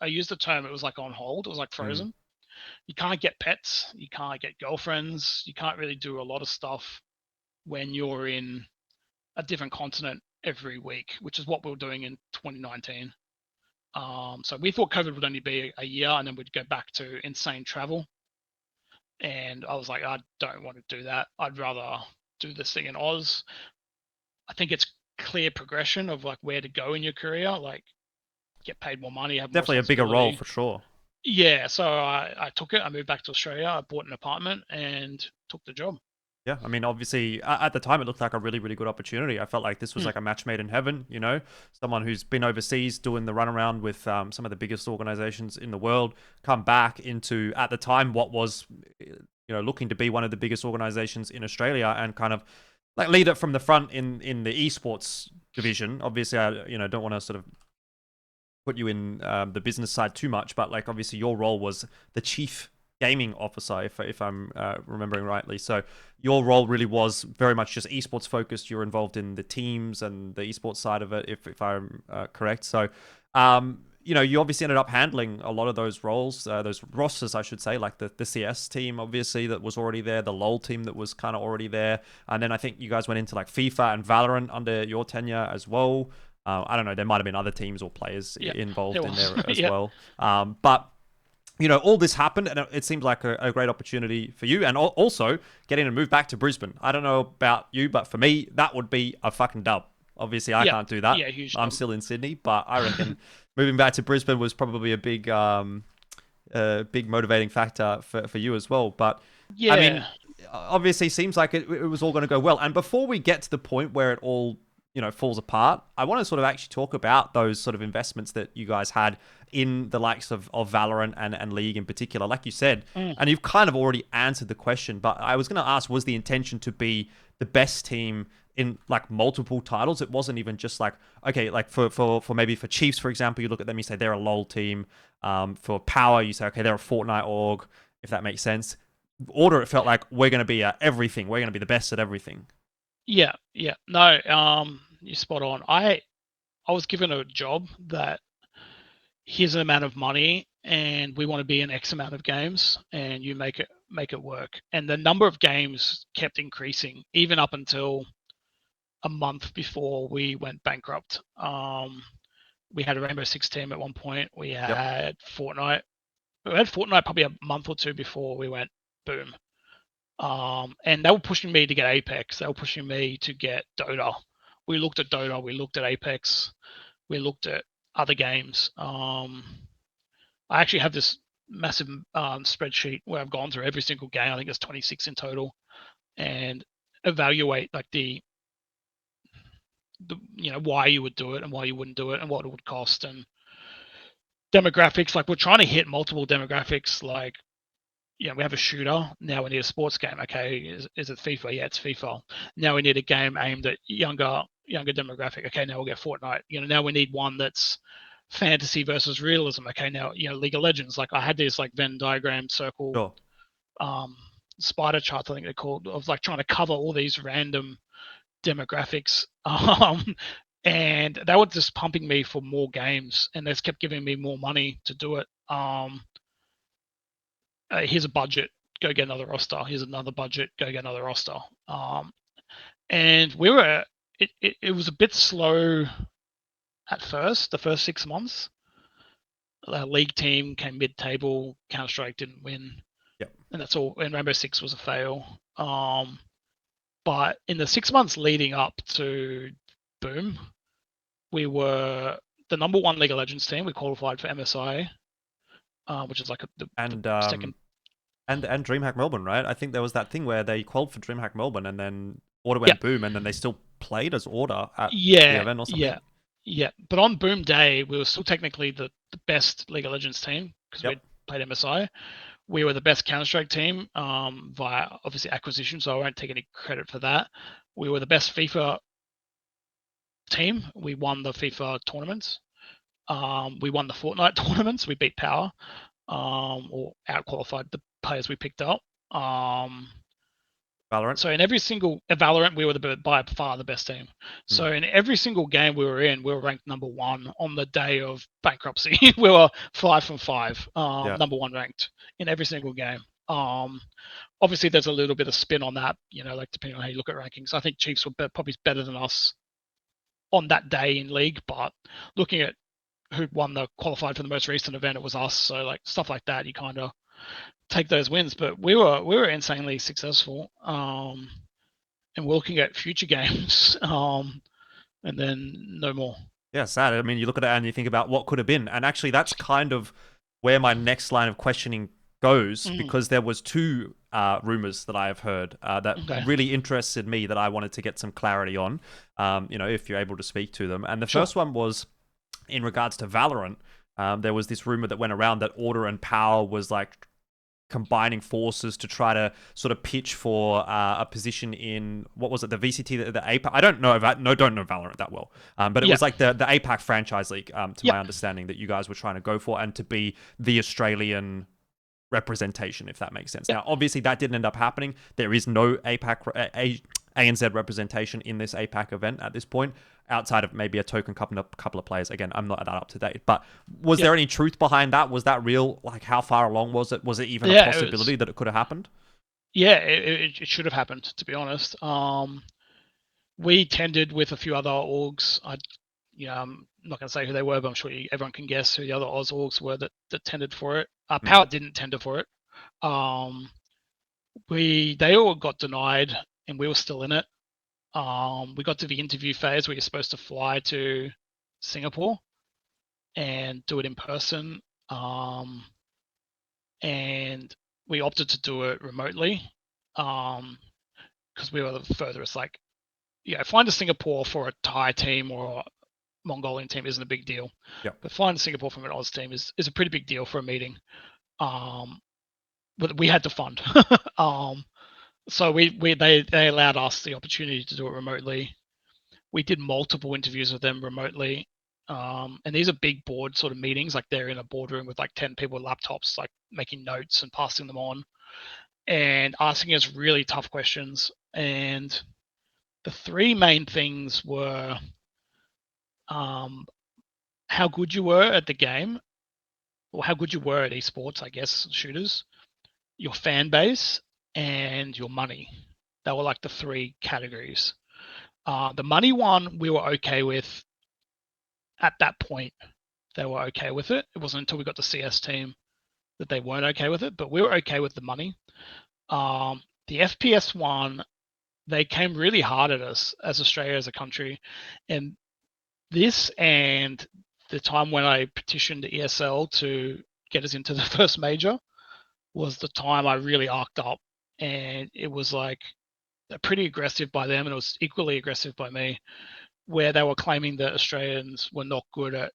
used the term, it was like on hold. It was like frozen. You can't get pets. You can't get girlfriends. You can't really do a lot of stuff when you're in a different continent every week, which is what we were doing in 2019. So we thought COVID would only be a year, and then we'd go back to insane travel. And I was like, I don't want to do that. I'd rather do this thing in Oz. I think it's clear progression of like where to go in your career, like get paid more money, have definitely more a bigger role for sure. Yeah, so I took it. I moved back to Australia. I bought an apartment and took the job. Yeah, I mean, obviously, at the time, it looked like a really, really good opportunity. I felt like this was like a match made in heaven, someone who's been overseas doing the runaround with some of the biggest organizations in the world, come back into, at the time, what was, looking to be one of the biggest organizations in Australia, and kind of like lead it from the front in the esports division. Obviously, I don't want to sort of put you in the business side too much, but like obviously your role was the chief gaming officer, if I'm remembering rightly. So your role really was very much just esports focused. You're involved in the teams and the esports side of it, if I'm correct. So you obviously ended up handling a lot of those roles, those rosters, I should say, like the CS team, obviously, that was already there, the LoL team that was kind of already there. And then I think you guys went into like FIFA and Valorant under your tenure as well. I don't know, there might have been other teams or players involved in there as well. But, all this happened, and it seemed like a great opportunity for you. And also, getting to move back to Brisbane. I don't know about you, but for me, that would be a fucking dub. Obviously, I can't do that. Yeah, huge I'm dub. still in Sydney, but I reckon moving back to Brisbane was probably a big motivating factor for you as well. But, I mean, obviously, seems like it was all going to go well. And before we get to the point where it all falls apart, I want to sort of actually talk about those sort of investments that you guys had in the likes of Valorant and League in particular, like you said, and you've kind of already answered the question, but I was going to ask, was the intention to be the best team in like multiple titles? It wasn't even just like, okay, like for maybe for Chiefs, for example, you look at them, you say they're a LoL team. For Power, you say, okay, they're a Fortnite org, if that makes sense. Order, it felt like we're going to be everything. We're going to be the best at everything. Yeah. No, you're spot on. I was given a job that here's an amount of money and we want to be in X amount of games, and you make it work. And the number of games kept increasing even up until a month before we went bankrupt. We had a Rainbow Six team at one point. We had Fortnite. We had Fortnite probably a month or two before we went boom. And they were pushing me to get Apex. They were pushing me to get Dota. We looked at Dota. We looked at Apex. We looked at other games. I actually have this massive spreadsheet where I've gone through every single game. I think there's 26 in total, and evaluate like the why you would do it and why you wouldn't do it and what it would cost, and demographics. Like we're trying to hit multiple demographics. Like, we have a shooter. Now we need a sports game. Okay, is it FIFA? Yeah, it's FIFA. Now we need a game aimed at younger demographic. Okay, now we'll get Fortnite. Now we need one that's fantasy versus realism. Okay, now League of Legends. Like I had this like Venn diagram circle, Sure. spider charts, I think they're called, of like trying to cover all these random demographics. And they were just pumping me for more games, and they just kept giving me more money to do it. Here's a budget, go get another roster. Here's another budget, go get another roster. And it was a bit slow at first, the first 6 months. The league team came mid-table, Counter-Strike didn't win. Yep. And that's all. And Rainbow Six was a fail. But in the 6 months leading up to Boom, we were the number one League of Legends team. We qualified for MSI, which is like the second. And DreamHack Melbourne, right? I think there was that thing where they qualified for DreamHack Melbourne, and then Order went Boom, and then they still played as Order at the event or something. Yeah. But on Boom Day, we were still technically the best League of Legends team because we played MSI. We were the best Counter-Strike team via obviously acquisition, so I won't take any credit for that. We were the best FIFA team. We won the FIFA tournaments. We won the Fortnite tournaments. We beat Power, or out-qualified the players we picked up. Valorant. So in every single Valorant, we were by far the best team. So in every single game we were in, we were ranked number one on the day of bankruptcy. We were 5 from 5, number one ranked in every single game. Obviously, there's a little bit of spin on that, like depending on how you look at rankings. I think Chiefs were probably better than us on that day in league, but looking at who won the qualified for the most recent event, it was us. So like stuff like that, you kind of take those wins. But we were insanely successful, and we're looking at future games, and then no more. Yeah, sad. I mean, you look at it and you think about what could have been, and actually, that's kind of where my next line of questioning goes, because there was two rumors that I have heard that really interested me that I wanted to get some clarity on. If you're able to speak to them, and the first one was in regards to Valorant. There was this rumor that went around that Order and Power was like combining forces to try to sort of pitch for a position in, what was it, the VCT, the APAC? I don't know Valorant that well, but it was like the APAC franchise league, to my understanding, that you guys were trying to go for, and to be the Australian representation, if that makes sense. Now, obviously, that didn't end up happening. There is no ANZ representation in this APAC event at this point, outside of maybe a token couple of players. Again, I'm not that up to date. But was there any truth behind that? Was that real? Like, how far along was it? Was it even a possibility that it could have happened? Yeah, it should have happened, to be honest. We tendered with a few other orgs. I'm not going to say who they were, but I'm sure everyone can guess who the other Oz orgs were that tendered for it. Power didn't tender for it. They all got denied, and we were still in it. We got to the interview phase where you're supposed to fly to Singapore and do it in person. And we opted to do it remotely because we were the furthest. Like, flying to Singapore for a Thai team or a Mongolian team isn't a big deal. But flying to Singapore from an Oz team is a pretty big deal for a meeting. But we had to fund. So they allowed us the opportunity to do it remotely. We did multiple interviews with them remotely. And these are big board sort of meetings, like they're in a boardroom with like 10 people with laptops, like making notes and passing them on and asking us really tough questions. And the three main things were how good you were at the game, or how good you were at esports, I guess, shooters, your fan base, and your money. They were like the three categories. The money one we were okay with at that point. They were okay with it. It wasn't until we got the CS team that they weren't okay with it, but we were okay with the money. The FPS one, they came really hard at us as Australia as a country. And this and the time when I petitioned ESL to get us into the first major was the time I really arced up. And it was like pretty aggressive by them, and it was equally aggressive by me, where they were claiming that Australians were not good at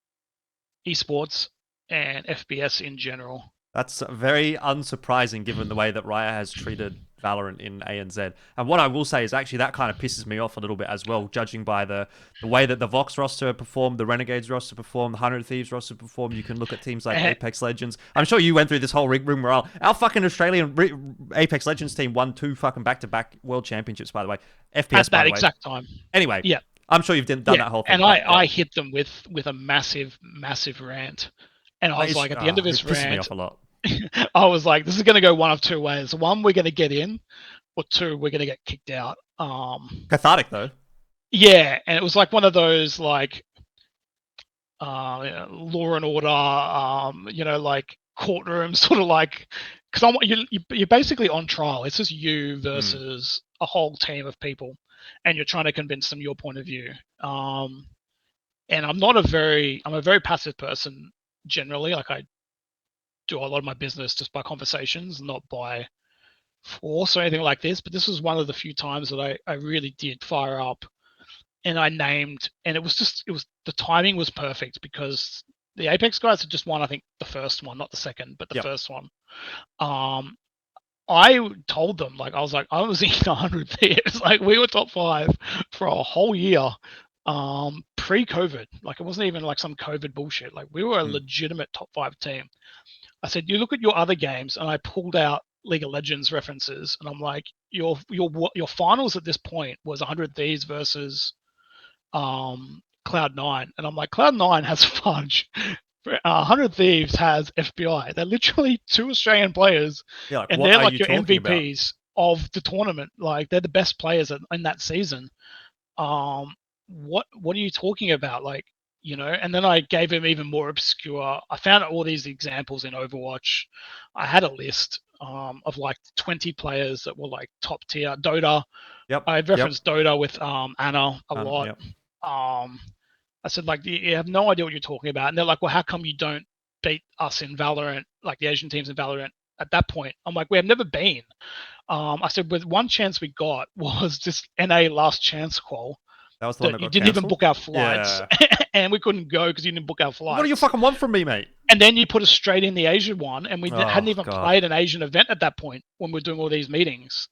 esports and FPS in general. That's very unsurprising given the way that Riot has treated Valorant in ANZ. And what I will say is actually that kind of pisses me off a little bit as well, judging by the way that the VoX roster performed, the Renegades roster performed, the 100 Thieves roster performed. You can look at teams like Apex Legends. I'm sure you went through this whole rigmarole. Our fucking Australian Apex Legends team won 2 fucking back-to-back world championships, by the way. FPS, at that exact time. Anyway, yeah, I'm sure you've done that whole thing. And I hit them with a massive rant, and I was like, at the end of this rant, me off a lot. I was like, this is going to go one of 2 ways. One, we're going to get in, or 2, we're going to get kicked out. Cathartic though. Yeah, and it was like one of those like Law and Order, like courtroom sort of like, because you're basically on trial. It's just you versus a whole team of people, and you're trying to convince them your point of view. And I'm a very passive person generally. Like I do a lot of my business just by conversations, not by force or anything like this. But this was one of the few times that I really did fire up, and I named, and it was the timing was perfect because the Apex guys had just won, I think, the first one, not the second, but the first one. I told them, like, I was in 100 Thieves. Like, we were top 5 for a whole year, pre-COVID. Like, it wasn't even like some COVID bullshit. Like, we were a legitimate top 5 team. I said, you look at your other games, and I pulled out League of Legends references, and I'm like, your finals at this point was 100 Thieves versus Cloud9, and I'm like, Cloud9 has fudge. 100 Thieves has FBI. They're literally 2 Australian players, and they're like your MVPs of the tournament. Like, they're the best players in that season. What are you talking about? Like, and then I gave him even more obscure. I found all these examples in Overwatch. I had a list of like 20 players that were like top tier. Dota. Yep. I referenced Dota with Anna a lot. Yep. I said, like, you have no idea what you're talking about. And they're like, well, how come you don't beat us in Valorant, like the Asian teams in Valorant at that point? I'm like, we have never been. I said, with one chance we got was this NA last chance qual. That was the one that you got didn't cancelled? even book our flights, and we couldn't go because you didn't book our flights. What do you fucking want from me, mate? And then you put us straight in the Asian one, and we hadn't even played an Asian event at that point when we're doing all these meetings.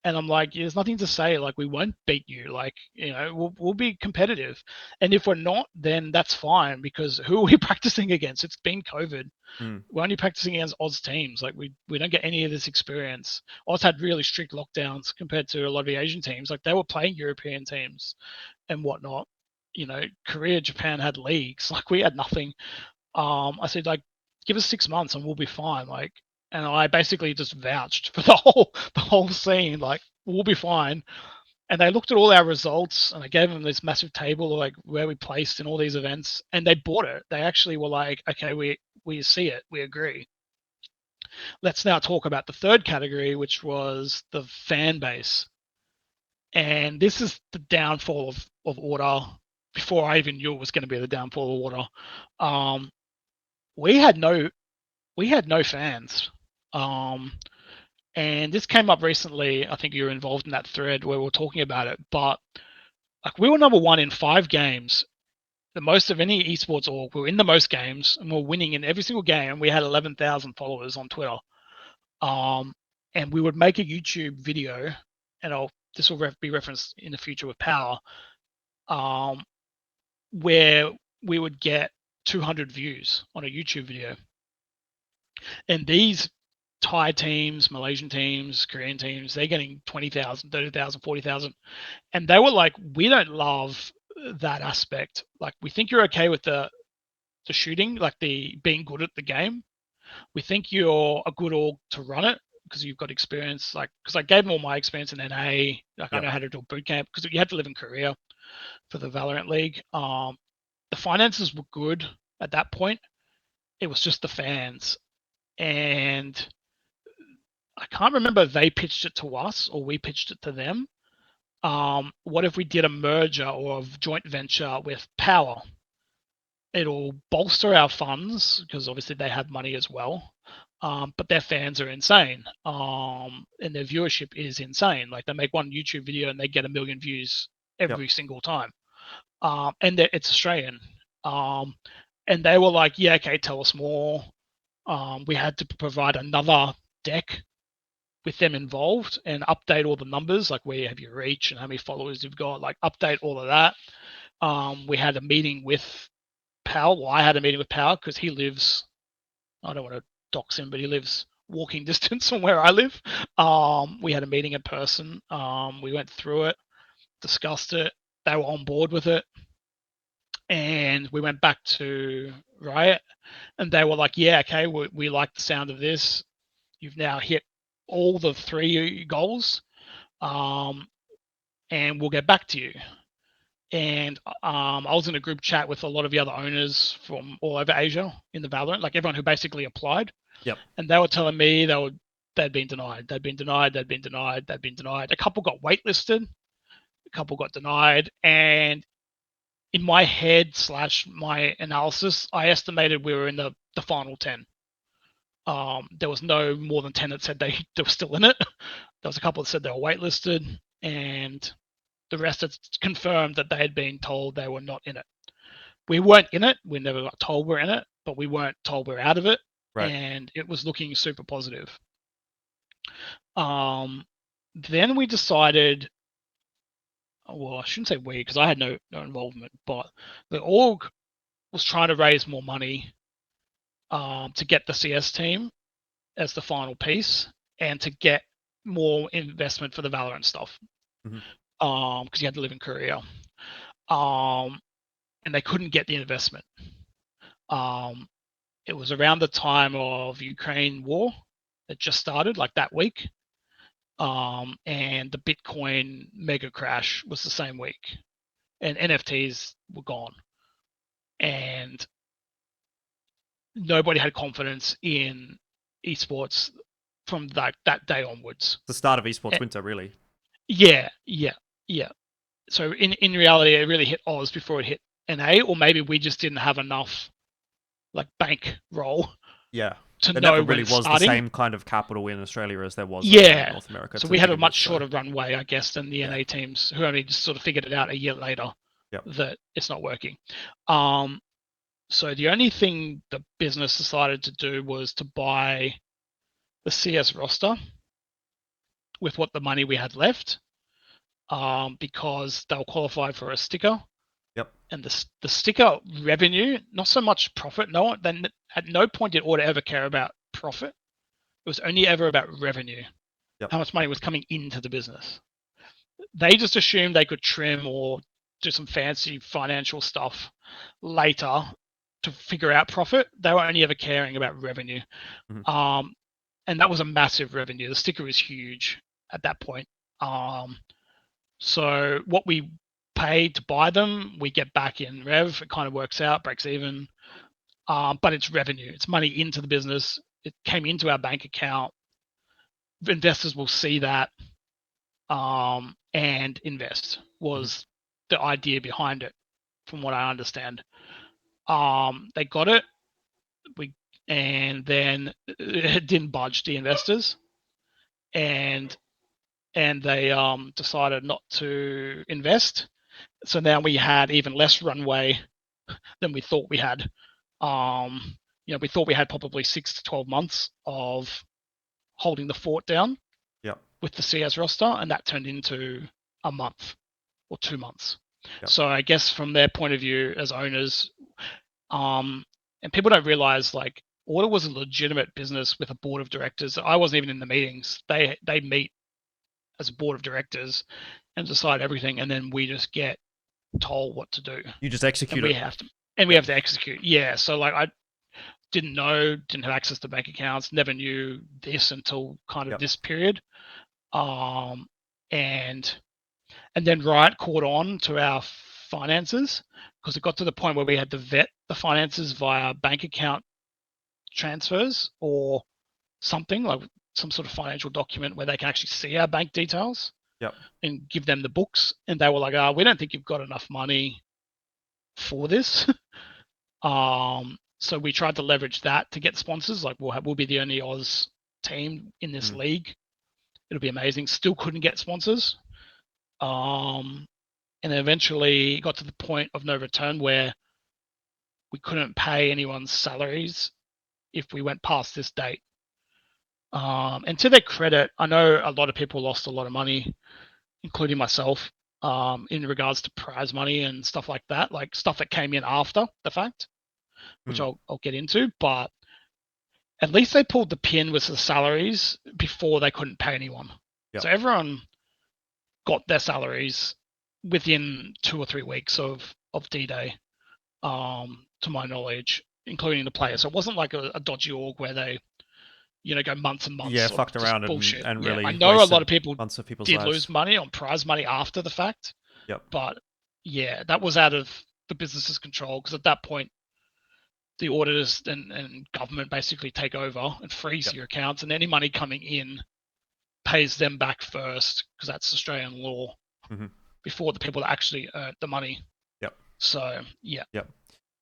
And I'm like, there's nothing to say. Like, we won't beat you. Like, we'll be competitive. And if we're not, then that's fine, because who are we practicing against? It's been COVID. We're only practicing against Oz teams. Like, we don't get any of this experience. Oz had really strict lockdowns compared to a lot of the Asian teams. Like, they were playing European teams and whatnot. Korea, Japan had leagues. Like, we had nothing. I said, like, give us 6 months and we'll be fine. Like, and I basically just vouched for the whole scene, like, we'll be fine. And they looked at all our results, and I gave them this massive table of like where we placed in all these events, and they bought it. They actually were like, okay, we see it, we agree. Let's now talk about the third category, which was the fan base. And this is the downfall of Order. Before I even knew it was going to be the downfall of Order. We had no fans. And this came up recently. I think you were involved in that thread where we were talking about it. But like, we were number 1 in 5 games, the most of any esports org. We were in the most games, and we we're winning in every single game. We had 11,000 followers on Twitter. And we would make a YouTube video, and this will be referenced in the future with Power, where we would get 200 views on a YouTube video. And these Thai teams, Malaysian teams, Korean teams, they're getting 20,000, 30,000, 40,000. And they were like, we don't love that aspect. Like, we think you're okay with the shooting, like the being good at the game. We think you're a good org to run it because you've got experience. Like, because I gave them all my experience in NA. Like, I know how to do a boot camp because you had to live in Korea for the Valorant League. The finances were good at that point. It was just the fans. And I can't remember if they pitched it to us or we pitched it to them. What if we did a merger or a joint venture with Power? It'll bolster our funds because obviously they have money as well. But their fans are insane. And their viewership is insane. Like, they make one YouTube video and they get 1 million views every single time. And it's Australian. And they were like, yeah, okay, tell us more. We had to provide another deck with them involved and update all the numbers, like where you have your reach and how many followers you've got, like update all of that. We had a meeting with Pal. Well, I had a meeting with Pal because he lives, I don't want to dox him, but he lives walking distance from where I live. We had a meeting in person. We went through it, discussed it. They were on board with it. And we went back to Riot and they were like, yeah, okay, we like the sound of this. You've now hit all the 3 goals, and we'll get back to you. And I was in a group chat with a lot of the other owners from all over Asia in the Valorant, like everyone who basically applied. Yep. And they were telling me they'd been denied. They'd been denied. They'd been denied. They'd been denied. A couple got waitlisted. A couple got denied. And in my head / my analysis, I estimated we were in the final 10. There was no more than 10 that said they were still in it. There was a couple that said they were waitlisted, and the rest had confirmed that they had been told they were not in it. We weren't in it. We never got told we're in it, but we weren't told we're out of it. Right. And it was looking super positive. Then we decided, well, I shouldn't say we because I had no involvement, but the org was trying to raise more money to get the CS team as the final piece and to get more investment for the Valorant stuff. Because you had to live in Korea. And they couldn't get the investment. It was around the time of Ukraine war that just started, like that week. And the Bitcoin mega crash was the same week. And NFTs were gone. And nobody had confidence in esports from that day onwards. The start of esports winter, really. Yeah. So in reality, it really hit Oz before it hit NA, or maybe we just didn't have enough like bankroll. Yeah. To there know never really when was starting. the same kind of capital in Australia as there was in North America. So we had a much shorter runway, I guess, than the NA teams who only just sort of figured it out a year later that it's not working. So the only thing the business decided to do was to buy the CS roster with what the money we had left, because they'll qualify for a sticker. Yep. And the sticker revenue, not so much profit. Then at no point did Order ever care about profit. It was only ever about revenue. Yep. How much money was coming into the business. They just assumed they could trim or do some fancy financial stuff later to figure out profit. They were only ever caring about revenue. And that was a massive revenue. The sticker is huge at that point. So what we paid to buy them, we get back in rev. It kind of works out, breaks even. But it's revenue. It's money into the business. It came into our bank account. Investors will see that and invest was the idea behind it, from what I understand. They got it. And then it didn't budge the investors. And they decided not to invest. So now we had even less runway than we thought we had. We thought we had probably 6 to 12 months of holding the fort down with the CS roster, and that turned into a month or 2 months. So I guess from their point of view as owners, and people don't realize, like, Order was a legitimate business with a board of directors. I wasn't even in the meetings. They meet as a board of directors and decide everything, and then we just get told what to do. You just execute it. We have to execute. Yeah. So like I didn't have access to bank accounts, never knew this until kind of this period. And then Riot caught on to our finances because it got to the point where we had to vet the finances via bank account transfers or something, like some sort of financial document where they can actually see our bank details and give them the books. And they were like, we don't think you've got enough money for this. So we tried to leverage that to get sponsors. Like we'll be the only Oz team in this league. It'll be amazing. Still couldn't get sponsors. And then eventually got to the point of no return where we couldn't pay anyone's salaries if we went past this date. And to their credit, I know a lot of people lost a lot of money, including myself, in regards to prize money and stuff like that, like stuff that came in after the fact, which I'll get into. But at least they pulled the pin with the salaries before they couldn't pay anyone. Yep. So everyone got their salaries within 2 or 3 weeks of D-Day, to my knowledge, including the players. So it wasn't like a dodgy org where they, go months and months. Yeah, fucked around bullshit. and really. I know a lot of people months of people's did lives. lose money on prize money after the fact. Yep. But yeah, that was out of the business's control, because at that point, the auditors and government basically take over and freeze your accounts, and any money coming in pays them back first, because that's Australian law, before the people that actually earned the money. Yep. So, yeah. Yep.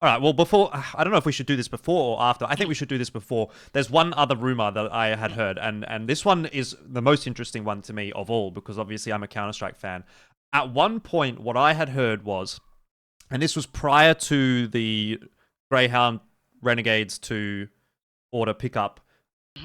All right, well, before, I don't know if we should do this before or after. I think we should do this before. There's one other rumor that I had heard, and this one is the most interesting one to me of all, because obviously I'm a Counter-Strike fan. At one point, what I had heard was, and this was prior to the Greyhound Renegades to Order pickup,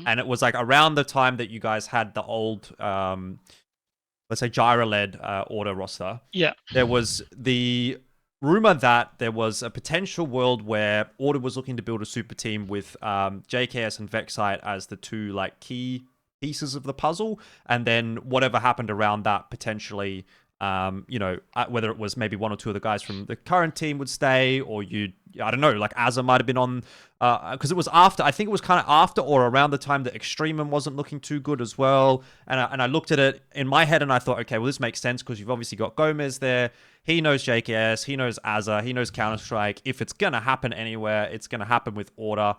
and it was like around the time that you guys had the old, let's say, Gyra-led Order roster. Yeah. There was the rumor that there was a potential world where Order was looking to build a super team with JKS and VoxE as the two like key pieces of the puzzle, and then whatever happened around that potentially, whether it was maybe one or two of the guys from the current team would stay, or I don't know, like Azza might have been on, because it was after, I think it was kind of after or around the time that Extremum wasn't looking too good as well, and I looked at it in my head and I thought, okay, well, this makes sense because you've obviously got Gomez there, he knows JKS, he knows Azza, he knows Counter-Strike. If it's going to happen anywhere, it's going to happen with Order,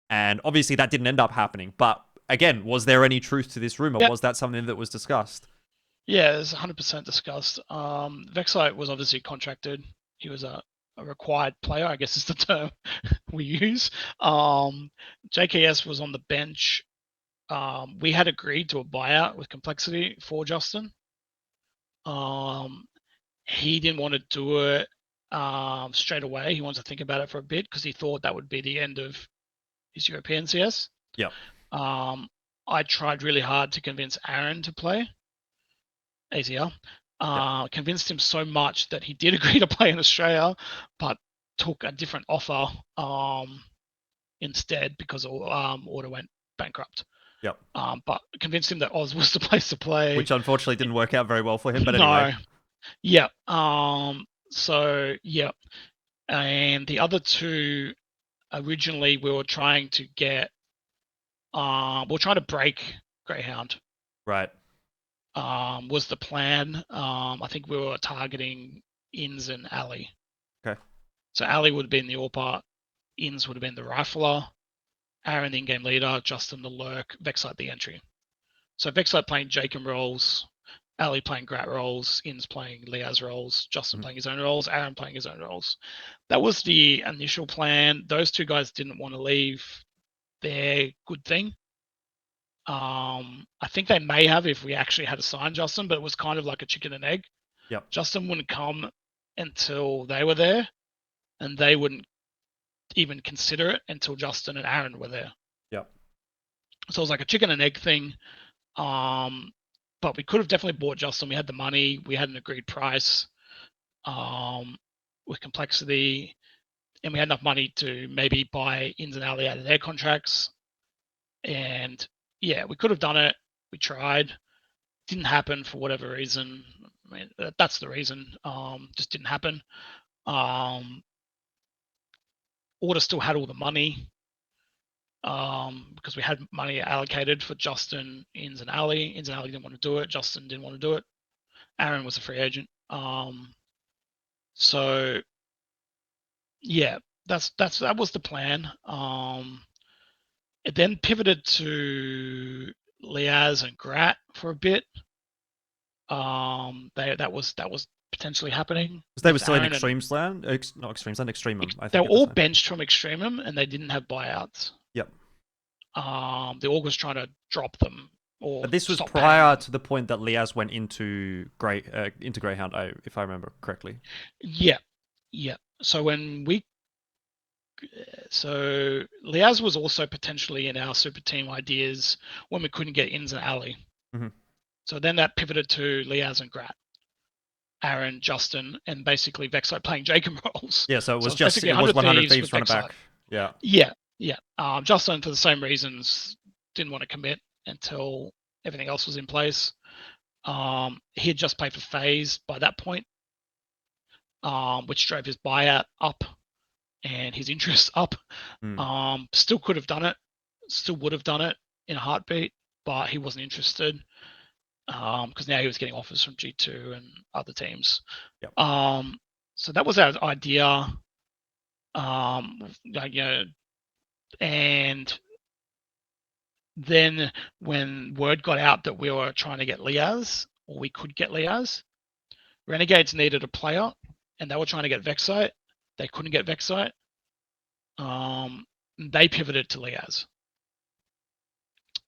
and obviously that didn't end up happening, but again, was there any truth to this rumor? Yep. Was that something that was discussed? Yeah, it was 100% discussed. VoxE was obviously contracted. He was a required player, I guess is the term we use. JKS was on the bench. We had agreed to a buyout with Complexity for Justin. He didn't want to do it straight away. He wanted to think about it for a bit because he thought that would be the end of his European CS. Yeah. I tried really hard to convince Aaron to play. ACL. Convinced him so much that he did agree to play in Australia, but took a different offer instead because Order went bankrupt. Yep. But convinced him that Oz was the place to play, which unfortunately didn't work out very well for him. But anyway. No. Yeah. So yeah, and the other two, originally we were trying to get, we're trying to break Greyhound. Right. Was the plan. I think we were targeting Inns and Ali. Okay. So Ali would have been the AWPer, Inns would have been the Rifler, Aaron the in-game leader, Justin the Lurk, VoxE the entry. So VoxE playing Jacob roles, Ali playing Grat roles, Inns playing Liazz roles, Justin playing his own roles, Aaron playing his own roles. That was the initial plan. Those two guys didn't want to leave their good thing. I think they may have if we actually had assigned Justin, but it was kind of like a chicken and egg. Yep. Justin wouldn't come until they were there, and they wouldn't even consider it until Justin and Aaron were there. Yep. So it was like a chicken and egg thing. But we could have definitely bought Justin. We had the money. We had an agreed price with Complexity, and we had enough money to maybe buy Inns and Ali out of their contracts. And yeah, we could have done it. We tried. Didn't happen for whatever reason. I mean, that's the reason. Just didn't happen. Order still had all the money because we had money allocated for Justin, Inns, and Ali. Inns and Ali didn't want to do it. Justin didn't want to do it. Aaron was a free agent. So yeah, that was the plan. It then pivoted to Liazz and Grat for a bit. That was potentially happening. Because they were still in Extremesland, not Extremesland, Extremum. I think they were all benched from Extremum, and they didn't have buyouts. Yep. The org was trying to drop them. But this was prior to the point that Liazz went into Greyhound, if I remember correctly. Yeah. So when we So Liazz was also potentially in our super team ideas when we couldn't get Ins and Ali. So then that pivoted to Liazz and Grat, Aaron, Justin, and basically VoxE playing Jacob roles. Yeah, so it was basically it was 100 Thieves with running VoxE. back. Yeah. Yeah. Justin, for the same reasons, didn't want to commit until everything else was in place. He had just played for FaZe by that point, which drove his buyout up and his interest up. Still could have done it, still would have done it in a heartbeat, but he wasn't interested because now he was getting offers from G2 and other teams. Yep. So that was our idea. And then when word got out that we were trying to get Liazz, or we could get Liazz, Renegades needed a player, and they were trying to get VoxE. They couldn't get VoxE. They pivoted to Liazz.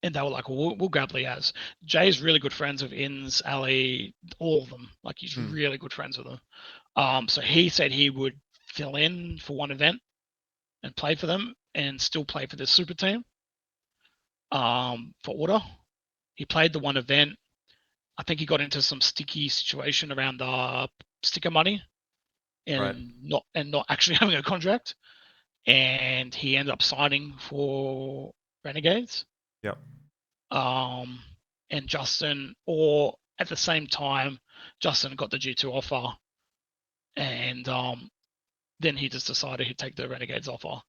And they were like, well, we'll grab Liazz. Jay's really good friends with Ins, Ali, all of them. Like, he's really good friends with them. So he said he would fill in for one event and play for them and still play for this super team for Order. He played the one event. I think he got into some sticky situation around the sticker money and not actually having a contract. And he ended up signing for Renegades. Yep. And Justin, or at the same time, Justin got the G2 offer, and then he just decided he'd take the Renegades offer.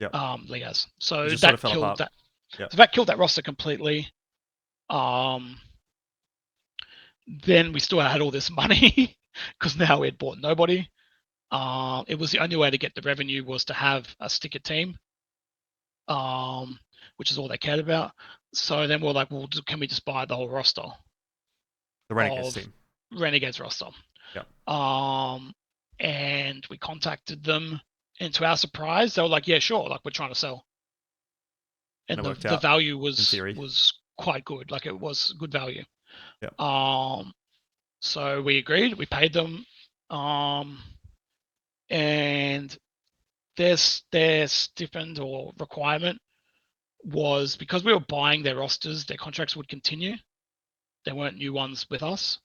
Yep. Liazz. So that sort of killed that. Yep. So that killed that roster completely. Then we still had all this money because now we had bought nobody. It was the only way to get the revenue was to have a sticker team, which is all they cared about. So then we're like, well, can we just buy the whole roster? The Renegades team. Renegades roster. Yeah. And we contacted them, and to our surprise, they were like, yeah, sure, like we're trying to sell. And the value was quite good. Like it was good value. Yeah. So we agreed, we paid them. And their stipend or requirement was because we were buying their rosters, their contracts would continue. There weren't new ones with us.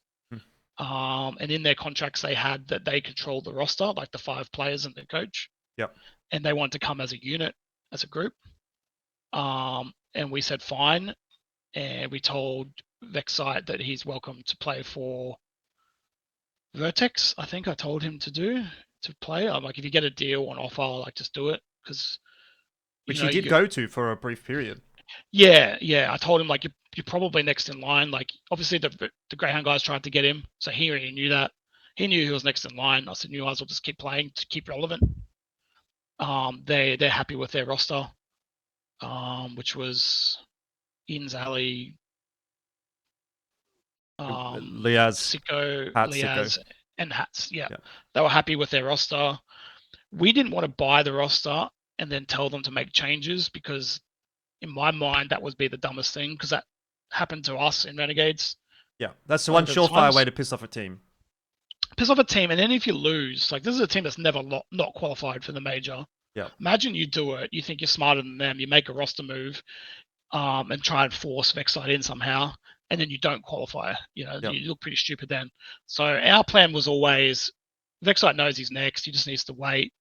And in their contracts, they had that they controlled the roster, like the 5 players and the coach. Yep. And they wanted to come as a unit, as a group. And we said fine. And we told VoxE that he's welcome to play for Vertex. I think I told him to play. I'm like, if you get a deal on offer, like just do it because. Which he did go to for a brief period. Yeah. I told him like you're probably next in line. Like obviously the Greyhound guys tried to get him, so he already knew that. He knew he was next in line. I said, you guys will just keep playing to keep relevant. They're happy with their roster, which was Ins, Ali, Liazz, Sicko, Liazz, and Hats. Yeah, they were happy with their roster. We didn't want to buy the roster and then tell them to make changes because, in my mind, that would be the dumbest thing because that happened to us in Renegades. Yeah, that's the one surefire way to piss off a team. Piss off a team, and then if you lose, like this is a team that's never not qualified for the major. Yeah. Imagine you do it. You think you're smarter than them. You make a roster move, and try and force VoxE in somehow, and then you don't qualify. You look pretty stupid then. So our plan was always, VoxE knows he's next. He just needs to wait.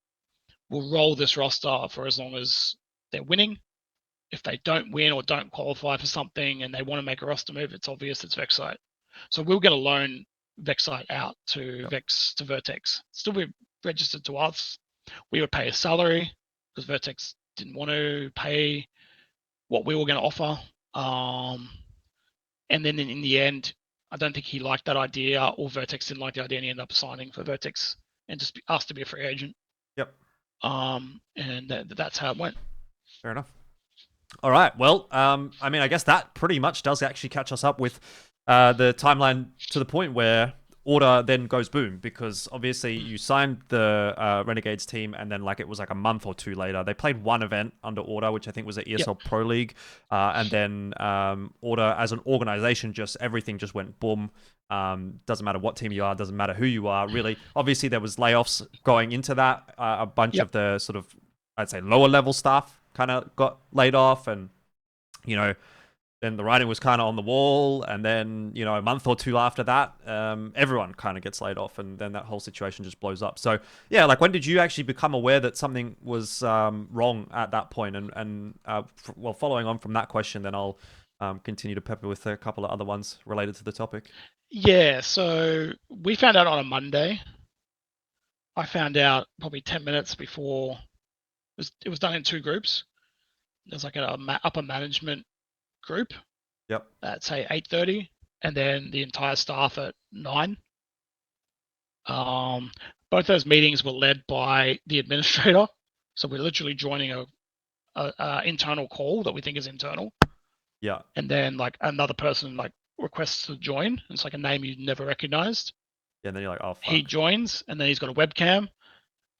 We'll roll this roster for as long as they're winning. If they don't win or don't qualify for something and they want to make a roster move, it's obvious it's VoxE. So we'll get a loan VoxE out to Vertex. Still be registered to us. We would pay a salary because Vertex didn't want to pay what we were going to offer. And then in the end, I don't think he liked that idea or Vertex didn't like the idea and he ended up signing for Vertex and just asked to be a free agent. Yep. And that's how it went. Fair enough. All right. Well, I mean, I guess that pretty much does actually catch us up with the timeline to the point where Order then goes boom because obviously you signed the Renegades team and then it was a month or two later they played one event under Order, which I think was the ESL Pro League, and then Order as an organization everything just went boom. Doesn't matter what team you are, doesn't matter who you are really. Obviously there was layoffs going into that, a bunch of the sort of I'd say lower level staff kind of got laid off, and you know, then the writing was kind of on the wall, and then a month or two after that, everyone kind of gets laid off, and then that whole situation just blows up. So yeah, like when did you actually become aware that something was wrong at that point? And well, following on from that question, then I'll continue to pepper with a couple of other ones related to the topic. Yeah, so we found out on a Monday. I found out probably 10 minutes before. It was done in two groups. There's like a upper management group Yep. at say 8:30, and then the entire staff at 9. Both those meetings were led by the administrator, so we're literally joining a internal call that we think is internal. Yeah. And then like another person like requests to join. It's like a name you never recognized. Yeah, and then you're like, oh fuck. He joins, and then he's got a webcam,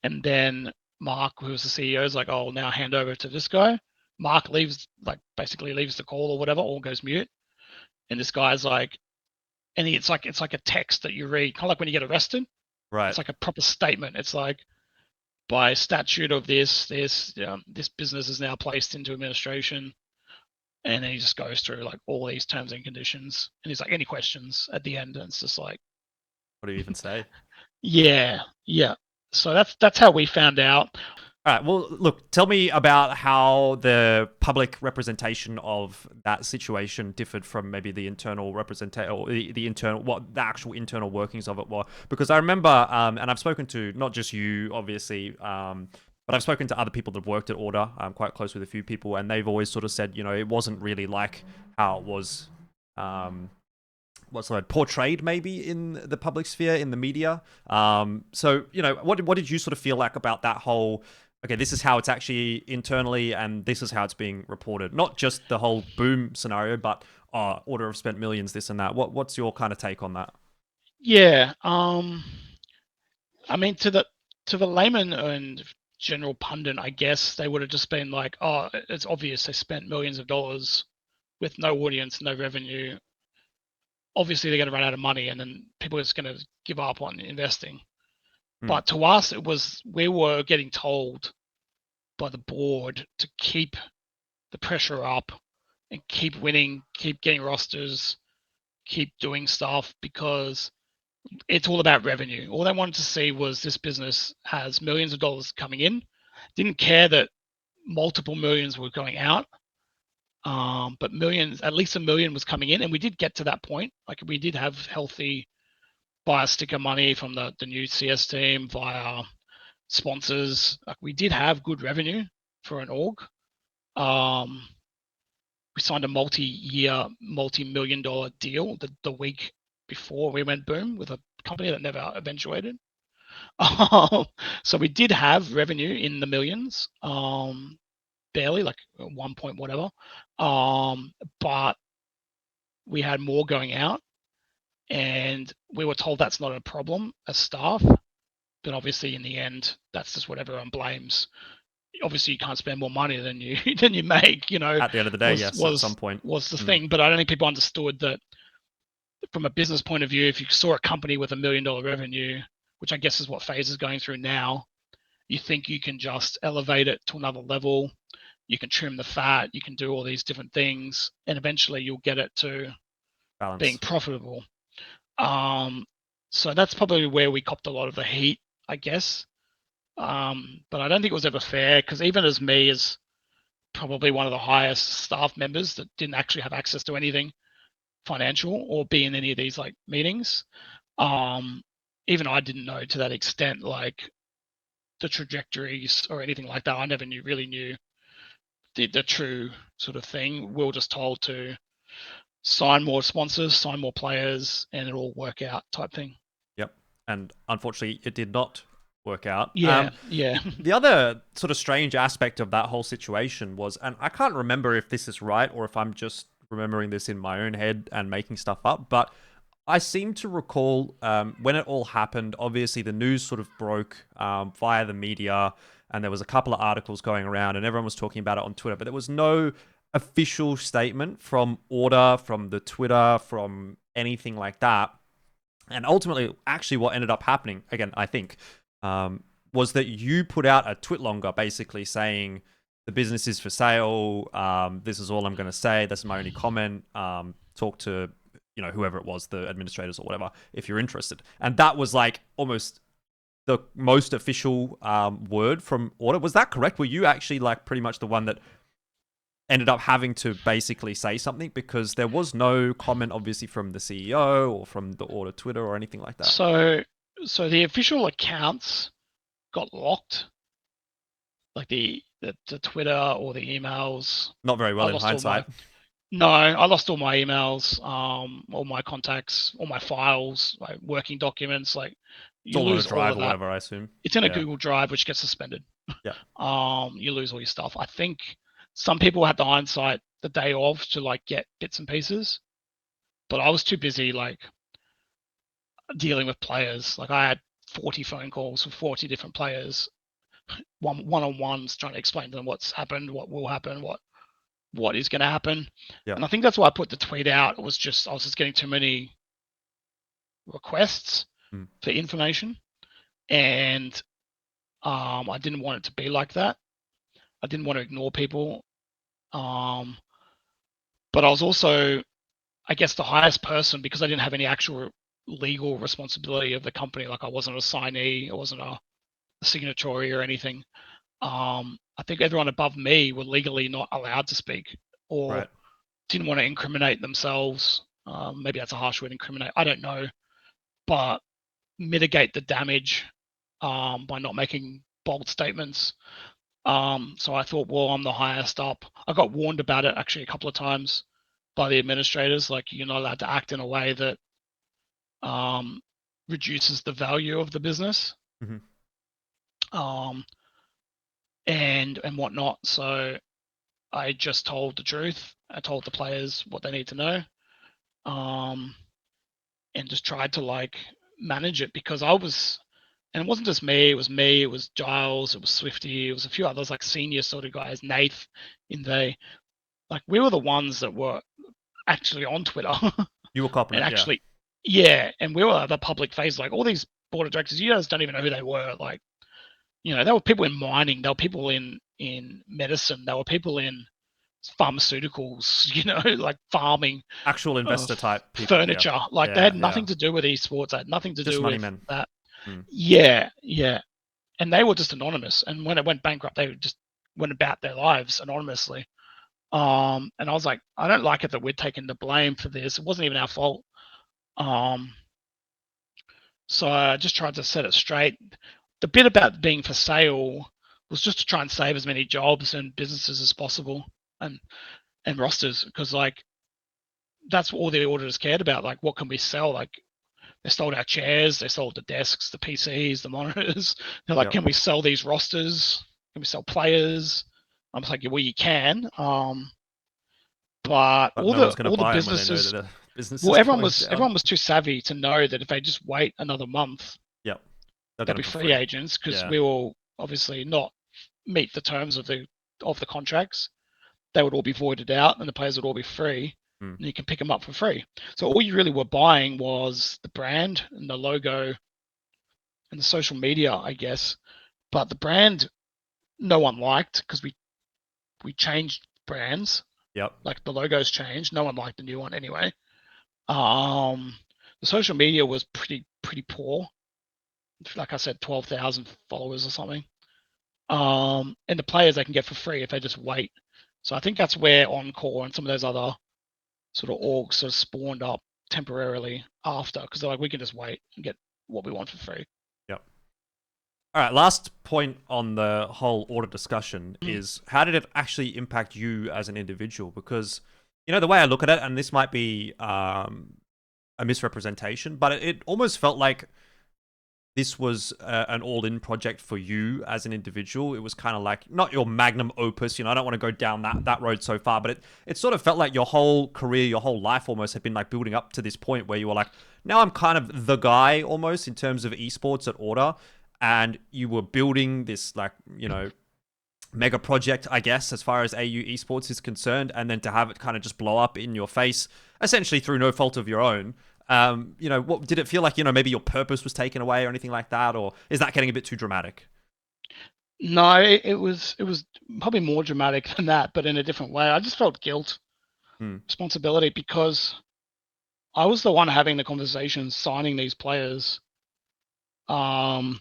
and then Mark, who's the CEO, is like, "Oh, now hand over to this guy." Mark leaves, like basically leaves the call or whatever, or goes mute. And this guy's like, and it's like a text that you read, kind of like when you get arrested. Right. It's like a proper statement. It's like, by statute of this business is now placed into administration, and then he just goes through like all these terms and conditions, and he's like, any questions at the end, and it's just like, what do you even say? yeah. So that's how we found out. All right. Well, look, tell me about how the public representation of that situation differed from maybe the internal representation, or the internal, what the actual internal workings of it were. Because I remember, and I've spoken to not just you, obviously, but I've spoken to other people that have worked at Order. I'm quite close with a few people, and they've always sort of said, it wasn't really like how it was, what's the word, portrayed maybe in the public sphere, in the media. So, what did you sort of feel like about that whole, okay, this is how it's actually internally, and this is how it's being reported? Not just the whole boom scenario, but Order have spent millions, this and that. What's your kind of take on that? Yeah. I mean, to the layman and general pundit, I guess they would have just been like, oh, it's obvious they spent millions of dollars with no audience, no revenue. Obviously, they're going to run out of money, and then people are just going to give up on investing. But to us, we were getting told by the board to keep the pressure up and keep winning, keep getting rosters, keep doing stuff, because it's all about revenue. All they wanted to see was this business has millions of dollars coming in. Didn't care that multiple millions were going out, but millions, at least $1 million was coming in, and we did get to that point. Like we did have healthy via sticker money from the new CS team, via sponsors. Like we did have good revenue for an org. We signed a multi-year, multi-million-dollar deal the week before we went boom with a company that never eventuated. So we did have revenue in the millions, barely, like 1 point whatever. But we had more going out, and we were told that's not a problem as staff. But obviously, in the end, that's just what everyone blames. Obviously, you can't spend more money than you make. At the end of the day, yes, at some point was the thing. But I don't think people understood that from a business point of view. If you saw a company with $1 million revenue, which I guess is what FaZe is going through now, you think you can just elevate it to another level. You can trim the fat. You can do all these different things, and eventually you'll get it to balance, being profitable. So that's probably where we copped a lot of the heat, I guess. But I don't think it was ever fair, because even as me, as probably one of the highest staff members that didn't actually have access to anything financial or be in any of these like meetings, even I didn't know to that extent, like the trajectories or anything like that. I never really knew the true sort of thing. We were just told to sign more sponsors, sign more players, and it'll work out type thing. Yep. And unfortunately, it did not work out. Yeah. The other sort of strange aspect of that whole situation was, and I can't remember if this is right or if I'm just remembering this in my own head and making stuff up, but I seem to recall when it all happened, obviously the news sort of broke via the media, and there was a couple of articles going around and everyone was talking about it on Twitter, but there was no official statement from Order, from the Twitter, from anything like that. And ultimately, actually what ended up happening, again, I think, was that you put out a twitlonger basically saying the business is for sale. This is all I'm going to say. This is my only comment. Talk to, whoever it was, the administrators or whatever, if you're interested. And that was like almost the most official word from Order. Was that correct? Were you actually like pretty much the one that ended up having to basically say something, because there was no comment obviously from the CEO or from the Order Twitter or anything like that? So the official accounts got locked, like the Twitter or the emails. Not very well in hindsight. No, I lost all my emails, all my contacts, all my files, like working documents. Like you lose all of that. Or whatever, I assume. It's in a Google Drive, which gets suspended. Yeah. You lose all your stuff. I think some people had the hindsight the day of to like get bits and pieces, but I was too busy like dealing with players. Like I had 40 phone calls with 40 different players, one-on-ones, trying to explain to them what's happened, what will happen, what is going to happen. Yeah. And I think that's why I put the tweet out. I was just getting too many requests for information, and I didn't want it to be like that. I didn't want to ignore people. But I was also, I guess, the highest person because I didn't have any actual legal responsibility of the company. Like I wasn't a signee, I wasn't a signatory or anything. I think everyone above me were legally not allowed to speak or didn't want to incriminate themselves. Maybe that's a harsh word, incriminate. I don't know, but mitigate the damage by not making bold statements. So I thought, well, I'm the highest up. I got warned about it actually a couple of times by the administrators. Like you're not allowed to act in a way that reduces the value of the business. And whatnot. So I just told the truth. I told the players what they need to know, and just tried to like manage it because I was, and it wasn't just me. It was Giles, it was Swifty, it was a few others like senior sort of guys, Nath, like we were the ones that were actually on Twitter. You were copping and it, actually, yeah, and we were the public face. Like all these board of directors, you guys don't even know who they were. Like, there were people in mining, there were people in medicine, there were people in pharmaceuticals, like farming, actual investor type people, furniture. Like they had nothing to do with esports. They had nothing to just do money with men. that. Yeah. And they were just anonymous. And when it went bankrupt, they just went about their lives anonymously. And I was like, I don't like it that we're taking the blame for this. It wasn't even our fault. So I just tried to set it straight. The bit about being for sale was just to try and save as many jobs and businesses as possible and rosters, because like that's what all the auditors cared about. Like, what can we sell? Like, they sold our chairs, they sold the desks, the PCs, the monitors. They're like, can we sell these rosters? Can we sell players? I'm like, well, you can. But all the businesses, well, everyone was too savvy to know that if they just wait another month, they'll be free agents, because we will obviously not meet the terms of the contracts. They would all be voided out, and the players would all be free, and you can pick them up for free. So all you really were buying was the brand and the logo and the social media, I guess. But the brand, no one liked, because we changed brands. Like the logos changed. No one liked the new one anyway. The social media was pretty poor. Like I said, 12,000 followers or something. And the players they can get for free if they just wait. So I think that's where Encore and some of those other sort of orgs sort of spawned up temporarily after, because they're like, we can just wait and get what we want for free. All right, last point on the whole Order discussion is, how did it actually impact you as an individual? Because, the way I look at it, and this might be a misrepresentation, but it almost felt like this was an all-in project for you as an individual. It was kind of like, not your magnum opus, I don't want to go down that road so far, but it sort of felt like your whole career, your whole life almost had been like building up to this point where you were like, now I'm kind of the guy almost in terms of esports at Order. And you were building this, like, mega project, I guess, as far as AU esports is concerned. And then to have it kind of just blow up in your face, essentially through no fault of your own. What did it feel like? Maybe your purpose was taken away or anything like that? Or is that getting a bit too dramatic? No, it was probably more dramatic than that, but in a different way. I just felt guilt, responsibility, because I was the one having the conversations, signing these players. And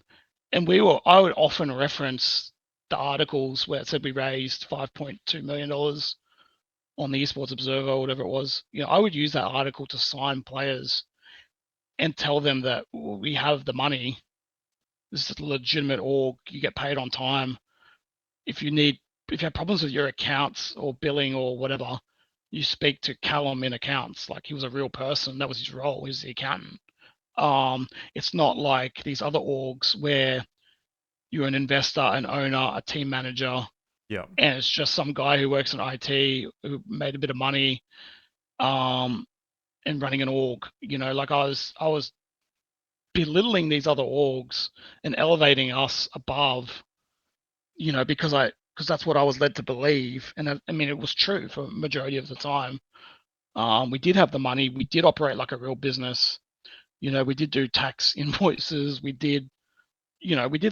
I would often reference the articles where it said we raised $5.2 million on the Esports Observer or whatever it was. I would use that article to sign players and tell them that we have the money. This is a legitimate org. You get paid on time. If you have problems with your accounts or billing or whatever, you speak to Callum in accounts. Like, he was a real person. That was his role. He was the accountant. It's not like these other orgs where you're an investor, an owner, a team manager, Yeah. and it's just some guy who works in IT who made a bit of money, and running an org. Like, I was belittling these other orgs and elevating us above, because that's what I was led to believe, and I mean, it was true for a majority of the time. We did have the money. We did operate like a real business. We did do tax invoices. We did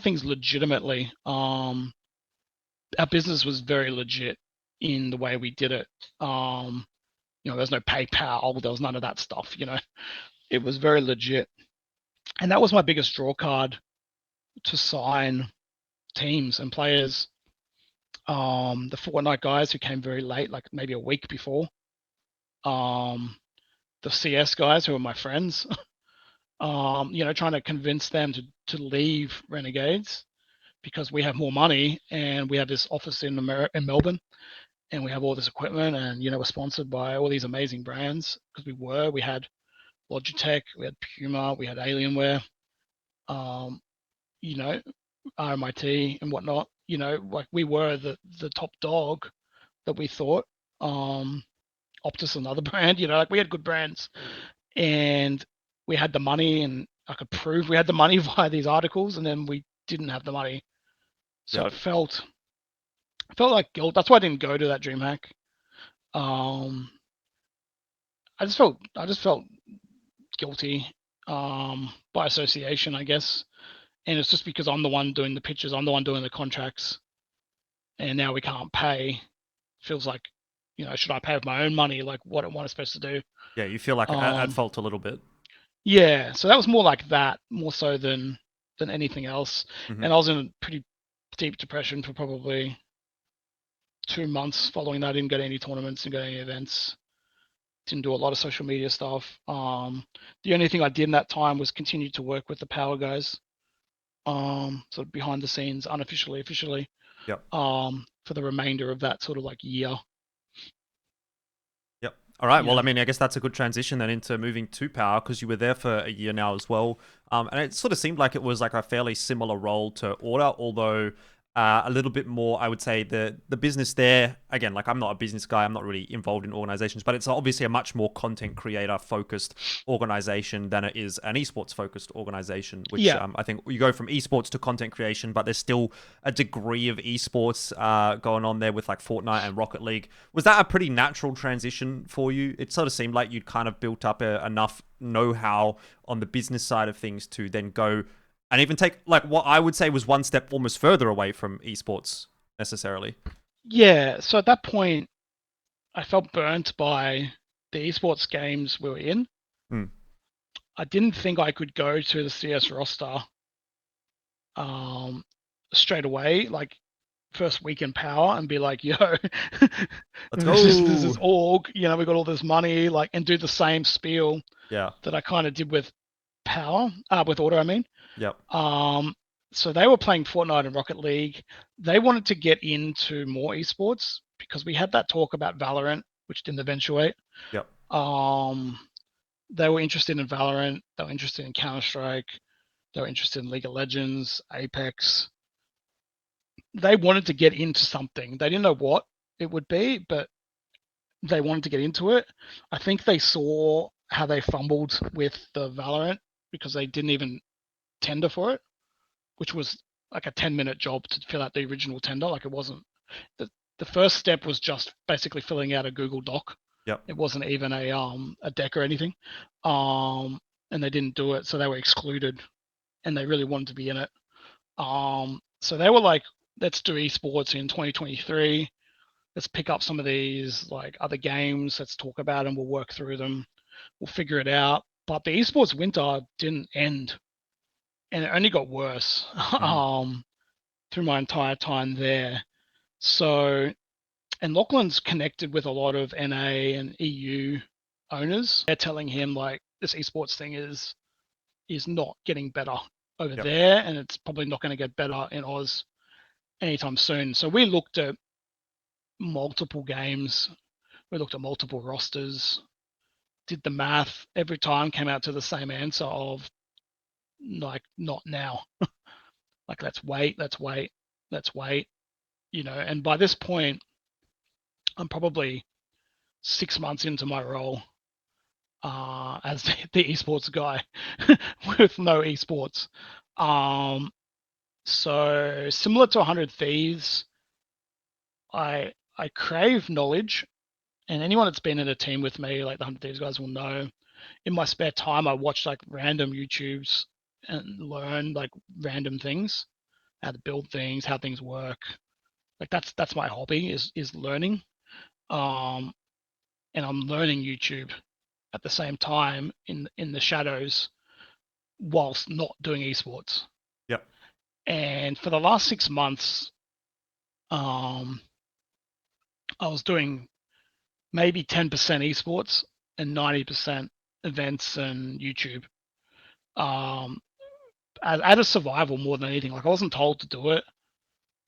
things legitimately. Our business was very legit in the way we did it. There's no PayPal. There was none of that stuff. It was very legit, and that was my biggest draw card to sign teams and players. The Fortnite guys who came very late, like maybe a week before. The CS guys who are my friends. Trying to convince them to leave Renegades because we have more money and we have this office in Melbourne, and we have all this equipment, and we're sponsored by all these amazing brands, because we had Logitech, we had Puma, we had Alienware, RMIT and whatnot. Like, we were the top dog that we thought. Optus, another brand. Like, we had good brands, and we had the money, and I could prove we had the money via these articles, and then we didn't have the money. So it felt like guilt. That's why I didn't go to that DreamHack. I just felt guilty, by association, I guess. And it's just because I'm the one doing the pitches, I'm the one doing the contracts, and now we can't pay. Feels like, should I pay with my own money? Like, what am I supposed to do? Yeah, you feel like at fault a little bit. Yeah, so that was more like that, more so than anything else. And I was in a pretty deep depression for probably 2 months following that. I didn't go to any tournaments, didn't go to any events, didn't do a lot of social media stuff. The only thing I did in that time was continue to work with the Power guys, sort of behind the scenes, unofficially, officially, Yep. For the remainder of that sort of like year. Yep. All right. Well, I mean, I guess that's a good transition then into moving to Power, because you were there for a year now as well. And it sort of seemed like it was like a fairly similar role to Order, although a little bit more, I would say, the business there. Again, like, I'm not a business guy, I'm not really involved in organizations, but it's obviously a much more content creator focused organization than it is an esports focused organization, which I think you go from esports to content creation, but there's still a degree of esports going on there with like Fortnite and Rocket League. Was that a pretty natural transition for you? It sort of seemed like you'd kind of built up enough know-how on the business side of things to then go and even take, like, what I would say was one step almost further away from esports necessarily. Yeah, so at that point, I felt burnt by the esports games we were in. I didn't think I could go to the CS roster straight away, like first week in Power, and be like, yo, let's go. This is org, we got all this money, like, and do the same spiel that I kind of did with Power, with Order, I mean. Yep. So they were playing Fortnite and Rocket League. They wanted to get into more esports because we had that talk about Valorant, which didn't eventuate. Yep. They were interested in Valorant. They were interested in Counter-Strike. They were interested in League of Legends, Apex. They wanted to get into something. They didn't know what it would be, but they wanted to get into it. I think they saw how they fumbled with the Valorant because they didn't even tender for it, which was like a 10-minute job to fill out the original tender. Like, it wasn't, the first step was just basically filling out a Google Doc. Yep. It wasn't even a deck or anything. And they didn't do it, so they were excluded, and they really wanted to be in it. So they were like, let's do esports in 2023. Let's pick up some of these like other games. Let's talk about them. We'll work through them. We'll figure it out. But the esports winter didn't end, and it only got worse through my entire time there. So, and Lachlan's connected with a lot of NA and EU owners. They're telling him like this esports thing is not getting better over there, and it's probably not going to get better in Oz anytime soon. So we looked at multiple games, we looked at multiple rosters, did the math. Every time came out to the same answer of like not now. Like let's wait, you know. And by this point, I'm probably 6 months into my role as the esports guy with no esports. So similar to 100 Thieves, I crave knowledge, and anyone that's been in a team with me, like the 100 Thieves guys, will know. In my spare time, I watch like random YouTubes and learn like random things, how to build things, how things work. Like that's my hobby is learning. And I'm learning YouTube at the same time in the shadows whilst not doing esports. Yep. And for the last 6 months, I was doing maybe 10% esports and 90% events and YouTube. As a survival more than anything. Like I wasn't told to do it,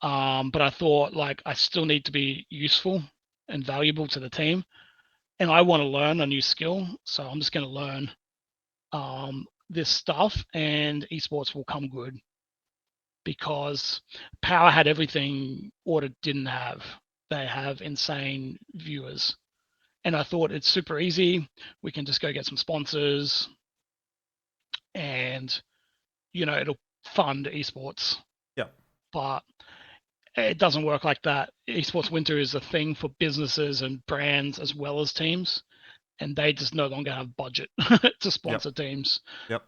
but I thought like I still need to be useful and valuable to the team, and I want to learn a new skill. So I'm just going to learn this stuff, and esports will come good because Power had everything Order didn't have. They have insane viewers. And I thought it's super easy. We can just go get some sponsors and, you know, it'll fund esports. Yeah. But it doesn't work like that. Esports winter is a thing for businesses and brands as well as teams, and they just no longer have budget to sponsor teams. Yep.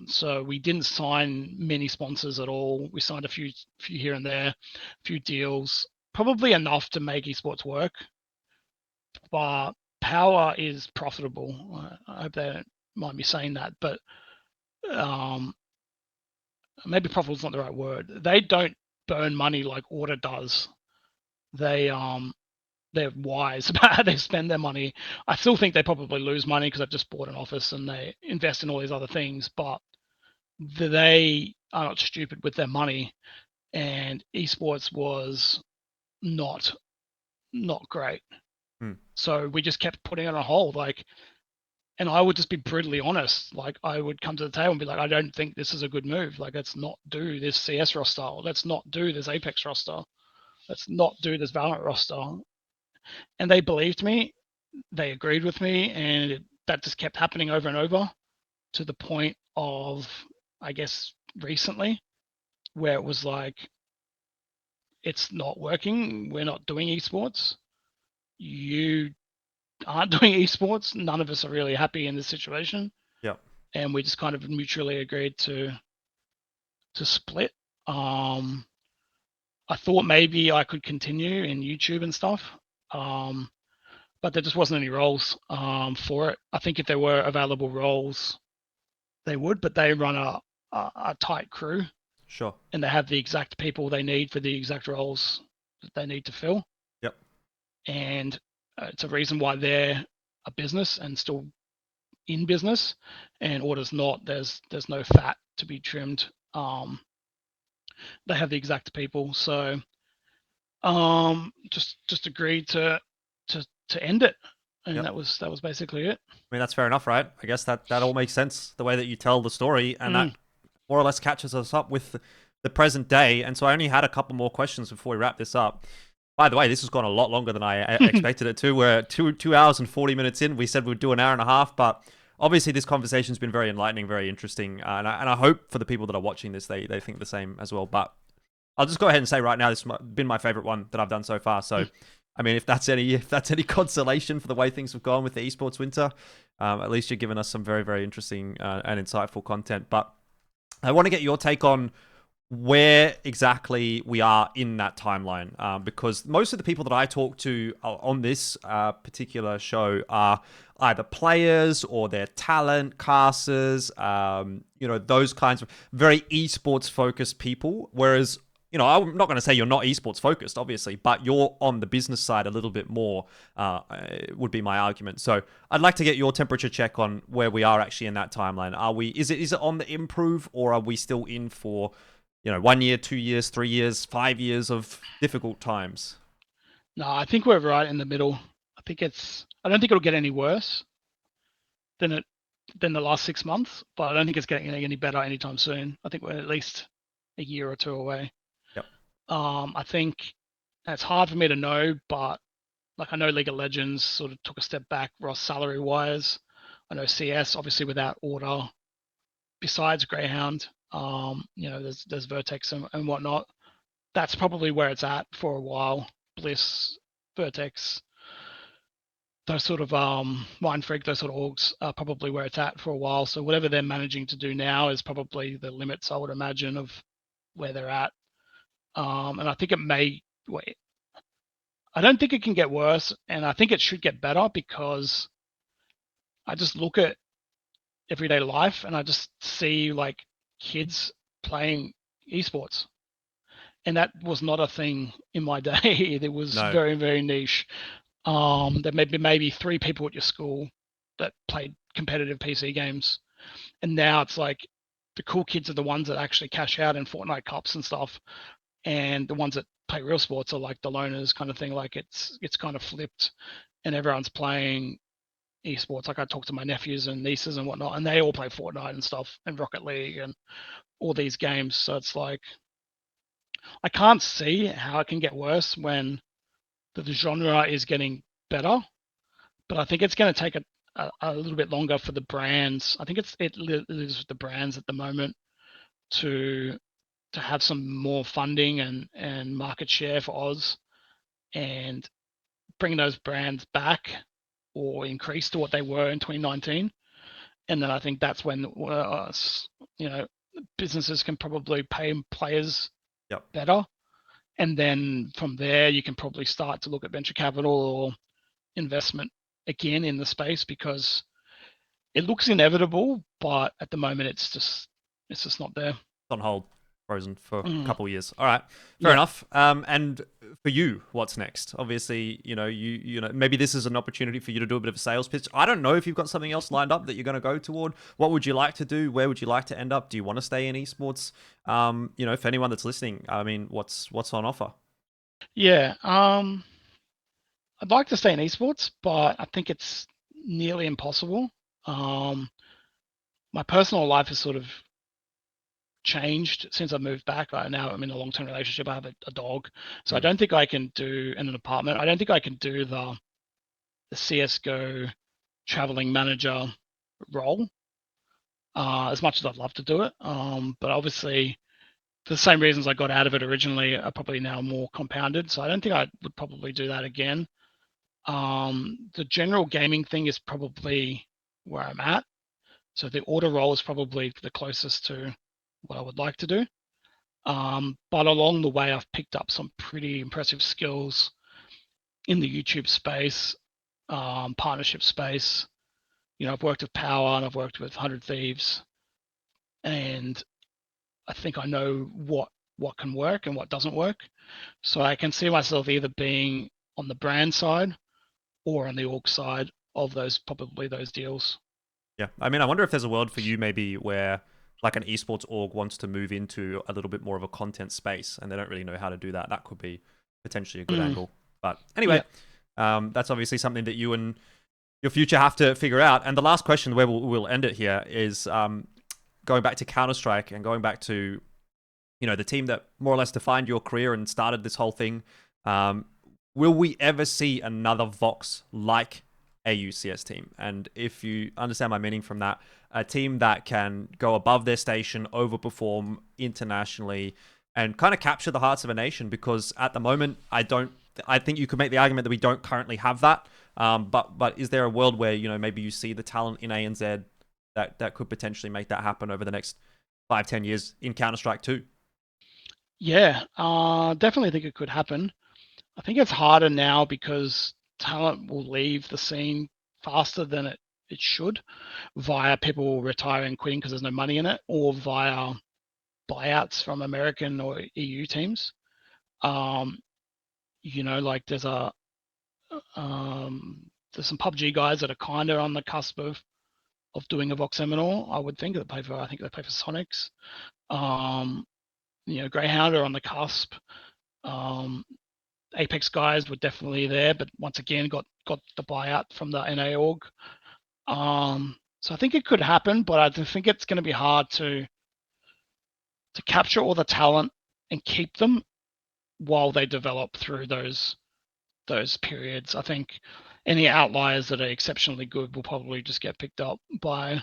So we didn't sign many sponsors at all. We signed a few here and there, a few deals, probably enough to make esports work. But Power is profitable. I hope they don't mind me saying that, but maybe profitable is not the right word. They don't burn money like Order does. They're wise about how they spend their money. I still think they probably lose money because they've just bought an office and they invest in all these other things, but they are not stupid with their money. And esports was not great. So we just kept putting it on hold. Like, and I would just be brutally honest. Like, I would come to the table and be like, I don't think this is a good move. Like, let's not do this CS roster. Let's not do this Apex roster. Let's not do this Valorant roster. And they believed me. They agreed with me. And that just kept happening over and over to the point of, I guess, recently, where it was like, it's not working. We're not doing esports. You aren't doing esports. None of us are really happy in this situation. Yeah. And we just kind of mutually agreed to split. I thought maybe I could continue in YouTube and stuff, but there just wasn't any roles for it. I think if there were available roles, they would, but they run a tight crew. Sure. And they have the exact people they need for the exact roles that they need to fill. Yep. And it's a reason why they're a business and still in business, and Order's not. There's no fat to be trimmed. They have the exact people, so just agreed to end it, and that was basically it. I mean, that's fair enough, right? I guess that all makes sense the way that you tell the story, and that more or less catches us up with the present day. And so I only had a couple more questions before we wrap this up. By the way, this has gone a lot longer than I expected it to. We're 2 hours and 40 minutes in. We said we'd do an hour and a half, but obviously this conversation's been very enlightening, very interesting. And I hope for the people that are watching this, they think the same as well. But I'll just go ahead and say right now, this has been my favorite one that I've done so far. So, I mean, if that's any consolation for the way things have gone with the esports winter, at least you're giving us some very, very interesting and insightful content. But I want to get your take on where exactly we are in that timeline, because most of the people that I talk to on this particular show are either players or they're talent casters, those kinds of very esports focused people. Whereas, I'm not going to say you're not esports focused, obviously, but you're on the business side a little bit more, would be my argument. So I'd like to get your temperature check on where we are actually in that timeline. Is it on the improve, or are we still in for 1 year, 2 years, 3 years, 5 years of difficult times? No, I think we're right in the middle. I don't think it'll get any worse than the last 6 months, but I don't think it's getting any better anytime soon. I think we're at least a year or two away. Yep. I think it's hard for me to know, but I know League of Legends sort of took a step back, Ross, salary wise. I know CS, obviously without Order, besides Greyhound, there's Vertex and whatnot. That's probably where it's at for a while. Bliss, Vertex, those sort of Mindfreak, those sort of orgs are probably where it's at for a while. So whatever they're managing to do now is probably the limits, I would imagine, of where they're at. And I think it may wait. I don't think it can get worse, and I think it should get better, because I just look at everyday life and I just see kids playing esports, and that was not a thing in my day. It was very, very niche. There may be maybe 3 people at your school that played competitive PC games, and now it's like the cool kids are the ones that actually cash out in Fortnite cups and stuff, and the ones that play real sports are like the loners kind of thing. Like it's kind of flipped, and everyone's playing esports. Like I talk to my nephews and nieces and whatnot, and they all play Fortnite and stuff, and Rocket League and all these games. So it's like I can't see how it can get worse when the genre is getting better, but I think it's going to take a little bit longer for the brands. I think it lives with the brands at the moment to have some more funding and market share for Oz, and bring those brands back or increase to what they were in 2019. And then I think that's when businesses can probably pay players better. And then from there, you can probably start to look at venture capital or investment again in the space, because it looks inevitable, but at the moment it's just not there. It's on hold, frozen for a couple of years. All right, fair enough. And for you, what's next? Obviously, maybe this is an opportunity for you to do a bit of a sales pitch. I don't know if you've got something else lined up that you're going to go toward. What would you like to do? Where would you like to end up? Do you want to stay in esports? For anyone that's listening, I mean, what's on offer? Yeah, I'd like to stay in esports, but I think it's nearly impossible. My personal life has sort of changed since I moved back. Now I'm in a long-term relationship. I have a dog, so I don't think I can do in an apartment. I don't think I can do the CS:GO traveling manager role as much as I'd love to do it. But obviously, for the same reasons I got out of it originally are probably now more compounded. So I don't think I would probably do that again. The general gaming thing is probably where I'm at. So the Order role is probably the closest to what I would like to do. But along the way, I've picked up some pretty impressive skills in the YouTube space, partnership space. I've worked with Power and I've worked with 100 Thieves, and I think I know what can work and what doesn't work. So I can see myself either being on the brand side or on the org side of those deals. Yeah, I mean, I wonder if there's a world for you maybe where like an esports org wants to move into a little bit more of a content space and they don't really know how to do that. That could be potentially a good angle. But anyway, that's obviously something that you and your future have to figure out. And the last question where we'll end it here is going back to Counter-Strike and going back to, the team that more or less defined your career and started this whole thing. Will we ever see another Vox-like AUCS team? And if you understand my meaning from that, a team that can go above their station, overperform internationally, and kind of capture the hearts of a nation, because at the moment, I think you could make the argument that we don't currently have that. But is there a world where, maybe you see the talent in ANZ that could potentially make that happen over the next 5-10 years in Counter-Strike too? Yeah, definitely think it could happen. I think it's harder now because talent will leave the scene faster than it should, via people retiring and quitting because there's no money in it, or via buyouts from American or EU teams. Like there's some PUBG guys that are kind of on the cusp of doing a Vox Eminor. I would think I think they play for Sonics. Greyhound are on the cusp. Apex guys were definitely there, but once again got the buyout from the NA org. So I think it could happen, but I think it's going to be hard to capture all the talent and keep them while they develop through those periods. I think any outliers that are exceptionally good will probably just get picked up by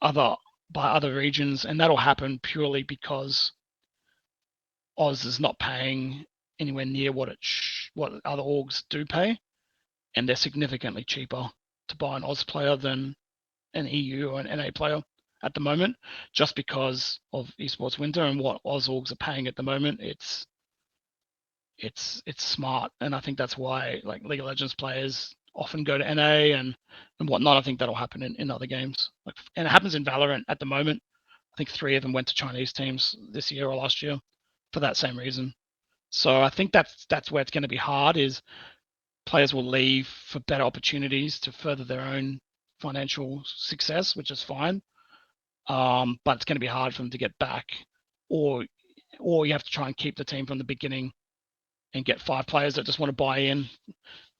other regions, and that'll happen purely because Oz is not paying anywhere near what other orgs do pay, and they're significantly cheaper to buy an Oz player than an EU or an NA player at the moment, just because of esports winter and what Oz orgs are paying at the moment. It's smart, and I think that's why like League of Legends players often go to NA and whatnot. I think that'll happen in other games, and it happens in Valorant at the moment. I think 3 of them went to Chinese teams this year or last year for that same reason. So I think that's where it's going to be hard, is players will leave for better opportunities to further their own financial success, which is fine. But it's going to be hard for them to get back, or you have to try and keep the team from the beginning and get 5 players that just want to buy in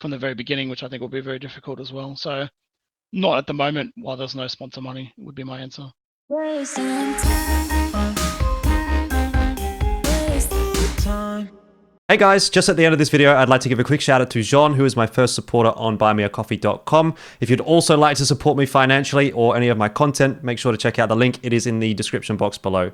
from the very beginning, which I think will be very difficult as well. So not at the moment while there's no sponsor money would be my answer. Hey guys, just at the end of this video, I'd like to give a quick shout out to Jean, who is my first supporter on buymeacoffee.com. If you'd also like to support me financially or any of my content, make sure to check out the link. It is in the description box below.